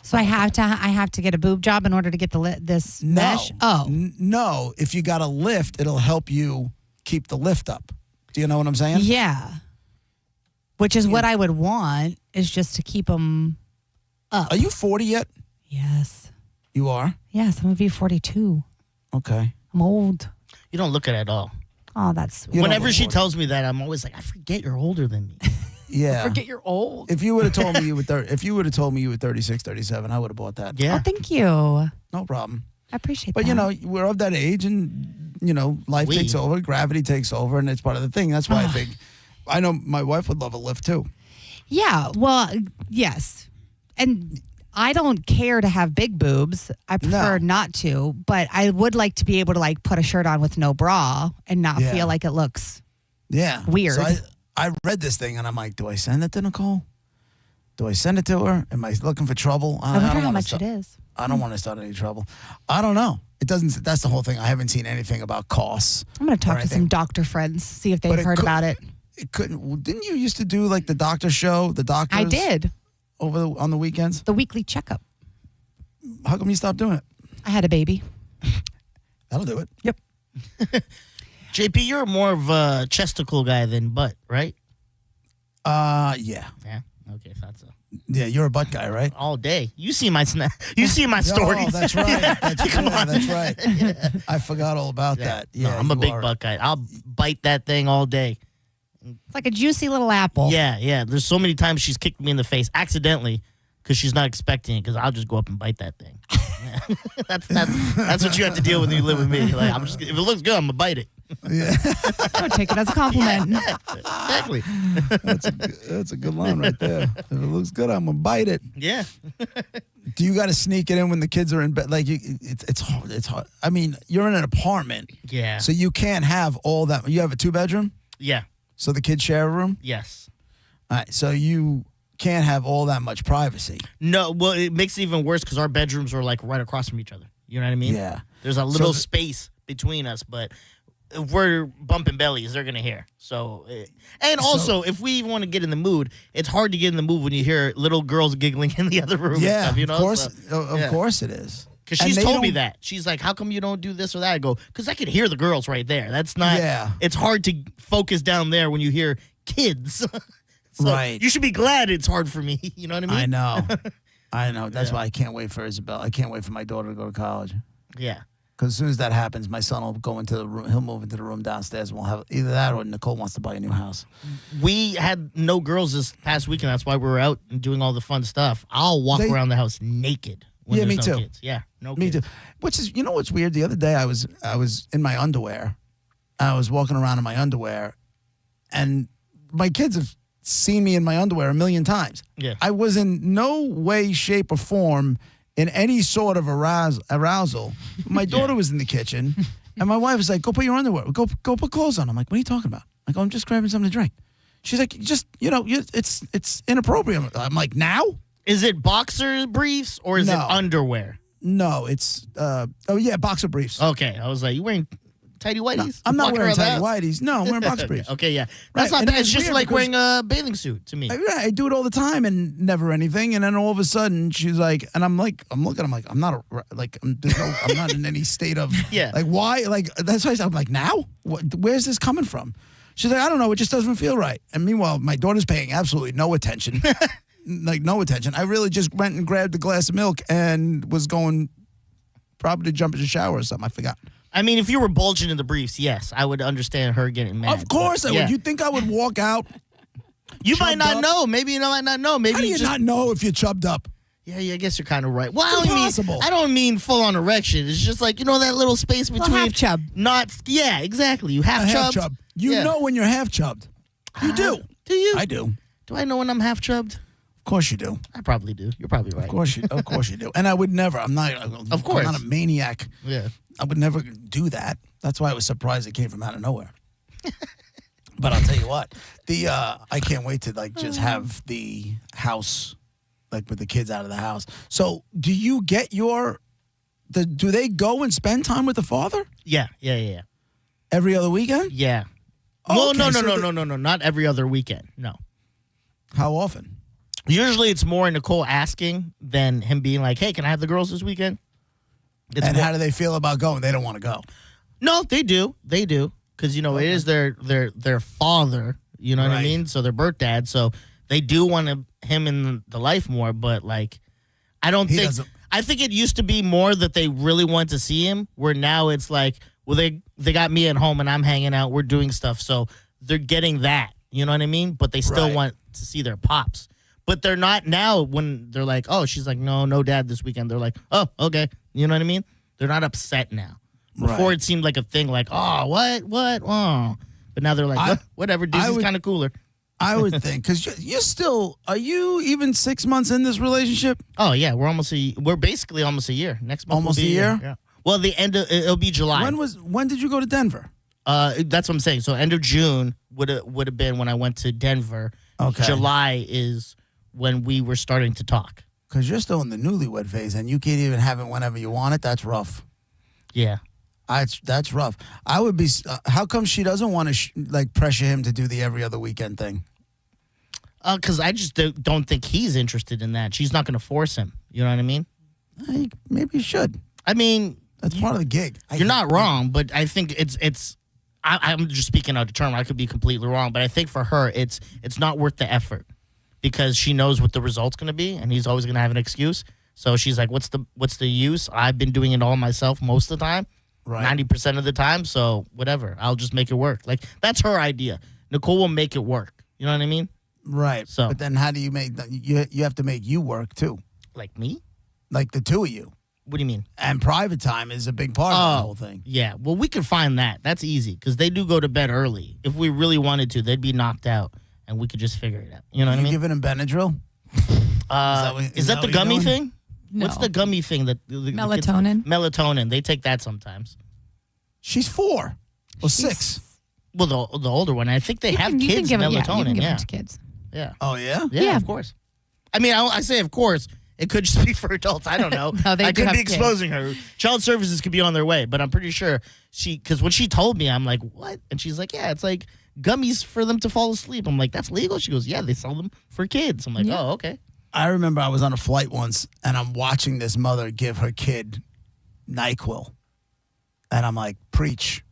So I have to get a boob job in order to get this mesh? Oh. No, if you got a lift, it'll help you keep the lift up. Do you know what I'm saying? Yeah. Which is what I would want, is just to keep them up. Are you 40 yet? Yes. You are? Yes, I'm going to be 42. Okay. I'm old. You don't look it at all. Oh, that's sweet. Whenever she tells me that, I'm always like, I forget you're older than me. Yeah. I forget you're old. If you would have told me you were 36, 37, I would have bought that. Yeah. Oh, thank you. No problem. I appreciate but, that. We're of that age and, life takes over, gravity takes over, and it's part of the thing. That's why I know my wife would love a lift too. Yeah, well, yes. And I don't care to have big boobs. I prefer not to, but I would like to be able to put a shirt on with no bra and not feel like it looks weird. So I read this thing and I'm like, do I send it to Nicole? Do I send it to her? Am I looking for trouble? I wonder how much it is. I don't want to start any trouble. I don't know. It doesn't. That's the whole thing. I haven't seen anything about costs. I'm going to talk to some doctor friends, see if they've heard about it. It couldn't. Didn't you used to do the doctor show? The doctors. I did. On the weekends? The weekly checkup. How come you stopped doing it? I had a baby. That'll do it. Yep. JP, you're more of a chesticle guy than butt, right? Yeah. Yeah. Okay, thought so. Yeah, you're a butt guy, right? All day. You see my You see my stories. Oh, that's right. Come on. That's right. Yeah. I forgot all about that. Yeah, no, I'm a big butt guy. I'll bite that thing all day. It's like a juicy little apple. Yeah. There's so many times she's kicked me in the face accidentally because she's not expecting it. Because I'll just go up and bite that thing. That's what you have to deal with when you live with me. If it looks good, I'm gonna bite it. Yeah. I'll take it as a compliment. Yeah, exactly. That's a good line right there. If it looks good, I'm gonna bite it. Yeah. Do you got to sneak it in when the kids are in bed? It's hard. It's hard. I mean, you're in an apartment. Yeah. So you can't have all that. You have a 2-bedroom. Yeah. So the kids share a room? Yes. All right. So you can't have all that much privacy. No. Well, it makes it even worse because our bedrooms are right across from each other. You know what I mean? Yeah. There's a little space between us, but if we're bumping bellies, they're going to hear. So, and also, if we even want to get in the mood, it's hard to get in the mood when you hear little girls giggling in the other room. Yeah. And stuff, of course. Of course it is. Because she's told me that. She's like, how come you don't do this or that? I go, because I can hear the girls right there. That's not, it's hard to focus down there when you hear kids. So right. You should be glad it's hard for me. You know what I mean? I know. That's why I can't wait for Isabel. I can't wait for my daughter to go to college. Yeah. Because as soon as that happens, my son will go into the room. He'll move into the room downstairs, and we'll have either that or Nicole wants to buy a new house. We had no girls this past weekend. That's why we were out and doing all the fun stuff. I'll walk around the house naked. When me there's too. No kids. Yeah, no me kids. too. Which is, what's weird? The other day I was in my underwear. I was walking around in my underwear, and my kids have seen me in my underwear a million times. Yeah. I was in no way, shape, or form in any sort of arousal. My daughter was in the kitchen, and my wife was like, "Go put your underwear. Go put clothes on." I'm like, "What are you talking about?" I go, "I'm just grabbing something to drink." She's like, "Just it's inappropriate." I'm like, "Now? Is it boxer briefs or is it underwear?" No, it's boxer briefs. Okay, I was like, "You wearing tighty whities?" No, I'm not wearing tighty whities. No, I'm wearing boxer briefs. Okay, yeah, that's Right, not and bad. It's just like wearing a bathing suit to me. I do it all the time and never anything. And then all of a sudden she's like, and I'm looking, I'm like, I'm not I'm not in any state of like why that's why I'm like now where's this coming from? She's like, I don't know, it just doesn't feel right. And meanwhile, my daughter's paying absolutely no attention, like no attention. I really just went and grabbed a glass of milk and was going probably to jump in the shower or something. I forgot. I mean, if you were bulging in the briefs, yes, I would understand her getting mad. Of course I would. You think I would walk out? You might not know. Maybe you might not know. Maybe How do you not know if you're chubbed up? Yeah, I guess you're kind of right. Well, impossible. I don't mean full on erection. It's just like, that little space between half chub. Yeah, exactly. You half chub. You know when you're half chubbed. You do. Do you? I do. Do I know when I'm half chubbed? Of course you do. I probably do. You're probably right. Of course you do. And I would never. I'm not. Of course. I'm not a maniac. Yeah. I would never do that. That's why I was surprised it came from out of nowhere. But I'll tell you what, I can't wait to just have the house, with the kids out of the house. So, do you get do they go and spend time with the father? Yeah. Every other weekend? Yeah. Okay, Well, no, not every other weekend. No. How often? Usually it's more Nicole asking than him being like, "Hey, can I have the girls this weekend?" How do they feel about going? They don't want to go. No, they do. They do. Because, it is their father, you know what I mean? So their birth dad. So they do want him in the life more. But, I don't think. I think it used to be more that they really want to see him, where now it's like, well, they got me at home and I'm hanging out. We're doing stuff. So they're getting that. You know what I mean? But they still want to see their pops. But they're not now when they're like, oh, she's like, no dad this weekend. They're like, oh, okay. You know what I mean? They're not upset now. Before it seemed like a thing like, oh, what? Oh. But now they're like, whatever. Disney's kind of cooler. I would think, because you're still, are you even 6 months in this relationship? Oh, yeah. We're basically almost a year. Next month almost will be a year? Yeah. Well, it'll be July. When did you go to Denver? That's what I'm saying. So end of June would have been when I went to Denver. Okay. July is when we were starting to talk. Because you're still in the newlywed phase, and you can't even have it whenever you want it. That's rough. Yeah. That's rough. I would be. How come she doesn't want to pressure him to do the every other weekend thing? Because I just don't think he's interested in that. She's not going to force him. You know what I mean? Maybe you should. I mean, that's part of the gig. You're not wrong, but I think it's. I'm just speaking out of turn. I could be completely wrong, but I think for her, it's not worth the effort because she knows what the result's going to be, and he's always going to have an excuse. So she's like, "What's the use? I've been doing it all myself most of the time." Right. 90% of the time, so whatever. I'll just make it work. That's her idea. Nicole will make it work. You know what I mean? Right. So, but then how do you make that? You have to make you work too. Like me? Like the two of you. What do you mean? And private time is a big part of the whole thing. Yeah. Well, we could find that. That's easy because they do go to bed early. If we really wanted to, they'd be knocked out, and we could just figure it out. You know what I mean? You giving him Benadryl? Is that the gummy thing? No. What's the gummy thing that melatonin? Melatonin. They take that sometimes. She's 4 or 6. Well, the older one. I think they have kids melatonin. Yeah, you can give it to kids. Yeah. Oh yeah. Yeah, of course. I mean, I say of course. It could just be for adults. I don't know. No, I could be exposing her. Child services could be on their way, but I'm pretty sure because when she told me, I'm like, what? And she's like, yeah, it's like gummies for them to fall asleep. I'm like, that's legal? She goes, yeah, they sell them for kids. I'm like, oh, okay. I remember I was on a flight once, and I'm watching this mother give her kid NyQuil. And I'm like, preach.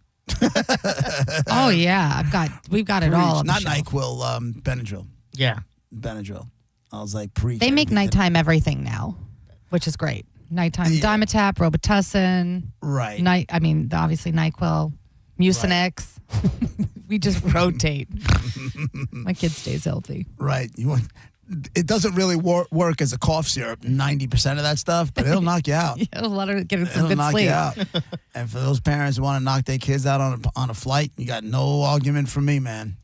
Oh, yeah. We've got it all. Not NyQuil, Benadryl. Yeah. Benadryl. I was like, preach. They make nighttime everything now, which is great. Nighttime Dimetap, Robitussin. Right. Obviously NyQuil, Mucinex. We just rotate. My kid stays healthy. Right. It doesn't really work as a cough syrup, 90% of that stuff, but it'll knock you out. It'll let her get some It'll good knock sleep. you out. And for those parents who want to knock their kids out on a flight, you got no argument from me, man.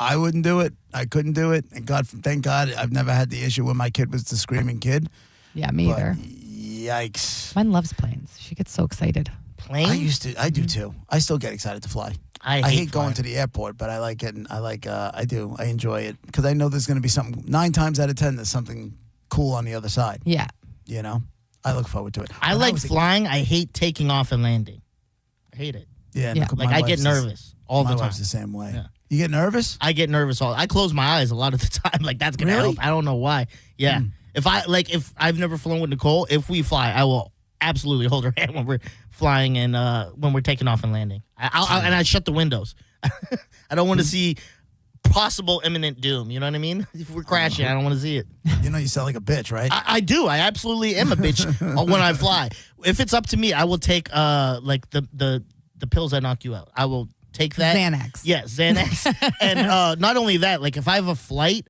I wouldn't do it. I couldn't do it. And thank God, I've never had the issue when my kid was the screaming kid. Yeah, me either. Yikes. Mine loves planes. She gets so excited. Planes? I do too. I still get excited to fly. I hate going to the airport, but I like getting. I do. I enjoy it because I know there's going to be something. 9 times out of 10, there's something cool on the other side. Yeah. You know, I look forward to it. I like flying. I hate taking off and landing. I hate it. Yeah. Like I get nervous all the time. My wife's the same way. Yeah. You get nervous? I get nervous I close my eyes a lot of the time. Like that's gonna help. I don't know why. Yeah. If I've never flown with Nicole, if we fly, I will absolutely hold her hand when we're flying and when we're taking off and landing. And I shut the windows. I don't want to see possible imminent doom. You know what I mean? If we're crashing, I don't want to see it. You know, you sound like a bitch, right? I do. I absolutely am a bitch when I fly. If it's up to me, I will take like the pills that knock you out. I will take that. Xanax. Yeah, Xanax. And not only that, like if I have a flight,